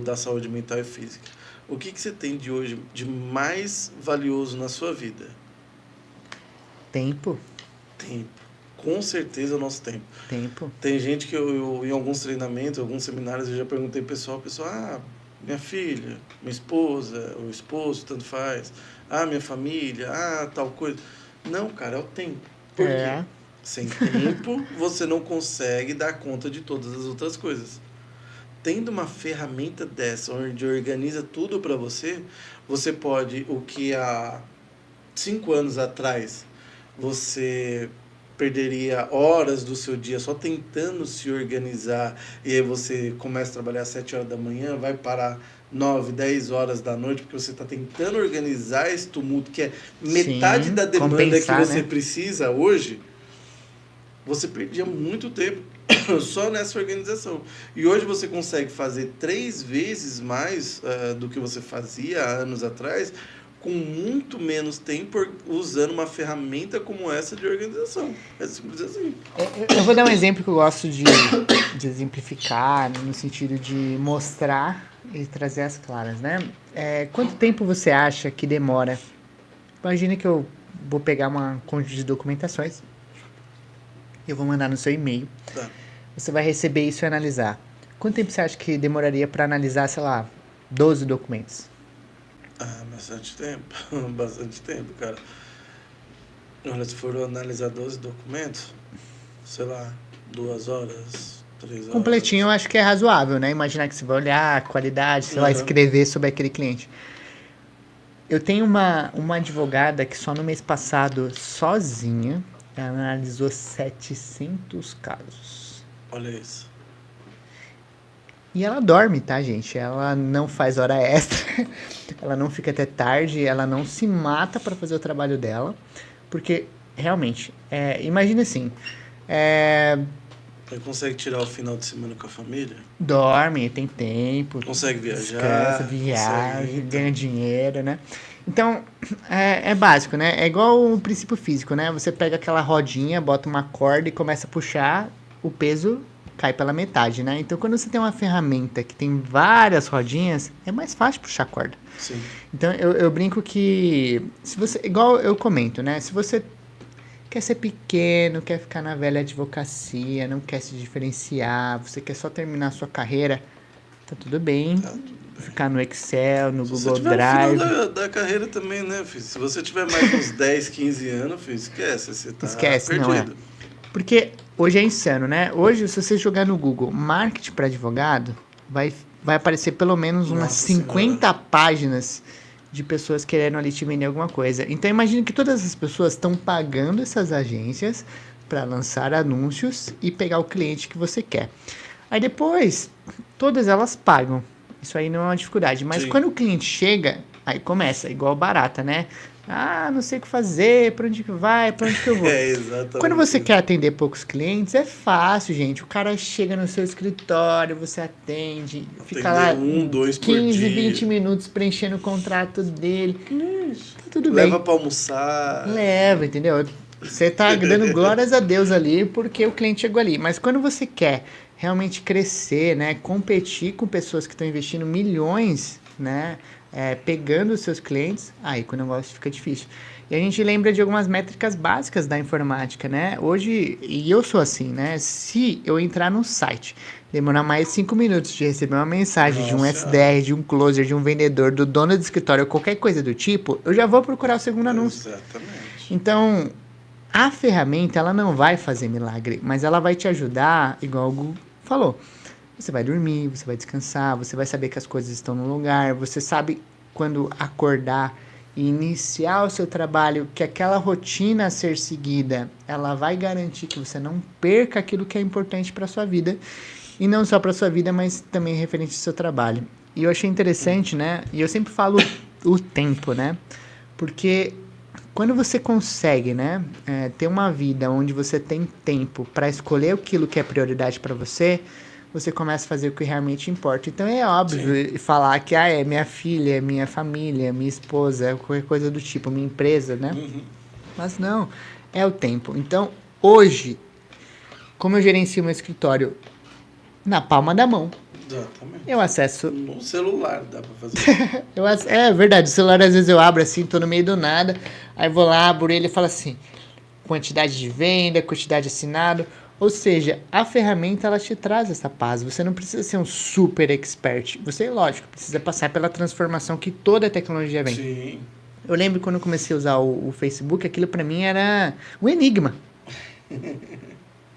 da saúde mental e física. O que você tem de hoje de mais valioso na sua vida? Tempo. Tempo. Com certeza é o nosso tempo. Tempo. Tem gente que eu em alguns treinamentos, alguns seminários, eu já perguntei pro pessoal, minha filha, minha esposa, o esposo, tanto faz. Minha família, tal coisa. Não, cara, é o tempo. Por quê? Sem tempo, você não consegue dar conta de todas as outras coisas. Tendo uma ferramenta dessa, onde organiza tudo para você, você pode, o que há 5 anos atrás, você perderia horas do seu dia só tentando se organizar, e aí você começa a trabalhar às 7 horas da manhã, vai parar 9, 10 horas da noite, porque você está tentando organizar esse tumulto, que é metade da demanda que você precisa hoje, você perdia muito tempo só nessa organização. E hoje você consegue fazer 3 vezes mais do que você fazia há anos atrás, com muito menos tempo, usando uma ferramenta como essa de organização. É simples assim. Eu vou dar um exemplo que eu gosto de exemplificar, no sentido de mostrar e trazer as claras, né? Quanto tempo você acha que demora? Imagina que eu vou pegar uma conjunto de documentações, eu vou mandar no seu e-mail. Tá. Você vai receber isso e analisar. Quanto tempo você acha que demoraria para analisar, sei lá, 12 documentos? Bastante tempo. Bastante tempo, cara. Olha, se for analisar 12 documentos, sei lá, 2 horas, 3 horas. Completinho eu acho que é razoável, né? Imaginar que você vai olhar a qualidade, você vai escrever sobre aquele cliente. Eu tenho uma advogada que só no mês passado, sozinha, ela analisou 700 casos. Olha isso. E ela dorme, tá, gente? Ela não faz hora extra, ela não fica até tarde, ela não se mata para fazer o trabalho dela, porque, realmente, imagina assim, Ele consegue tirar o final de semana com a família? dorme, tem tempo, Consegue viajar, descansa, viaja, consegue, ganha dinheiro, né? Então, é básico, né? É igual o princípio físico, né? Você pega aquela rodinha, bota uma corda e começa a puxar, o peso cai pela metade, né? Então, quando você tem uma ferramenta que tem várias rodinhas, é mais fácil puxar a corda. Sim. Então, eu brinco que, se você, igual eu comento, né? Se você quer ser pequeno, quer ficar na velha advocacia, não quer se diferenciar, você quer só terminar a sua carreira, tá tudo bem. Tá tudo bem. Ficar no Excel, no Se Google você tiver Drive. no final da carreira também, né, filho? Se você tiver mais uns 10, 15 anos, filho, esquece. Você tá Esquece, não é. perdido. Porque hoje é insano, né? Hoje, se você jogar no Google marketing para advogado, vai aparecer pelo menos umas Nossa 50 Senhora. páginas de pessoas querendo ali te vender alguma coisa. Então, imagine que todas as pessoas estão pagando essas agências para lançar anúncios e pegar o cliente que você quer. Aí depois, todas elas pagam. Isso aí não é uma dificuldade. Mas Sim. quando o cliente chega, aí começa, igual barata, né? Ah, não sei o que fazer, pra onde que vai, pra onde que eu vou. É, exatamente. Quando você quer atender poucos clientes, é fácil, gente. O cara chega no seu escritório, você atende, fica lá Atender 2 por 15, dia. 20 minutos preenchendo o contrato dele. Isso. Tá tudo bem. Leva pra almoçar. Leva, entendeu? Você tá dando glórias a Deus ali porque o cliente chegou ali. Mas quando você quer realmente crescer, né, competir com pessoas que estão investindo milhões, né, pegando os seus clientes, aí que o negócio fica difícil. E a gente lembra de algumas métricas básicas da informática, né? Hoje, e eu sou assim, né? Se eu entrar no site, demorar mais 5 minutos de receber uma mensagem de um Nossa. SDR, de um closer, de um vendedor, do dono do escritório, qualquer coisa do tipo, eu já vou procurar o segundo anúncio. Exatamente. Então, a ferramenta, ela não vai fazer milagre, mas ela vai te ajudar, igual o Google falou. Você vai dormir, você vai descansar, você vai saber que as coisas estão no lugar, você sabe quando acordar e iniciar o seu trabalho, que aquela rotina a ser seguida, ela vai garantir que você não perca aquilo que é importante para sua vida, e não só para sua vida, mas também referente ao seu trabalho. E eu achei interessante, né? E eu sempre falo o tempo, né? Porque quando você consegue, né, ter uma vida onde você tem tempo para escolher aquilo que é prioridade para você, você começa a fazer o que realmente importa. Então é óbvio falar que é minha filha, minha família, minha esposa, qualquer coisa do tipo, minha empresa, né? Uhum. Mas não, é o tempo. Então, hoje, como eu gerencio meu escritório na palma da mão, Exatamente. eu acesso... No celular dá pra fazer. É verdade, o celular às vezes eu abro assim, tô no meio do nada, aí vou lá, abro ele e falo assim, quantidade de venda, quantidade assinado, ou seja, a ferramenta ela te traz essa paz, você não precisa ser um super expert, você, lógico, precisa passar pela transformação que toda a tecnologia vem. Sim. Eu lembro quando eu comecei a usar o Facebook, aquilo pra mim era um enigma.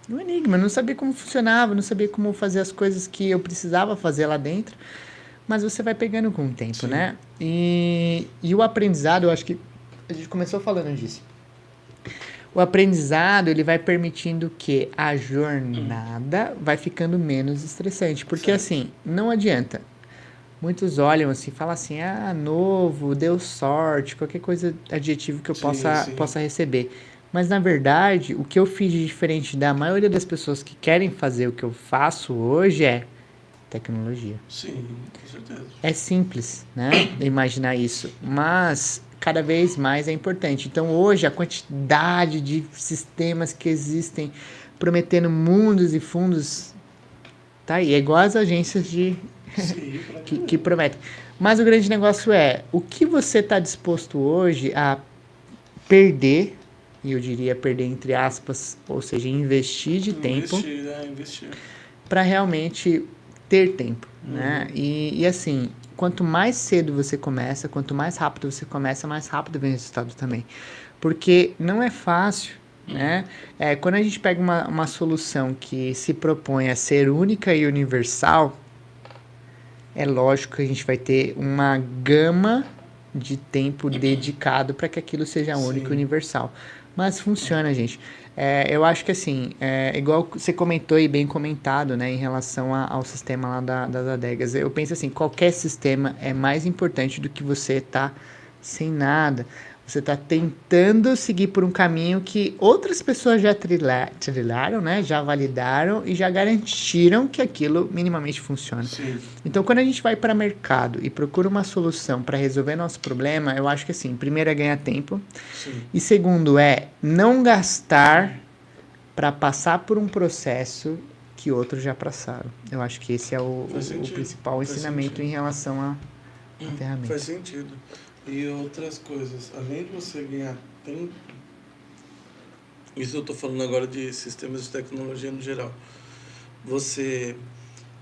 Um enigma, eu não sabia como funcionava, não sabia como fazer as coisas que eu precisava fazer lá dentro, mas você vai pegando com o tempo, Sim. né? E o aprendizado, eu acho que a gente começou falando disso. O aprendizado, ele vai permitindo que a jornada vai ficando menos estressante, porque Certo. assim, não adianta. Muitos olham assim, falam assim, novo, deu sorte, qualquer coisa, adjetivo que eu Sim, possa receber. Mas, na verdade, o que eu fiz de diferente da maioria das pessoas que querem fazer o que eu faço hoje é tecnologia. Sim, com certeza. É simples, né? Imaginar isso, mas cada vez mais é importante. Então, hoje, a quantidade de sistemas que existem prometendo mundos e fundos, tá aí. É igual as agências Sim, que prometem. Mas o grande negócio é, o que você está disposto hoje a perder, e eu diria perder entre aspas, ou seja, investir de tempo investir. para realmente ter tempo, né? E assim, quanto mais cedo você começa, quanto mais rápido você começa, mais rápido vem o resultado também. Porque não é fácil, né? Quando a gente pega uma solução que se propõe a ser única e universal, é lógico que a gente vai ter uma gama de tempo dedicado para que aquilo seja único e universal. Mas funciona, gente. Eu acho que assim, igual você comentou e bem comentado, né, em relação ao sistema lá das adegas. Eu penso assim, qualquer sistema é mais importante do que você tá sem nada. Você está tentando seguir por um caminho que outras pessoas já trilharam, né? Já validaram e já garantiram que aquilo minimamente funciona. Sim. Então, quando a gente vai para o mercado e procura uma solução para resolver nosso problema, eu acho que assim, primeiro é ganhar tempo. Sim. E segundo é não gastar para passar por um processo que outros já passaram. Eu acho que esse é o principal ensinamento em relação à ferramenta. Faz sentido. E outras coisas, além de você ganhar tempo, isso eu estou falando agora de sistemas de tecnologia no geral, você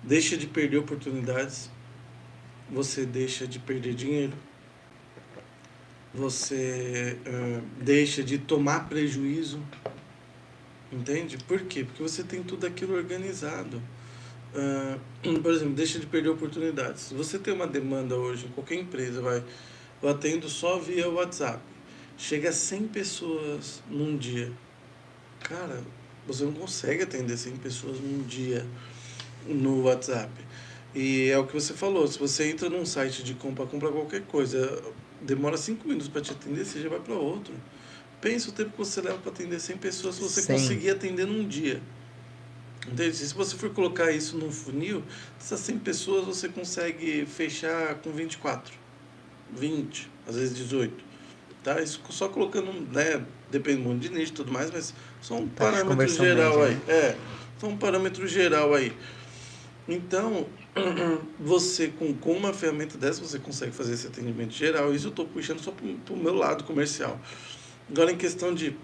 deixa de perder oportunidades, você deixa de perder dinheiro, você deixa de tomar prejuízo, entende? Por quê? Porque você tem tudo aquilo organizado. Por exemplo, deixa de perder oportunidades. Se você tem uma demanda hoje em qualquer empresa, eu atendo só via WhatsApp. Chega a 100 pessoas num dia. Cara, você não consegue atender 100 pessoas num dia no WhatsApp. E é o que você falou, se você entra num site de compra qualquer coisa, demora 5 minutos para te atender, você já vai para outro. Pensa o tempo que você leva para atender 100 pessoas se você conseguir atender num dia. Entende? Se você for colocar isso num funil, essas 100 pessoas você consegue fechar com 24, 20, às vezes 18. Tá? Isso só colocando, né? Depende muito de nicho e tudo mais, mas só um parâmetro geral aí. Só um parâmetro geral aí. Então, você com uma ferramenta dessa, você consegue fazer esse atendimento geral. Isso eu estou puxando só para o meu lado comercial. Agora, em questão de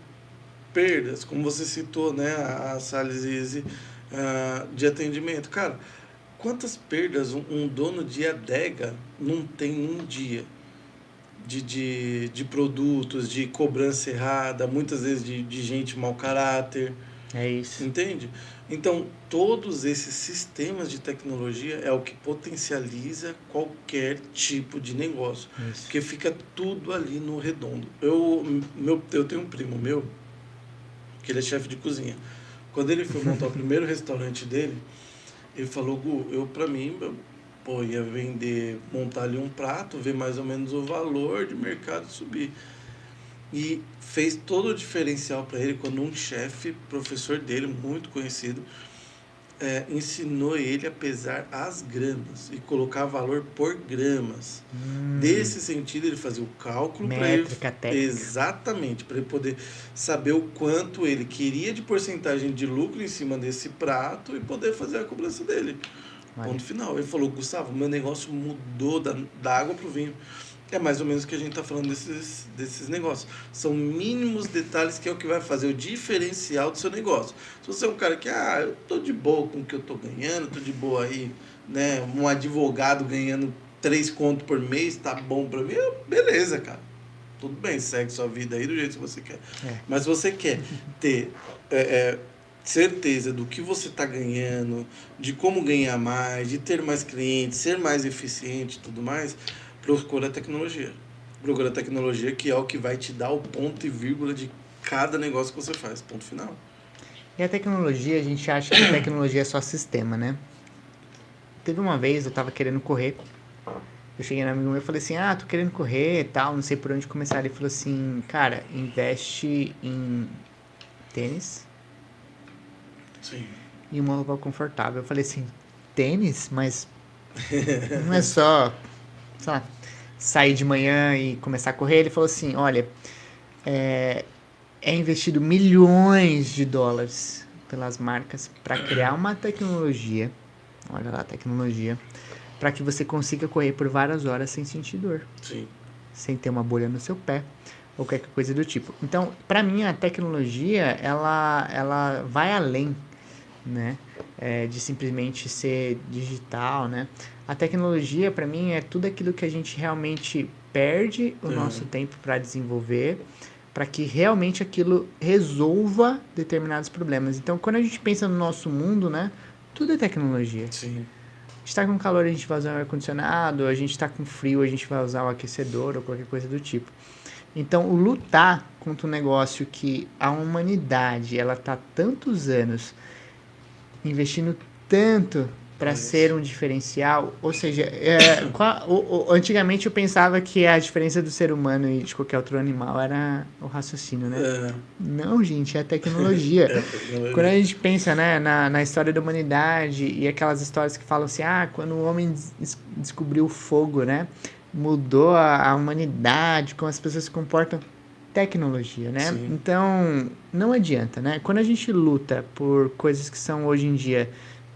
perdas, como você citou, né, a Sales Easy de atendimento. Cara, quantas perdas um dono de adega não tem um dia? De produtos, de cobrança errada, muitas vezes de gente mau caráter. É isso. Entende? Então, todos esses sistemas de tecnologia é o que potencializa qualquer tipo de negócio. Isso. Porque fica tudo ali no redondo. Eu tenho um primo meu, que ele é chefe de cozinha. Quando ele foi montar o primeiro restaurante dele, ele falou, Gu, ia vender, montar ali um prato, ver mais ou menos o valor de mercado subir. E fez todo o diferencial para ele quando um chefe, professor dele, muito conhecido, ensinou ele a pesar as gramas e colocar valor por gramas. Desse sentido, ele fazia o cálculo para ele. Técnica. Exatamente, para ele poder saber o quanto ele queria de porcentagem de lucro em cima desse prato e poder fazer a cobrança dele. Ponto final. Ele falou, Gustavo, meu negócio mudou da água para o vinho. É mais ou menos o que a gente está falando desses negócios. São mínimos detalhes que é o que vai fazer o diferencial do seu negócio. Se você é um cara que, eu tô de boa com o que eu tô ganhando, tô de boa aí, né? Um advogado ganhando 3 contos por mês, tá bom para mim, beleza, cara. Tudo bem, segue sua vida aí do jeito que você quer. Mas se você quer ter certeza do que você está ganhando, de como ganhar mais, de ter mais clientes, ser mais eficiente e tudo mais, procura a tecnologia. Procura a tecnologia, que é o que vai te dar o ponto e vírgula de cada negócio que você faz. Ponto final. E a tecnologia, a gente acha que a tecnologia é só sistema, né? Teve uma vez, eu estava querendo correr. Eu cheguei no amigo meu e falei assim, tô querendo correr e tal, não sei por onde começar. Ele falou assim, cara, investe em tênis. Sim. E uma roupa confortável. Eu falei assim, tênis? Mas não é só, sei lá, sair de manhã e começar a correr. Ele falou assim, olha, é investido milhões de dólares pelas marcas para criar uma tecnologia, olha lá, tecnologia, para que você consiga correr por várias horas sem sentir dor. Sim. Sem ter uma bolha no seu pé, ou qualquer coisa do tipo. Então, para mim, a tecnologia, ela vai além, né? De simplesmente ser digital, né? A tecnologia, para mim, é tudo aquilo que a gente realmente perde o nosso tempo para desenvolver, para que realmente aquilo resolva determinados problemas. Então, quando a gente pensa no nosso mundo, né? Tudo é tecnologia. Sim. A gente tá com calor, a gente vai usar o ar-condicionado, a gente tá com frio, a gente vai usar o aquecedor ou qualquer coisa do tipo. Então, o lutar contra um negócio que a humanidade, ela tá tantos anos investindo tanto para ser um diferencial, ou seja, antigamente eu pensava que a diferença do ser humano e de qualquer outro animal era o raciocínio, né? Não, gente, é a tecnologia. Quando a gente pensa, né, na história da humanidade e aquelas histórias que falam assim, quando o homem descobriu o fogo, né, mudou a humanidade, como as pessoas se comportam. tecnologia, né? Sim. Então, não adianta, né? Quando a gente luta por coisas que são hoje em dia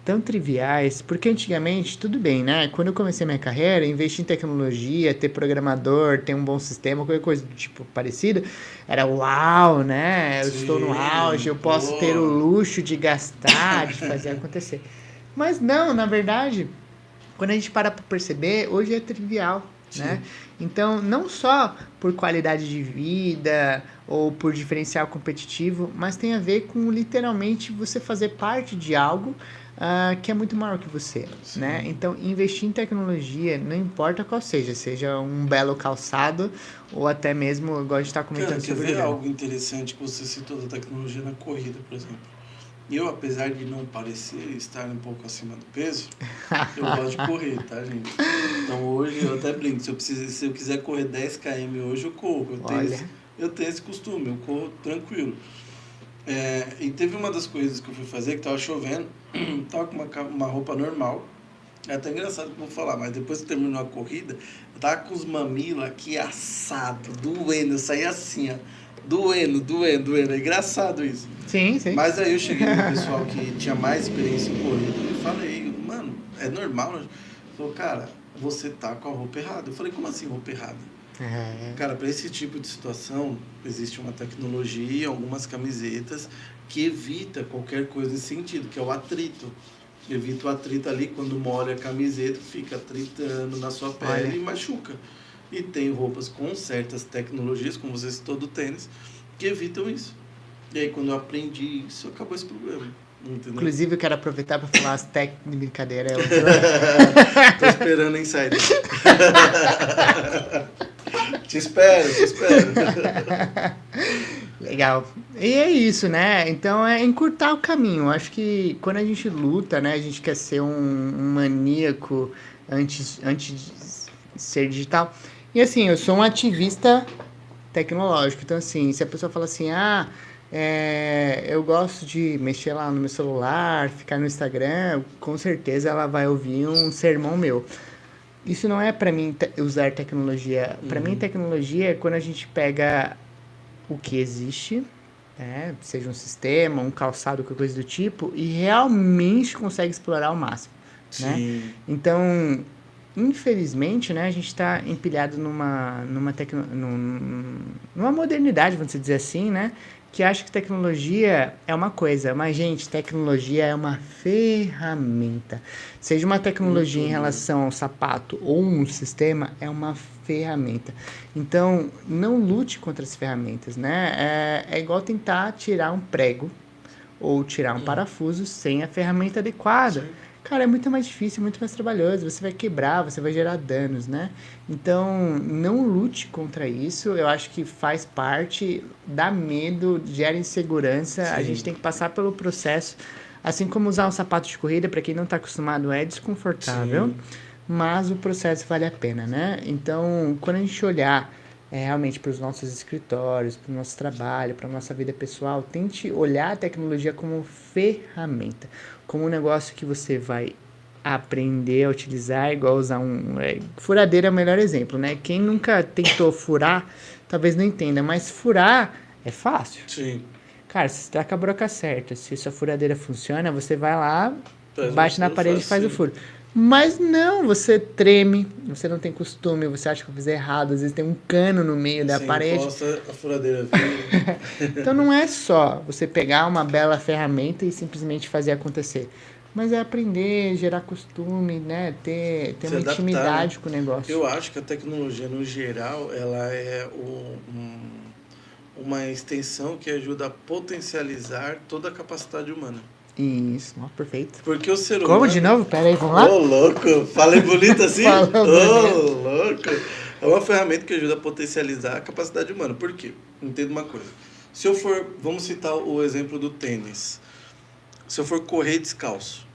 tão triviais, porque antigamente, tudo bem, né? Quando eu comecei minha carreira, investir em tecnologia, ter programador, ter um bom sistema, qualquer coisa do tipo parecido, era uau, né? Eu estou no auge, eu posso ter o luxo de gastar, de fazer acontecer. Mas não, na verdade, quando a gente para perceber, hoje é trivial, né? Então, não só por qualidade de vida ou por diferencial competitivo, mas tem a ver com literalmente você fazer parte de algo que é muito maior que você, né? Então, investir em tecnologia, não importa qual seja um belo calçado ou até mesmo, igual a gente está comentando Cara, quer sobre ver o algo interessante que você citou da tecnologia na corrida, por exemplo? Eu, apesar de não parecer estar um pouco acima do peso, eu gosto de correr, tá, gente? Então hoje eu até brinco, se eu quiser correr 10 km hoje, eu corro. Eu tenho esse costume, eu corro tranquilo. E teve uma das coisas que eu fui fazer, que tava chovendo, tava com uma roupa normal. É até engraçado que eu vou falar, mas depois que terminou a corrida, eu tava com os mamilos aqui assado, doendo, eu saí assim, ó. Doendo. É engraçado isso. Sim, sim. Mas aí eu cheguei no pessoal que tinha mais experiência em corrida e falei, mano, é normal? Ele falou, cara, você tá com a roupa errada. Eu falei, como assim roupa errada? Cara, para esse tipo de situação, existe uma tecnologia, algumas camisetas que evita qualquer coisa nesse sentido, que é o atrito. Evita o atrito ali, quando molha a camiseta, fica atritando na sua pele e machuca. E tem roupas com certas tecnologias, como você citou do tênis, que evitam isso. E aí, quando eu aprendi isso, acabou esse problema. Entendeu? Inclusive, eu quero aproveitar para falar as técnicas de brincadeira. Tô esperando, hein, Said? Te espero. Legal. E é isso, né? Então é encurtar o caminho. Acho que quando a gente luta, né? A gente quer ser um maníaco antes de ser digital. E assim, eu sou um ativista tecnológico. Então, assim, se a pessoa fala assim, eu gosto de mexer lá no meu celular, ficar no Instagram, com certeza ela vai ouvir um sermão meu. Isso não é para mim usar tecnologia. Para mim, tecnologia é quando a gente pega o que existe, né? Seja um sistema, um calçado, qualquer coisa do tipo, e realmente consegue explorar ao máximo. Né? Então, infelizmente, né, a gente está empilhado numa modernidade, vamos dizer assim, né? Que acha que tecnologia é uma coisa, mas, gente, tecnologia é uma ferramenta. Seja uma tecnologia em relação ao sapato ou um sistema, é uma ferramenta. Então, não lute contra as ferramentas, né? É igual tentar tirar um prego ou tirar um parafuso sem a ferramenta adequada. Sim. Cara, é muito mais difícil, muito mais trabalhoso. Você vai quebrar, você vai gerar danos, né? Então, não lute contra isso. Eu acho que faz parte, dá medo, gera insegurança. Sim. A gente tem que passar pelo processo. Assim como usar um sapato de corrida, para quem não está acostumado, é desconfortável. Sim. Mas o processo vale a pena, né? Então, quando a gente olhar realmente para os nossos escritórios, para o nosso trabalho, para a nossa vida pessoal, tente olhar a tecnologia como ferramenta, como um negócio que você vai aprender a utilizar, igual usar furadeira é o melhor exemplo, né? Quem nunca tentou furar, talvez não entenda, mas furar é fácil. Sim. Cara, se você está com a broca certa, se sua furadeira funciona, você vai lá, bate na parede e faz o furo. Mas não, você treme, você não tem costume, você acha que eu fiz errado, às vezes tem um cano no meio da parede. Encosta a furadeira. Então não é só você pegar uma bela ferramenta e simplesmente fazer acontecer. Mas é aprender, gerar costume, né? Ter uma adaptar, intimidade, né, com o negócio. Eu acho que a tecnologia, no geral, ela é uma extensão que ajuda a potencializar toda a capacidade humana. Isso, perfeito. Porque o ser humano... Como de novo? Pera aí, vamos lá? Ô, louco! Falei bonito assim? Ô, louco! É uma ferramenta que ajuda a potencializar a capacidade humana. Por quê? Entenda uma coisa. Se eu for... Vamos citar o exemplo do tênis. Se eu for correr descalço,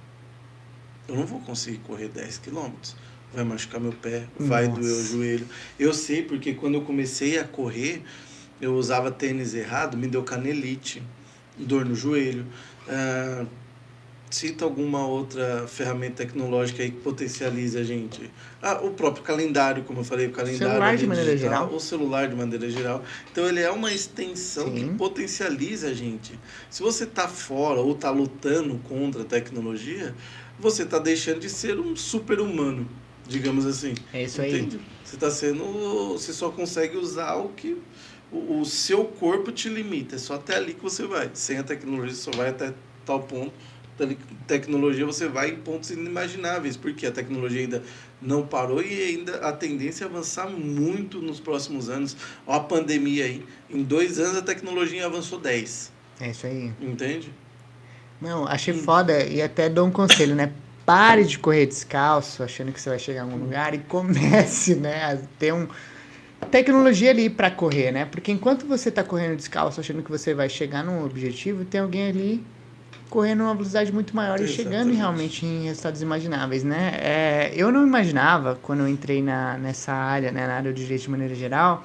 eu não vou conseguir correr 10 quilômetros. Vai machucar meu pé, vai doer o joelho. Eu sei porque quando eu comecei a correr, eu usava tênis errado, me deu canelite, dor no joelho. Cita alguma outra ferramenta tecnológica aí que potencializa a gente. O próprio calendário, como eu falei, o calendário Celular de ali maneira digital, geral. o celular de maneira geral. Então ele é uma extensão que Sim. potencializa a gente. Se você está fora ou está lutando contra a tecnologia, você está deixando de ser um super-humano, digamos assim. É isso aí. Entende? Você está sendo. Você só consegue usar o que o seu corpo te limita. É só até ali que você vai. Sem a tecnologia, você só vai até tal ponto. Tecnologia você vai em pontos inimagináveis, porque a tecnologia ainda não parou e ainda a tendência é avançar muito nos próximos anos. Ó, a pandemia aí, em 2 anos a tecnologia avançou 10. É isso aí. Entende? Não, achei foda e até dou um conselho, né? Pare de correr descalço, achando que você vai chegar em algum lugar e comece, né, a ter tecnologia ali para correr, né? Porque enquanto você tá correndo descalço, achando que você vai chegar num objetivo, tem alguém ali correndo uma velocidade muito maior e chegando realmente em resultados imagináveis, né? Eu não imaginava, quando eu entrei nessa área, né, na área de direito de maneira geral,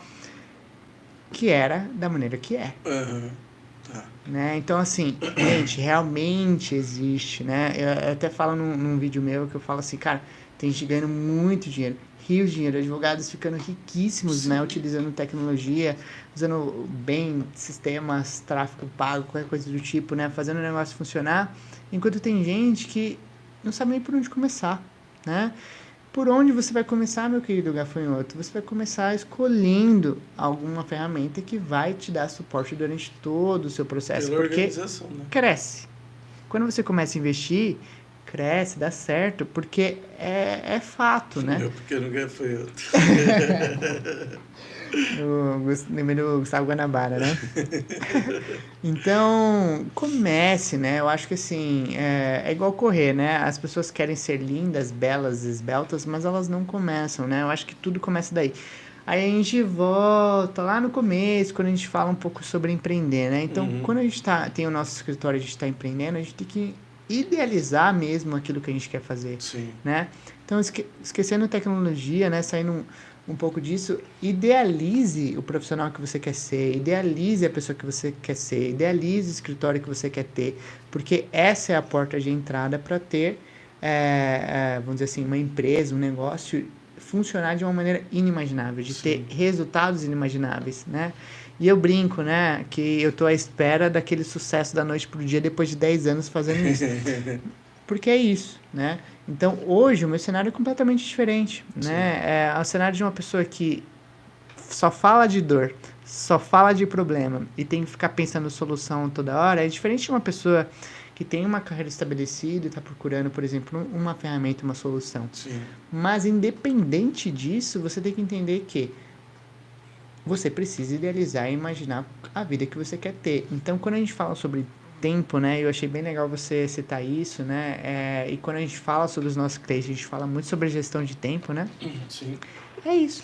que era da maneira que é. Tá. Né? Então, assim, gente, realmente existe, né? Eu até falo num vídeo meu que eu falo assim, cara, tem gente ganhando muito dinheiro, rios de dinheiro, advogados ficando riquíssimos, né? Utilizando tecnologia, usando bem sistemas, tráfego pago, qualquer coisa do tipo, né? Fazendo o negócio funcionar, enquanto tem gente que não sabe nem por onde começar, né? Por onde você vai começar, meu querido gafanhoto? Você vai começar escolhendo alguma ferramenta que vai te dar suporte durante todo o seu processo. Pela porque organização, né? cresce. Quando você começa a investir, cresce, dá certo, porque é fato, né? Meu pequeno gafanhoto. Lembrei do Gustavo Guanabara, né? Então, comece, né? Eu acho que assim, é igual correr, né? As pessoas querem ser lindas, belas, esbeltas, mas elas não começam, né? Eu acho que tudo começa daí. Aí a gente volta lá no começo, quando a gente fala um pouco sobre empreender, né? Então, quando a gente tem o nosso escritório, a gente está empreendendo, a gente tem que idealizar mesmo aquilo que a gente quer fazer, Sim. né? Então, esquecendo tecnologia, né? Saindo um pouco disso, idealize o profissional que você quer ser, idealize a pessoa que você quer ser, idealize o escritório que você quer ter, porque essa é a porta de entrada para ter, vamos dizer assim, uma empresa, um negócio funcionar de uma maneira inimaginável, de ter resultados inimagináveis, né? E eu brinco, né, que eu tô à espera daquele sucesso da noite pro dia depois de 10 anos fazendo isso. Porque é isso, né? Então, hoje, o meu cenário é completamente diferente, né? É o cenário de uma pessoa que só fala de dor, só fala de problema e tem que ficar pensando solução toda hora. É diferente de uma pessoa que tem uma carreira estabelecida e está procurando, por exemplo, uma ferramenta, uma solução. Sim. Mas, independente disso, você tem que entender que você precisa idealizar e imaginar a vida que você quer ter. Então, quando a gente fala sobre tempo, né? Eu achei bem legal você citar isso, né? E quando a gente fala sobre os nossos clientes, a gente fala muito sobre a gestão de tempo, né? Sim. É isso.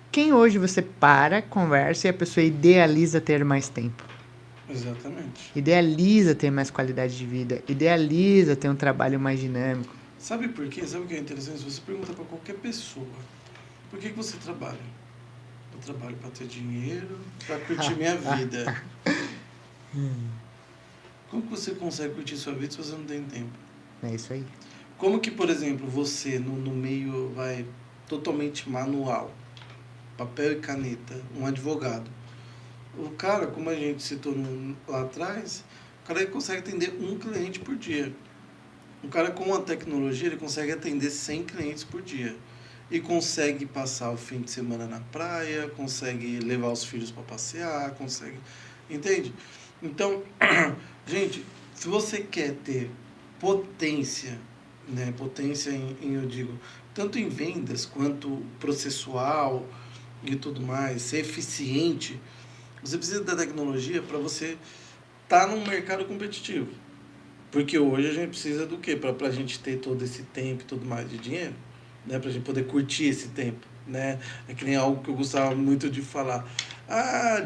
Quem hoje você conversa e a pessoa idealiza ter mais tempo? Exatamente. Idealiza ter mais qualidade de vida, idealiza ter um trabalho mais dinâmico. Sabe por quê? Sabe o que é interessante? Se você pergunta para qualquer pessoa, por que você trabalha? Eu trabalho para ter dinheiro, para curtir minha vida. Como que você consegue curtir sua vida se você não tem tempo? É isso aí. Como que, por exemplo, você no meio totalmente manual, papel e caneta, um advogado, o cara, como a gente citou lá atrás, o cara consegue atender um cliente por dia. Um cara com a tecnologia, ele consegue atender 100 clientes por dia. E consegue passar o fim de semana na praia, consegue levar os filhos para passear, consegue... Entende? Então, gente, se você quer ter potência, né? Potência eu digo, tanto em vendas quanto processual e tudo mais, ser eficiente, você precisa da tecnologia para você estar num mercado competitivo. Porque hoje a gente precisa do quê? Para a gente ter todo esse tempo e tudo mais de dinheiro, né? Para a gente poder curtir esse tempo, né? É que nem algo que eu gostava muito de falar.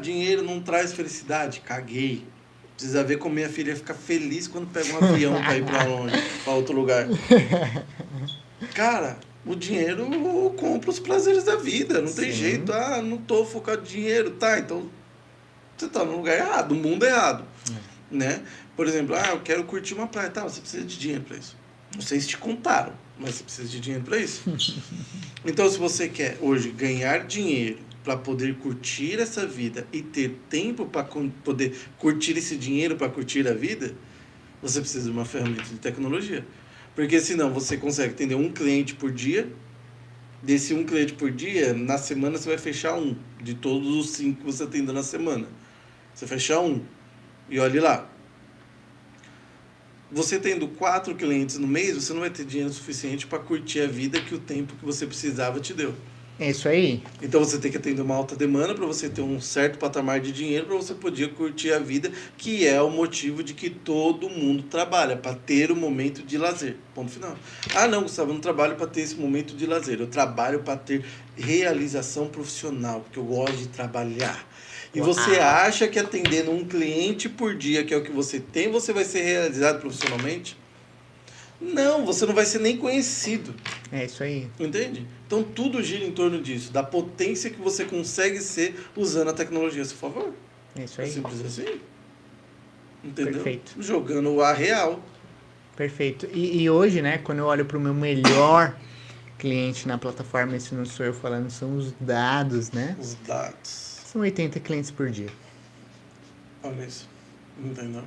Dinheiro não traz felicidade. Caguei. Precisa ver como minha filha fica feliz quando pega um avião para ir para longe, para outro lugar. Cara, o dinheiro compra os prazeres da vida. Não tem jeito. Não tô focado em dinheiro. Tá, então você tá no lugar errado, no mundo errado. né? Por exemplo, eu quero curtir uma praia. Tá, você precisa de dinheiro para isso. Vocês te contaram, mas você precisa de dinheiro para isso. Então, se você quer hoje ganhar dinheiro para poder curtir essa vida e ter tempo para poder curtir esse dinheiro para curtir a vida, você precisa de uma ferramenta de tecnologia. Porque senão você consegue atender um cliente por dia. Desse um cliente por dia, na semana você vai fechar um. De todos os 5 que você atende na semana. Você fecha um. E olhe lá. Você tendo 4 clientes no mês, você não vai ter dinheiro suficiente para curtir a vida que o tempo que você precisava te deu. É isso aí. Então você tem que atender uma alta demanda para você ter um certo patamar de dinheiro para você poder curtir a vida, que é o motivo de que todo mundo trabalha, para ter o momento de lazer. Ponto final. Não, Gustavo, eu não trabalho para ter esse momento de lazer. Eu trabalho para ter realização profissional, porque eu gosto de trabalhar. E você acha que atendendo um cliente por dia, que é o que você tem, você vai ser realizado profissionalmente? Não, você não vai ser nem conhecido. É isso aí. Entende? Então tudo gira em torno disso, da potência que você consegue ser usando a tecnologia a seu favor. É isso aí. É simples assim. Entendeu? Perfeito. Jogando o A real. Perfeito. E hoje, né, quando eu olho para o meu melhor cliente na plataforma, esse não sou eu falando, são os dados, né? Os dados. São 80 clientes por dia. Olha isso. Entendeu?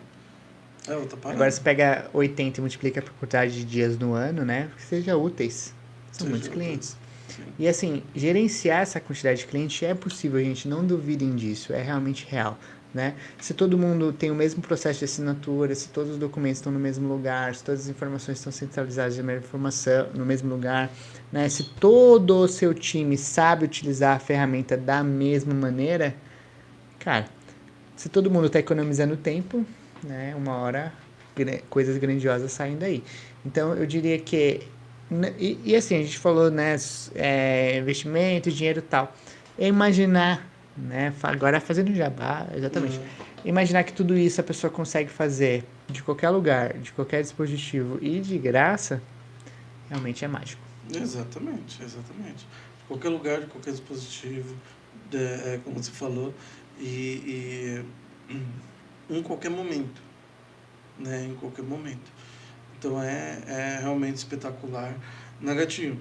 É outra parada. Agora você pega 80 e multiplica por quantidade de dias no ano, né? Que seja úteis. São muitos clientes. Sim. E assim, gerenciar essa quantidade de clientes é possível, gente. Não duvidem disso. É realmente real. Né? Se todo mundo tem o mesmo processo de assinatura, se todos os documentos estão no mesmo lugar, se todas as informações estão centralizadas na mesma informação, no mesmo lugar, né? Se todo o seu time sabe utilizar a ferramenta da mesma maneira, cara, se todo mundo está economizando tempo, né? Uma hora coisas grandiosas saem daí. Então eu diria que e assim, a gente falou, né, investimento, dinheiro e tal. É imaginar, né, agora fazendo jabá, exatamente. Imaginar que tudo isso a pessoa consegue fazer de qualquer lugar, de qualquer dispositivo e de graça, realmente é mágico. Exatamente. De qualquer lugar, de qualquer dispositivo, como você falou, e em qualquer momento, né, em qualquer momento. Então é realmente espetacular. Nagatinho,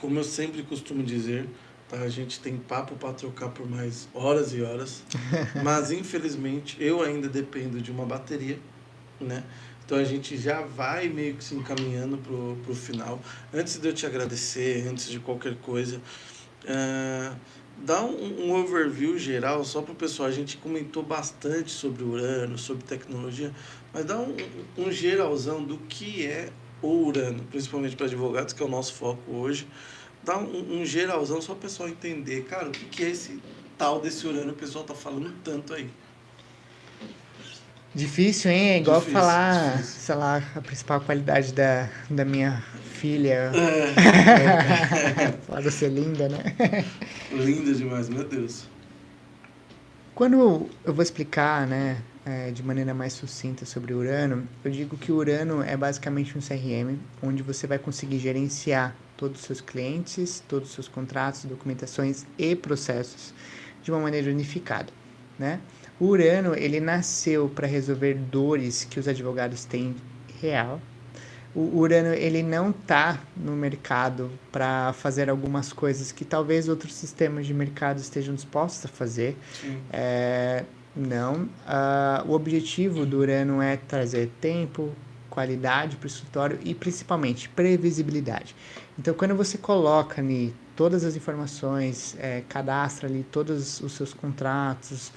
como eu sempre costumo dizer, tá? A gente tem papo para trocar por mais horas e horas, mas infelizmente eu ainda dependo de uma bateria, né? Então a gente já vai meio que se encaminhando pro final. Antes de eu te agradecer, antes de qualquer coisa, dá um overview geral só para o pessoal. A gente comentou bastante sobre Urano, sobre tecnologia, mas dá um geralzão do que é o Urano, principalmente para advogados, que é o nosso foco hoje. Dá um geralzão só para o pessoal entender, cara, o que é esse tal desse Urano que o pessoal tá falando tanto aí. Difícil, hein? É igual Difícil. sei lá, a principal qualidade da minha filha. Falar de ser linda, né? Linda demais, meu Deus. Quando eu vou explicar, né, de maneira mais sucinta sobre o Urano, eu digo que o Urano é basicamente um CRM, onde você vai conseguir gerenciar todos os seus clientes, todos os seus contratos, documentações e processos de uma maneira unificada, né? O Urano, ele nasceu para resolver dores que os advogados têm real. O Urano, ele não está no mercado para fazer algumas coisas que talvez outros sistemas de mercado estejam dispostos a fazer. Não. O objetivo do Urano é trazer tempo, qualidade para o escritório e, principalmente, previsibilidade. Então, quando você coloca ali todas as informações, cadastra ali todos os seus contratos,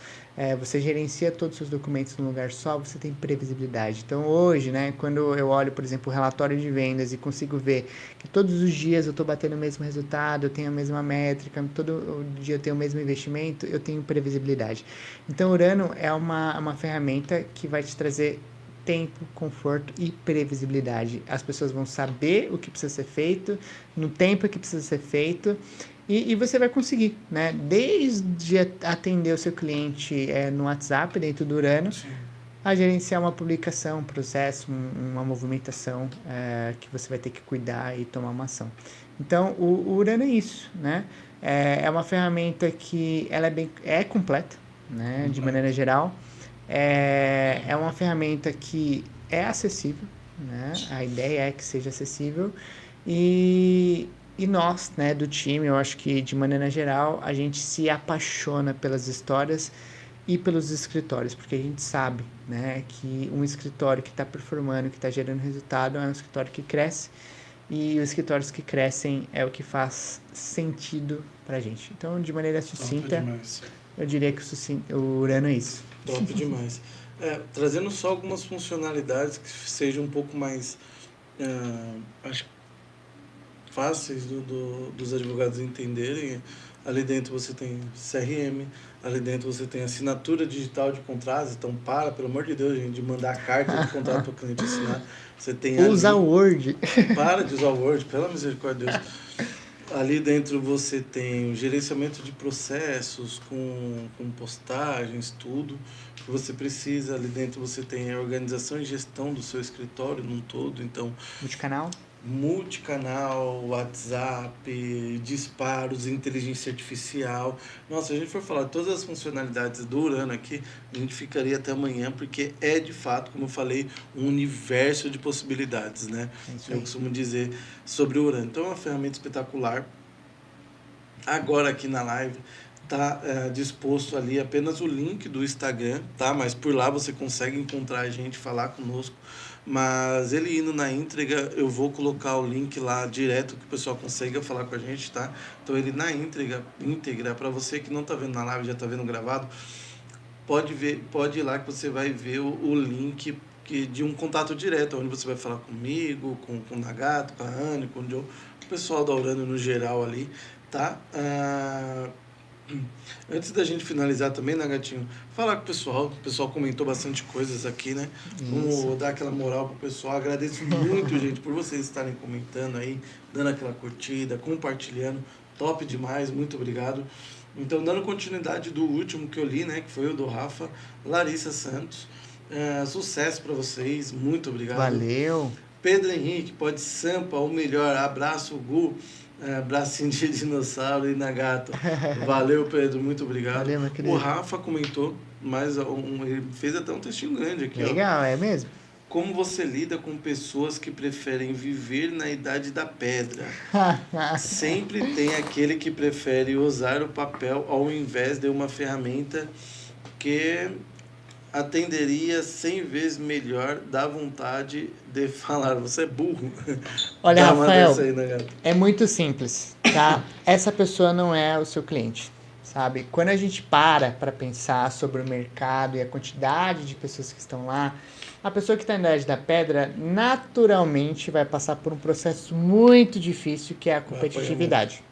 você gerencia todos os seus documentos num lugar só, você tem previsibilidade. Então, hoje, né, quando eu olho, por exemplo, o relatório de vendas e consigo ver que todos os dias eu estou batendo o mesmo resultado, eu tenho a mesma métrica, todo dia eu tenho o mesmo investimento, eu tenho previsibilidade. Então, o Urano é uma ferramenta que vai te trazer tempo, conforto e previsibilidade. As pessoas vão saber o que precisa ser feito, no tempo que precisa ser feito, e você vai conseguir, né? Desde atender o seu cliente no WhatsApp, dentro do Urano, a gerenciar uma publicação, um processo, uma movimentação que você vai ter que cuidar e tomar uma ação. Então, o Urano é isso, né? É uma ferramenta que ela é completa, né? De maneira geral. É uma ferramenta que é acessível, né? A ideia é que seja acessível e nós, né, do time, eu acho que de maneira geral, a gente se apaixona pelas histórias e pelos escritórios, porque a gente sabe, né, que um escritório que está performando, que está gerando resultado, é um escritório que cresce e os escritórios que crescem é o que faz sentido pra gente. Então, de maneira Top sucinta, demais. eu diria que o Urano é isso. Top demais. Trazendo só algumas funcionalidades que sejam um pouco mais acho, fáceis dos advogados entenderem. Ali dentro você tem CRM, ali dentro você tem assinatura digital de contratos. Então, pelo amor de Deus, gente, de mandar carta de contrato para o cliente assinar. Você tem Usa o Word. Para de usar o Word, pela misericórdia de Deus. Ali dentro você tem o gerenciamento de processos, com postagens, tudo que você precisa. Ali dentro você tem a organização e gestão do seu escritório num todo. Então, multicanal, WhatsApp, disparos, inteligência artificial. Nossa, se a gente for falar de todas as funcionalidades do Urano aqui, a gente ficaria até amanhã, porque é de fato, como eu falei, um universo de possibilidades, né? Eu costumo dizer sobre o Urano. Então é uma ferramenta espetacular. Agora aqui na live tá disposto ali apenas o link do Instagram, tá? Mas por lá você consegue encontrar a gente, falar conosco. Mas ele indo na íntegra, eu vou colocar o link lá direto que o pessoal consiga falar com a gente, tá? Então ele na íntegra, para você que não tá vendo na live, já tá vendo gravado, pode ir lá que você vai ver o link de um contato direto, onde você vai falar comigo, com o Nagato, com a Anne, com o Joe, o pessoal da Urano no geral ali, tá? Antes da gente finalizar também, né, Gatinho? Falar com o pessoal comentou bastante coisas aqui, né? Vamos dar aquela moral pro pessoal. Agradeço muito, gente, por vocês estarem comentando aí, dando aquela curtida, compartilhando. Top demais, muito obrigado. Então, dando continuidade do último que eu li, né? Que foi o do Rafa, Larissa Santos. Sucesso para vocês, muito obrigado. Valeu. Pedro Henrique, pode Sampa, o melhor. Abraço, Gu. Bracinho de dinossauro e Nagato. Valeu, Pedro, muito obrigado. Valeu, meu querido. O Rafa comentou, mas ele fez até um textinho grande aqui. Legal, é mesmo? Como você lida com pessoas que preferem viver na idade da pedra? Sempre tem aquele que prefere usar o papel ao invés de uma ferramenta que atenderia 100 vezes melhor, dá vontade de falar. Você é burro. Olha, Rafael, aí, né, é muito simples, tá? Essa pessoa não é o seu cliente, sabe? Quando a gente para pensar sobre o mercado e a quantidade de pessoas que estão lá, a pessoa que está na idade da pedra naturalmente vai passar por um processo muito difícil, que é a competitividade.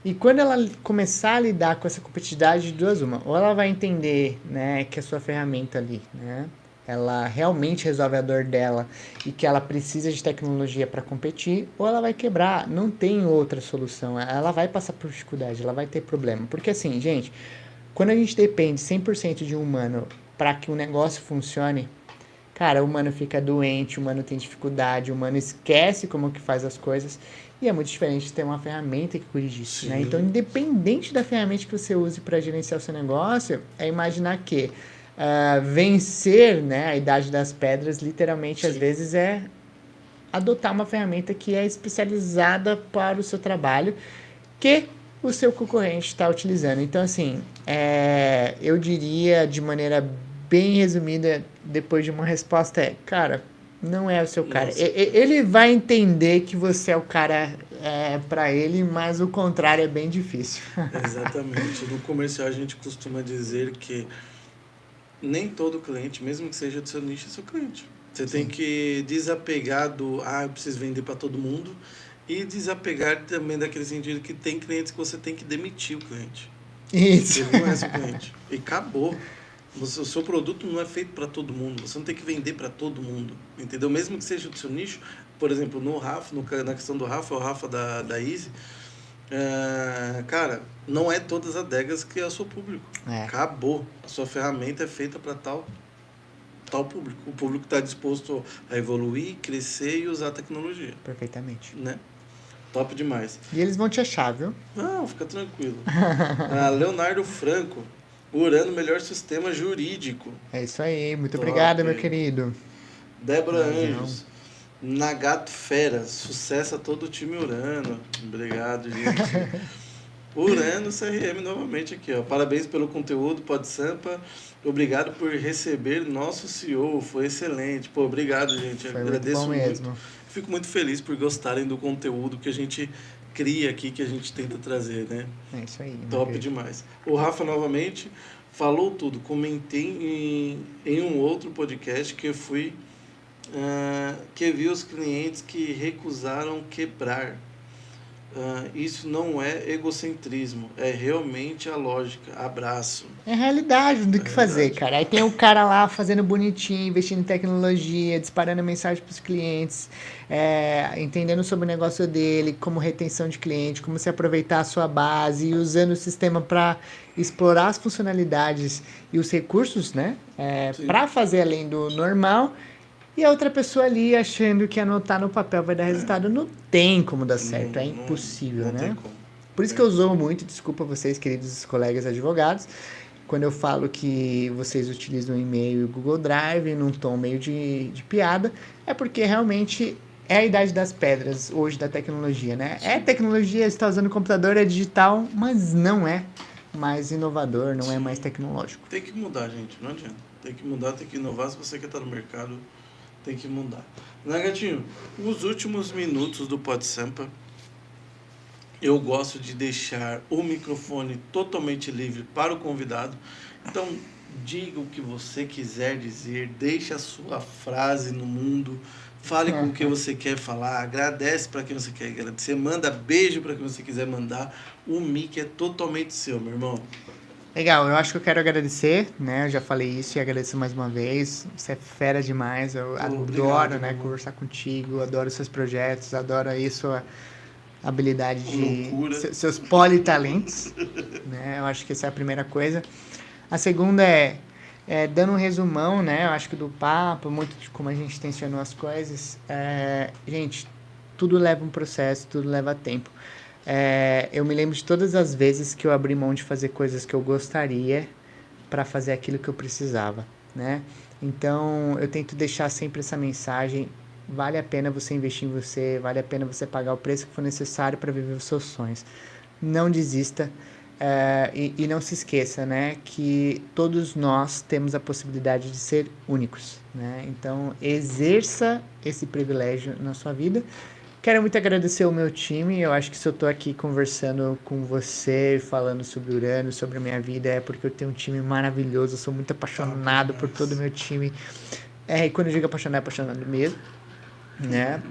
E quando ela começar a lidar com essa competitividade, de duas uma, ou ela vai entender, né, que a sua ferramenta ali, né, ela realmente resolve a dor dela e que ela precisa de tecnologia para competir, ou ela vai quebrar, não tem outra solução, ela vai passar por dificuldade, ela vai ter problema. Porque assim, gente, quando a gente depende 100% de um humano para que um negócio funcione, cara, o humano fica doente, o humano tem dificuldade, o humano esquece como que faz as coisas. E é muito diferente de ter uma ferramenta que cuide disso, né? Então, independente da ferramenta que você use para gerenciar o seu negócio, é imaginar que vencer, né, a idade das pedras, literalmente, às vezes, é adotar uma ferramenta que é especializada para o seu trabalho, que o seu concorrente está utilizando. Então, assim, eu diria, de maneira bem resumida, depois de uma resposta, cara, não é o seu cara. Ele vai entender que você é o cara para ele, mas o contrário é bem difícil. Exatamente. No comercial a gente costuma dizer que nem todo cliente, mesmo que seja do seu nicho, é seu cliente. Você tem que desapegar eu preciso vender para todo mundo, e desapegar também daquele sentido que tem clientes que você tem que demitir o cliente. Isso. Ele não é seu cliente. E acabou. O seu produto não é feito para todo mundo. Você não tem que vender para todo mundo. Entendeu? Mesmo que seja do seu nicho. Por exemplo, no Rafa, na questão do Rafa, o Rafa da Easy. Cara, não é todas as adegas que é o seu público. Acabou. A sua ferramenta é feita para tal público. O público está disposto a evoluir, crescer e usar a tecnologia. Perfeitamente. Né? Top demais. E eles vão te achar, viu? Não, fica tranquilo. Leonardo Franco. Urano, melhor sistema jurídico. É isso aí. Muito Top. obrigado, meu querido. Débora Valeu. Anjos. Nagato Fera. Sucesso a todo o time Urano. Obrigado, gente. Urano CRM novamente aqui, ó. Parabéns pelo conteúdo, Pod Sampa. Obrigado por receber nosso CEO. Foi excelente. Pô, obrigado, gente. Foi Agradeço muito bom mesmo. Fico muito feliz por gostarem do conteúdo que a gente cria aqui, que a gente tenta trazer, né? É isso aí. meu Top querido. demais. O Rafa, novamente, falou tudo. Comentei em um outro podcast que eu fui... que vi os clientes que recusaram quebrar. Isso não é egocentrismo, é realmente a lógica. Abraço. É realidade do que fazer, realidade. cara. Aí tem o cara lá fazendo bonitinho, investindo em tecnologia, disparando mensagem para os clientes, entendendo sobre o negócio dele, como retenção de cliente, como se aproveitar a sua base e usando o sistema para explorar as funcionalidades e os recursos, né? Sim. Para fazer além do normal. E a outra pessoa ali achando que anotar no papel vai dar resultado. Não tem como dar certo, é impossível, não né? tem como. Por isso que eu zoo muito, desculpa vocês, queridos colegas advogados, quando eu falo que vocês utilizam o e-mail e o Google Drive num tom meio de piada, é porque realmente é a idade das pedras hoje da tecnologia, né? É tecnologia, você está usando o computador, é digital, mas não é mais inovador, não é mais tecnológico. Tem que mudar, gente, não adianta. Tem que mudar, tem que inovar. Se você quer estar no mercado, tem que mudar. Né, Gatinho? Os últimos minutos do Pod Sampa, eu gosto de deixar o microfone totalmente livre para o convidado. Então, diga o que você quiser dizer, deixe a sua frase no mundo, fale com o que você quer falar, agradece para quem você quer agradecer, manda beijo para quem você quiser mandar. O mic é totalmente seu, meu irmão. Legal, eu acho que eu quero agradecer, né? Eu já falei isso e agradeço mais uma vez. Você é fera demais. Eu adoro, né, conversar contigo, adoro seus projetos, adoro aí sua habilidade de seus politalentos, né? Eu acho que essa é a primeira coisa. A segunda dando um resumão, né? Eu acho que do papo, muito de como a gente tensionou as coisas. Gente, tudo leva um processo, tudo leva tempo. Eu me lembro de todas as vezes que eu abri mão de fazer coisas que eu gostaria para fazer aquilo que eu precisava, né? Então, eu tento deixar sempre essa mensagem: vale a pena você investir em você, vale a pena você pagar o preço que for necessário para viver os seus sonhos. Não desista e não se esqueça, né, que todos nós temos a possibilidade de ser únicos, né? Então, exerça esse privilégio na sua vida. Quero muito agradecer o meu time. Eu acho que se eu tô aqui conversando com você, falando sobre Urano, sobre a minha vida, é porque eu tenho um time maravilhoso. Eu sou muito apaixonado por todo o meu time. E quando eu digo apaixonado, é apaixonado mesmo, né?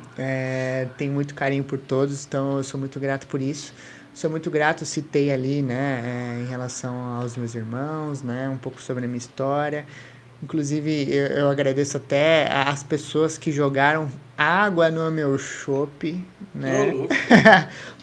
Tenho muito carinho por todos, então eu sou muito grato por isso. Sou muito grato, citei ali, né, em relação aos meus irmãos, né, um pouco sobre a minha história. Inclusive, eu agradeço até as pessoas que jogaram água no meu chopp, né?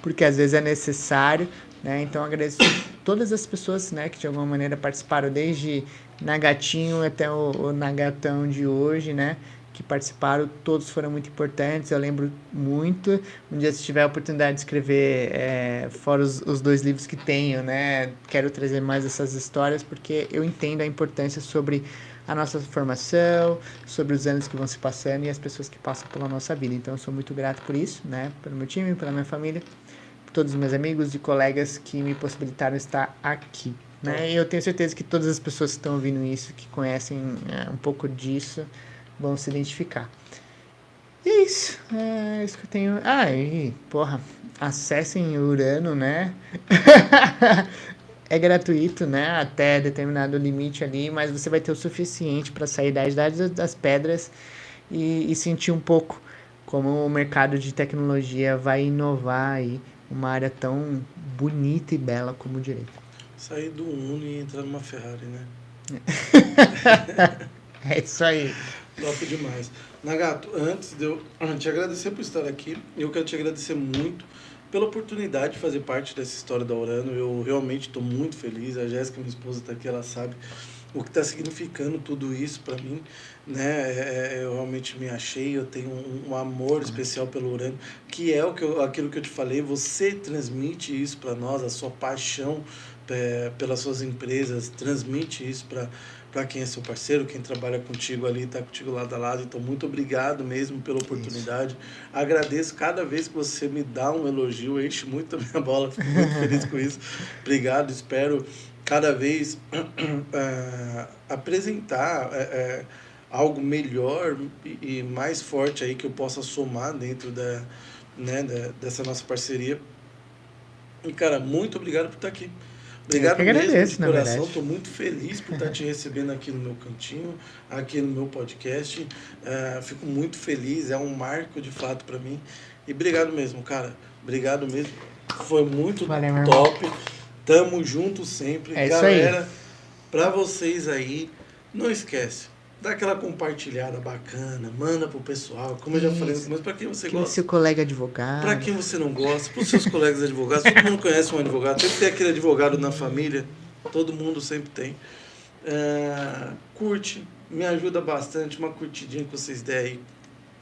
Porque às vezes é necessário, né? Então, agradeço todas as pessoas, né, que de alguma maneira participaram, desde Nagatinho até o Nagatão de hoje, né? Que participaram, todos foram muito importantes. Eu lembro muito. Um dia, se tiver a oportunidade de escrever, fora os 2 livros que tenho, né? Quero trazer mais essas histórias, porque eu entendo a importância sobre a nossa formação, sobre os anos que vão se passando e as pessoas que passam pela nossa vida. Então, eu sou muito grato por isso, né? Pelo meu time, pela minha família, por todos os meus amigos e colegas que me possibilitaram estar aqui, né? E eu tenho certeza que todas as pessoas que estão ouvindo isso, que conhecem um pouco disso, vão se identificar. E é isso. É isso que eu tenho. Acessem o Urano, né? É gratuito, né? Até determinado limite ali, mas você vai ter o suficiente para sair da idade das pedras e sentir um pouco como o mercado de tecnologia vai inovar aí uma área tão bonita e bela como o direito. Sair do Uno e entrar numa Ferrari, né? É isso aí. Top demais. Nagato, antes de eu te agradecer por estar aqui, eu quero te agradecer muito pela oportunidade de fazer parte dessa história da Urano. Eu realmente estou muito feliz. A Jéssica, minha esposa, está aqui, ela sabe o que está significando tudo isso para mim, né? Eu realmente me achei, eu tenho um amor especial pelo Urano, que é aquilo que eu te falei. Você transmite isso para nós, a sua paixão pelas suas empresas, transmite isso para quem é seu parceiro, quem trabalha contigo ali, está contigo lado a lado. Então, muito obrigado mesmo pela oportunidade. Agradeço cada vez que você me dá um elogio, enche muito a minha bola, fico muito feliz com isso. Obrigado, espero cada vez apresentar algo melhor e mais forte aí que eu possa somar dentro dessa nossa parceria. E, cara, muito obrigado por estar aqui. Obrigado eu que agradeço, mesmo, de na coração. verdade. Estou muito feliz por estar te recebendo aqui no meu cantinho, aqui no meu podcast. Fico muito feliz, é um marco de fato para mim. E obrigado mesmo, cara. Obrigado mesmo. Foi muito Valeu, meu irmão. top. Tamo junto sempre. É isso aí. Galera, para vocês aí, não esquece. Dá aquela compartilhada bacana, manda pro pessoal, como eu já falei, mas para quem você Aquele gosta. seu colega advogado. Para quem você não gosta, para os seus colegas advogados, todo mundo conhece um advogado, sempre tem aquele advogado na família, todo mundo sempre tem. Curte, me ajuda bastante, uma curtidinha que vocês der aí,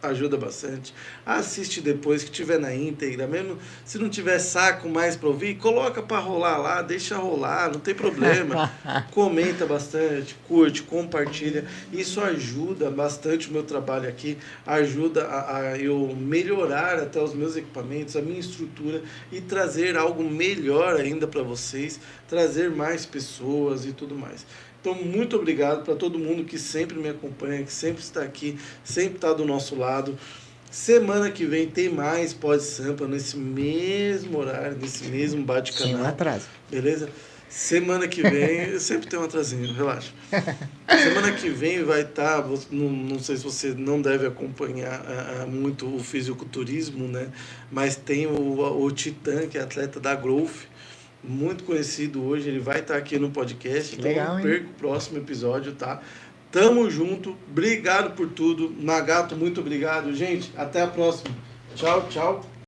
ajuda bastante. Assiste depois, que tiver na íntegra, mesmo se não tiver saco mais para ouvir, coloca para rolar lá, deixa rolar, não tem problema. Comenta bastante, curte, compartilha. Isso ajuda bastante o meu trabalho aqui, ajuda a eu melhorar até os meus equipamentos, a minha estrutura e trazer algo melhor ainda para vocês, trazer mais pessoas e tudo mais. Então, muito obrigado para todo mundo que sempre me acompanha, que sempre está aqui, sempre está do nosso lado. Semana que vem tem mais Pod Sampa nesse mesmo horário, nesse mesmo bate-canal. Sem um atraso. Beleza? Semana que vem, sempre tem um atrasinho, relaxa. Semana que vem vai estar, não sei se você não deve acompanhar muito o fisiculturismo, né? Mas tem o Titã, que é atleta da Growth, muito conhecido hoje, ele vai estar aqui no podcast, então Legal, não perca o próximo episódio, tá? Tamo junto, obrigado por tudo. Nagato, muito obrigado. Gente, até a próxima. Tchau, tchau.